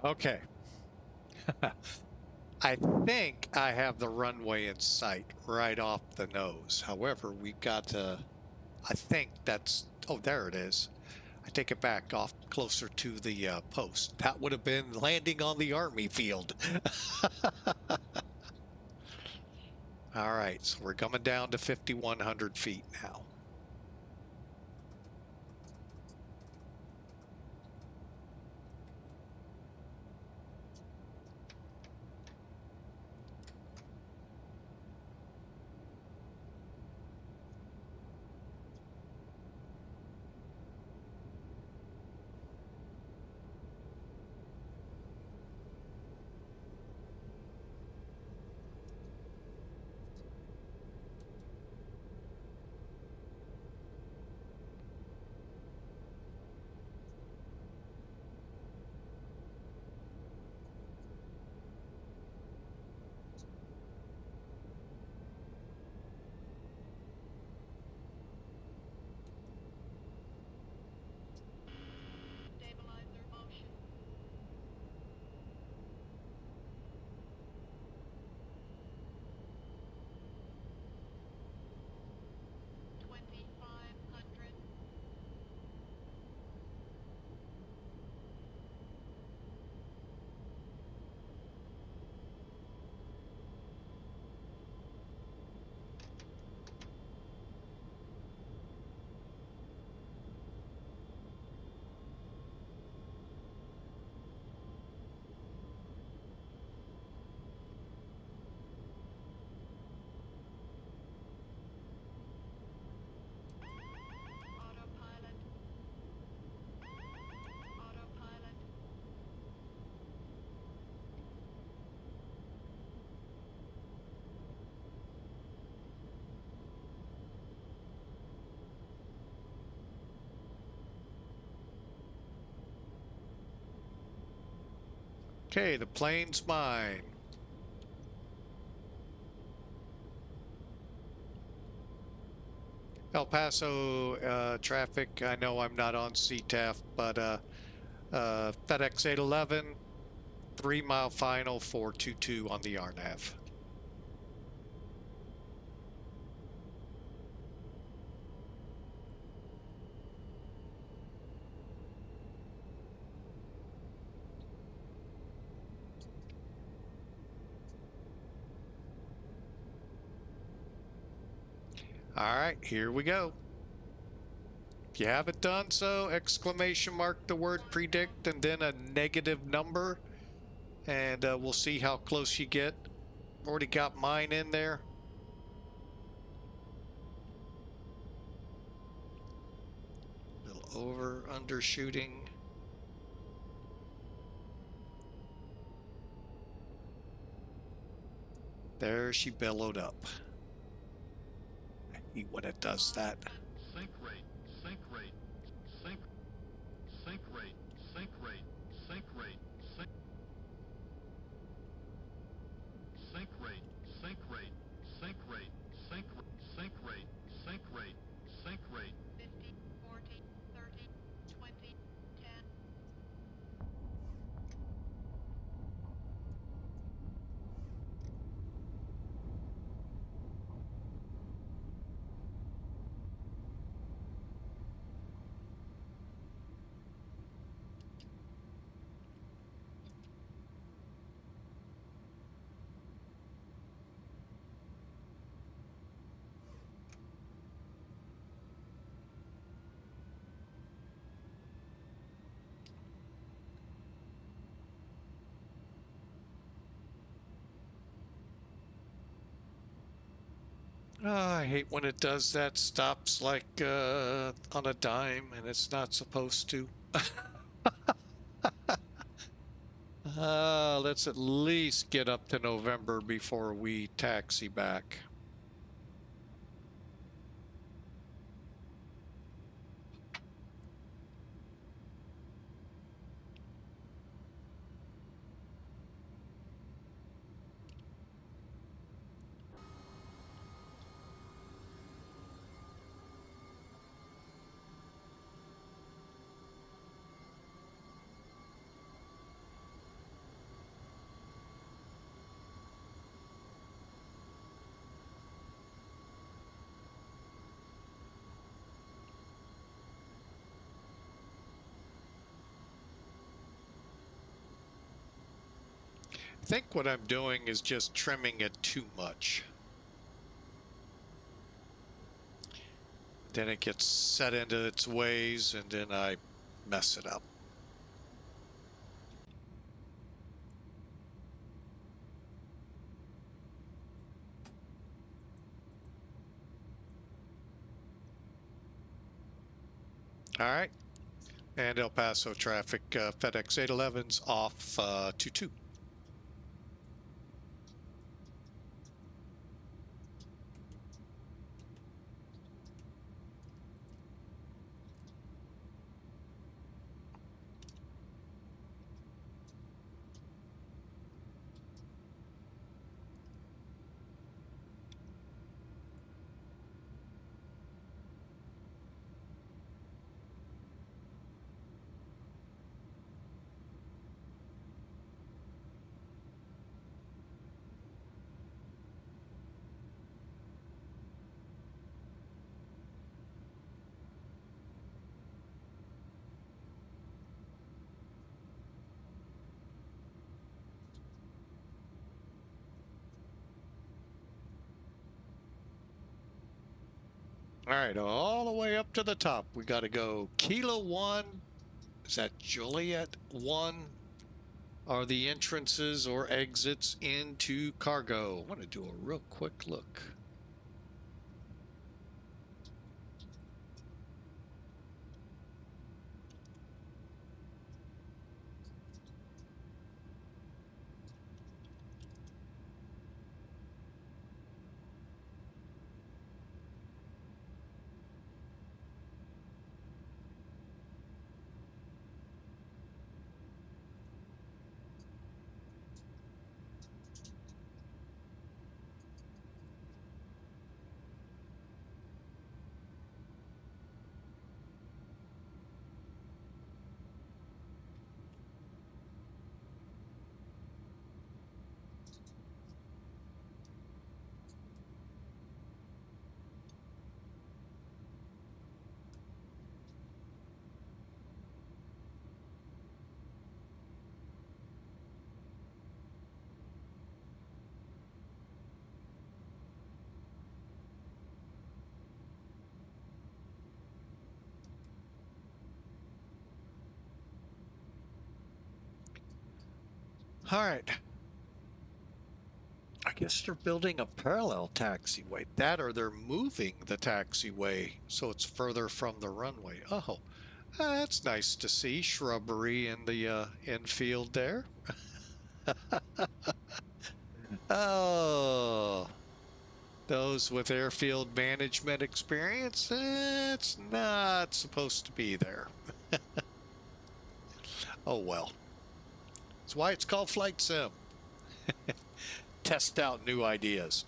Okay. I think I have the runway in sight right off the nose. However, we've got to, I think that's, oh, there it is. I take it back off closer to the post. That would have been landing on the Army field. All right, so we're coming down to 5,100 feet now. Okay, the plane's mine. El Paso traffic, I know I'm not on CTAF, but FedEx 811, 3-mile final, 422 on the RNAV. All right, here we go. If you haven't done so, exclamation mark the word predict and then a negative number, and we'll see how close you get. Already got mine in there. A little over, undershooting. There she bellowed up. I hate when it does that. Sync rate, sync rate, sync, sync rate, sync rate, sync rate, sync, sync rate, sync rate, sync rate, sync, sync rate, sync rate, sync rate. 50, 40, 30, 20, 10. Oh, I hate when it does that. Stops like on a dime and it's not supposed to. Let's at least get up to November before we taxi back. think what I'm doing is just trimming it too much. Then it gets set into its ways, and then I mess it up. All right. And El Paso traffic, FedEx 811's off 22. All right, all the way up to the top. We got to go Kilo 1. Is that Juliet 1? Are the entrances or exits into cargo? I want to do a real quick look. All right. I guess they're building a parallel taxiway. That or they're moving the taxiway so it's further from the runway. Oh, that's nice to see. Shrubbery in the infield there. Oh, those with airfield management experience, it's not supposed to be there. Oh well. That's why it's called Flight Sim. Test out new ideas.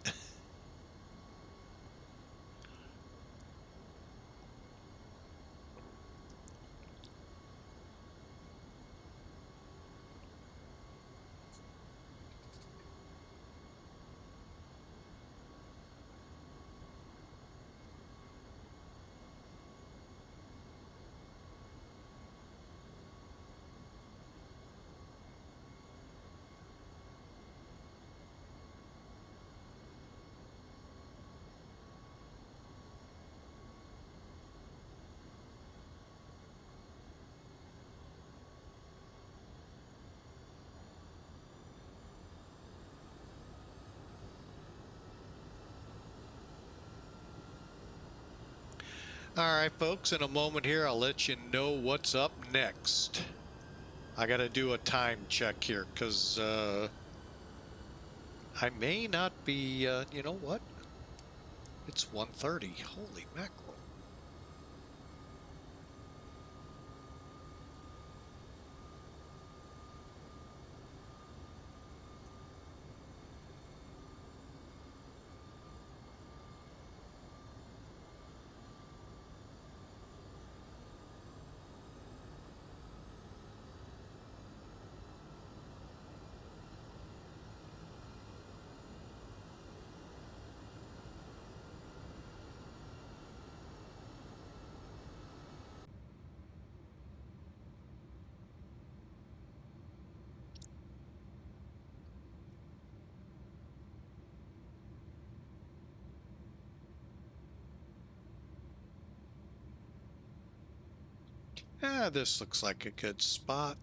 All right, folks, in a moment here, I'll let you know what's up next. I got to do a time check here because I may not be, you know what? It's 1:30. Holy mackerel. This looks like a good spot.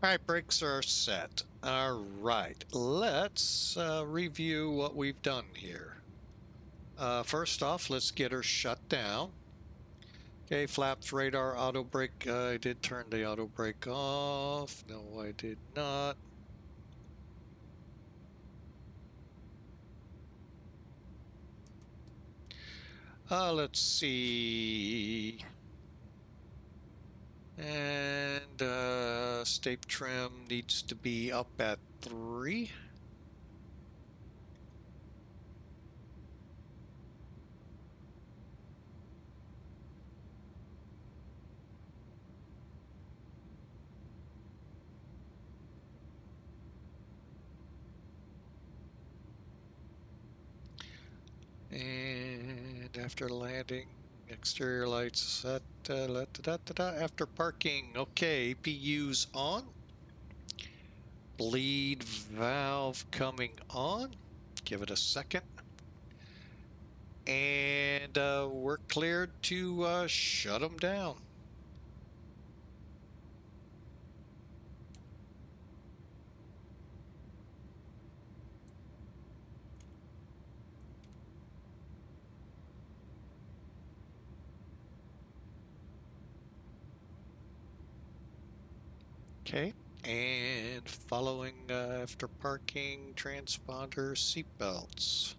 All right, brakes are set. All right, let's review what we've done here. First off, let's get her shut down. Okay, flaps, radar, auto brake. I did turn the auto brake off. No, I did not. Let's see. And stake trim needs to be up at 3. And after landing, exterior lights set. After parking, okay, APU's on. Bleed valve coming on. Give it a second. And we're cleared to shut them down. Okay, and following after parking, transponder seatbelts.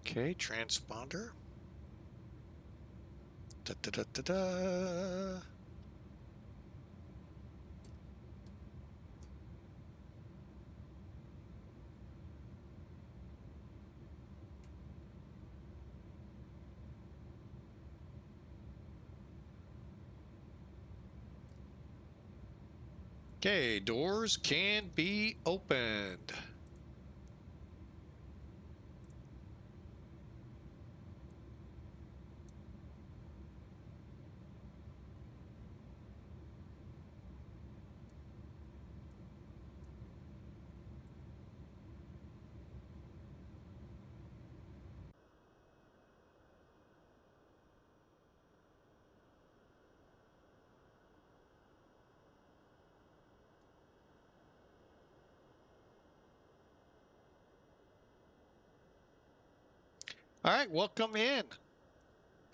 Okay, transponder. Da da da da da. Okay, doors can be opened. All right, welcome in.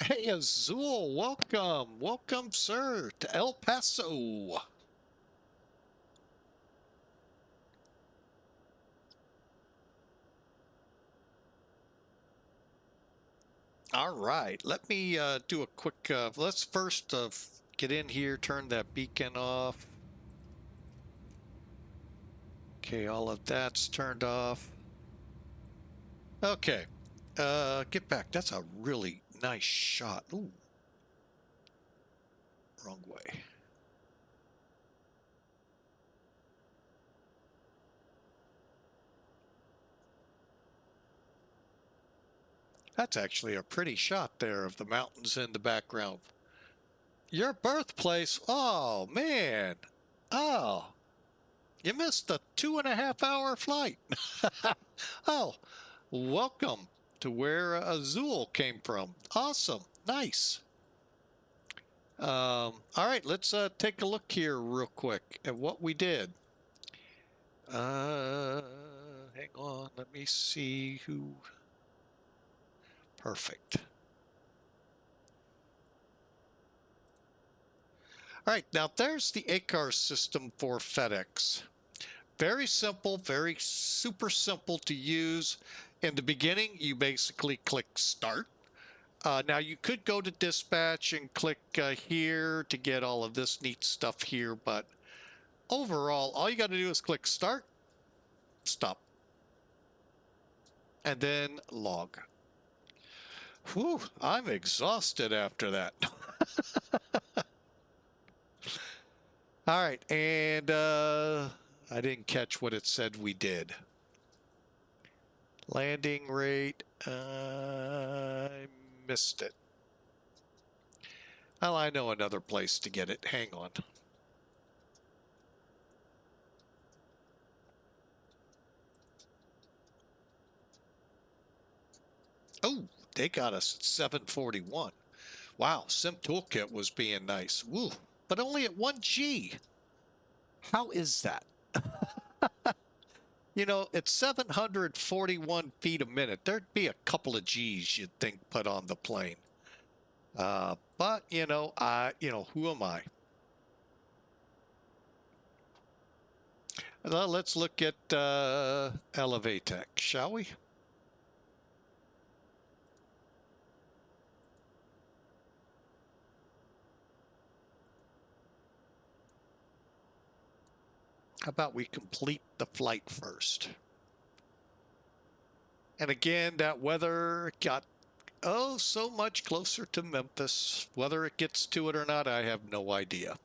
Hey, Azul, welcome. Welcome, sir, to El Paso. All right, let me do a quick, let's first get in here, turn that beacon off. Okay, all of that's turned off. Okay, get back. That's a really nice shot. Ooh, wrong way. That's actually a pretty shot there of the mountains in the background. Your birthplace? Oh, man. Oh, you missed a 2.5-hour flight. Oh, welcome to where Azul came from. Awesome. Nice. All right, let's take a look here real quick at what we did. Hang on, let me see who. Perfect. All right, now there's the ACAR system for FedEx. Very simple, very super simple to use. In the beginning, you basically click Start. Now you could go to Dispatch and click here to get all of this neat stuff here, but overall, all you got to do is click Start, Stop, and then Log. Whew, I'm exhausted after that. All right, and I didn't catch what it said we did. Landing rate, I missed it. Well, I know another place to get it. Hang on. Oh, they got us at 741. Wow, Sim Toolkit was being nice. Woo, but only at 1G. How is that? You know, at 741 feet a minute, there'd be a couple of G's you'd think put on the plane. But you know, who am I? Well, let's look at Elevatech, shall we? How about we complete the flight first? And again, that weather got, oh, so much closer to Memphis. Whether it gets to it or not, I have no idea.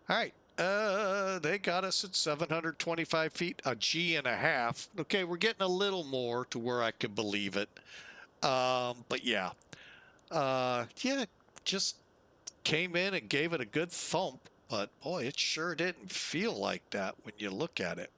All right, they got us at 725 feet, a G and a half. Okay, we're getting a little more to where I could believe it. But yeah. Yeah, just came in and gave it a good thump, but boy, it sure didn't feel like that when you look at it.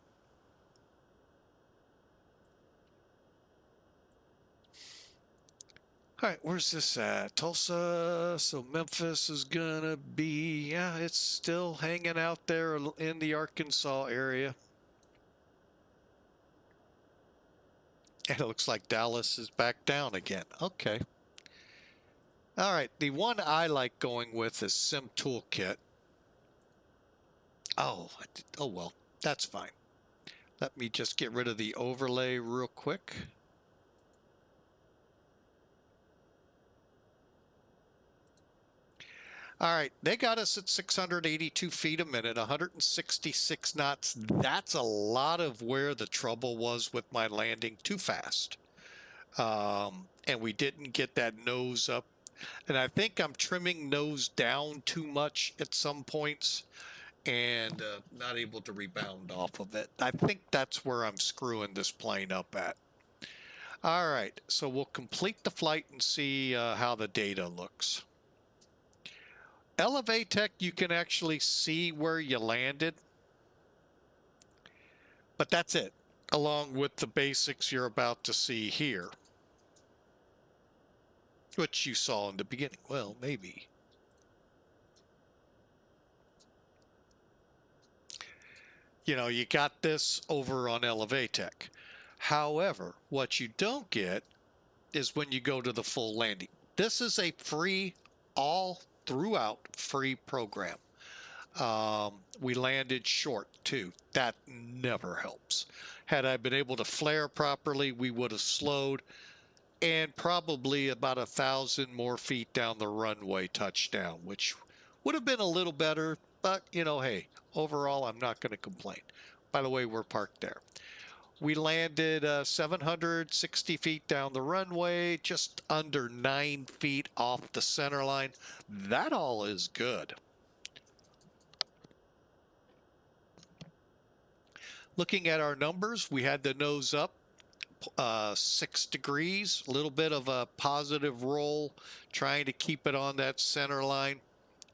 All right, where's this at? Tulsa, so Memphis is gonna be, yeah, it's still hanging out there in the Arkansas area. And it looks like Dallas is back down again. Okay. All right, the one I like going with is Sim Toolkit. Oh well, that's fine. Let me just get rid of the overlay real quick. All right, they got us at 682 feet a minute, 166 knots. That's a lot of where the trouble was with my landing too fast. And we didn't get that nose up. And I think I'm trimming nose down too much at some points and not able to rebound off of it. I think that's where I'm screwing this plane up at. All right, so we'll complete the flight and see how the data looks. Elevatech, you can actually see where you landed, but that's it, along with the basics you're about to see here, which you saw in the beginning. Well, maybe. You know, you got this over on Elevatech. However, what you don't get is when you go to the full landing. This is a free, all throughout free program. We landed short too. That never helps. Had I been able to flare properly, we would have slowed and probably about 1,000 more feet down the runway touchdown, which would have been a little better, but you know, hey, overall, I'm not going to complain. By the way, we're parked there. We landed 760 feet down the runway, just under 9 feet off the center line. That all is good. Looking at our numbers, we had the nose up 6 degrees, a little bit of a positive roll, trying to keep it on that center line.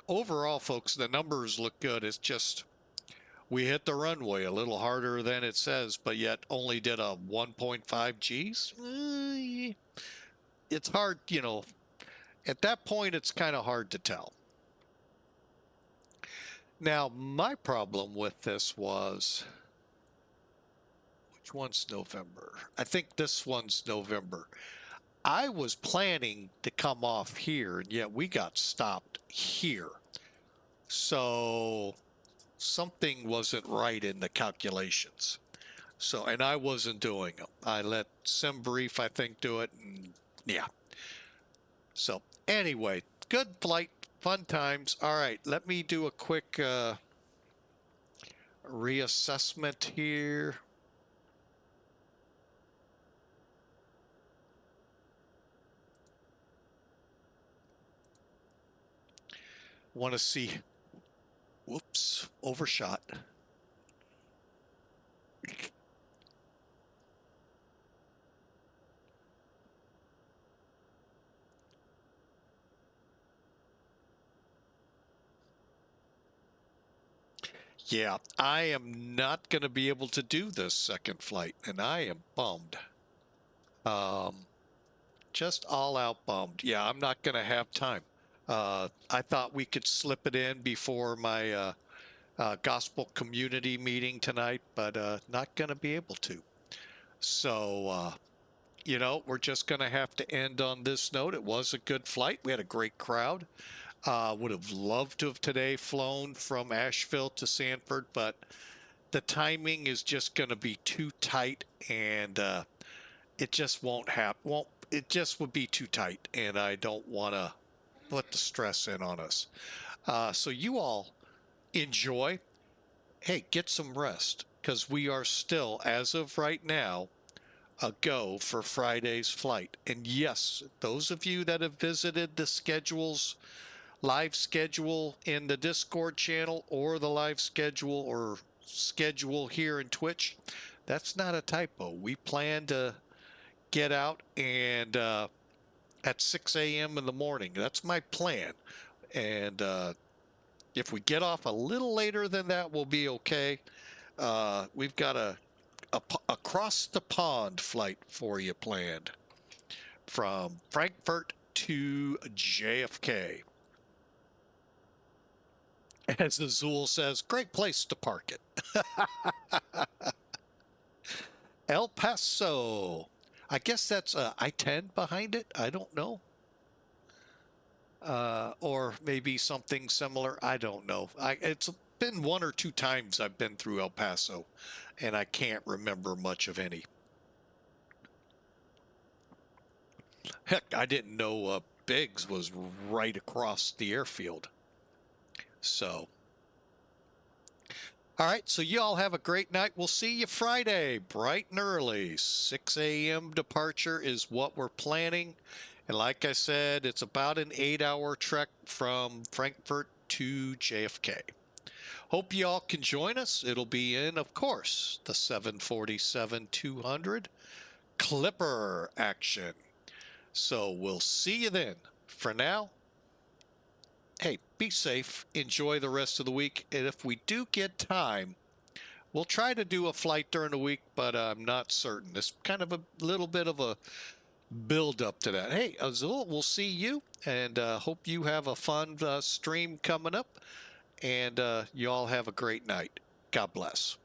Overall, folks, the numbers look good. It's just We hit the runway a little harder than it says, but yet only did a 1.5 Gs. It's hard, you know, at that point, it's kind of hard to tell. Now, my problem with this was, which one's November? I think this one's November. I was planning to come off here, and yet we got stopped here. So something wasn't right in the calculations. So, and I wasn't doing them. I let SimBrief, I think, do it, and yeah. So anyway, good flight, fun times. All right, let me do a quick reassessment here. Want to see, whoops, overshot. Yeah, I am not going to be able to do this second flight, and I am bummed. Just all out bummed. Yeah, I'm not going to have time. I thought we could slip it in before my gospel community meeting tonight, but not going to be able to. So, you know, we're just going to have to end on this note. It was a good flight. We had a great crowd. Would have loved to have today flown from Asheville to Sanford, but the timing is just going to be too tight, and it just won't happen. It just would be too tight, and I don't want to put the stress in on us. So you all enjoy. Hey, get some rest, because we are still, as of right now, a go for Friday's flight. And yes, those of you that have visited the schedules, live schedule in the Discord channel or the live schedule or schedule here in Twitch, that's not a typo. We plan to get out and at 6 a.m. in the morning. That's my plan. And if we get off a little later than that, we'll be okay. We've got a across the pond flight for you planned from Frankfurt to JFK. As Azul says, great place to park it. El Paso. I guess that's I-10 behind it. I don't know. Or maybe something similar. I don't know. It's been one or two times I've been through El Paso, and I can't remember much of any. Heck, I didn't know Biggs was right across the airfield. So, all right, so you all have a great night. We'll see you Friday, bright and early. 6 a.m. departure is what we're planning. And like I said, it's about an 8-hour trek from Frankfurt to JFK. Hope you all can join us. It'll be in, of course, the 747-200 Clipper action. So we'll see you then. For now, hey, be safe. Enjoy the rest of the week. And if we do get time, we'll try to do a flight during the week, but I'm not certain. It's kind of a little bit of a build up to that. Hey, Azul, we'll see you, and hope you have a fun stream coming up, and you all have a great night. God bless.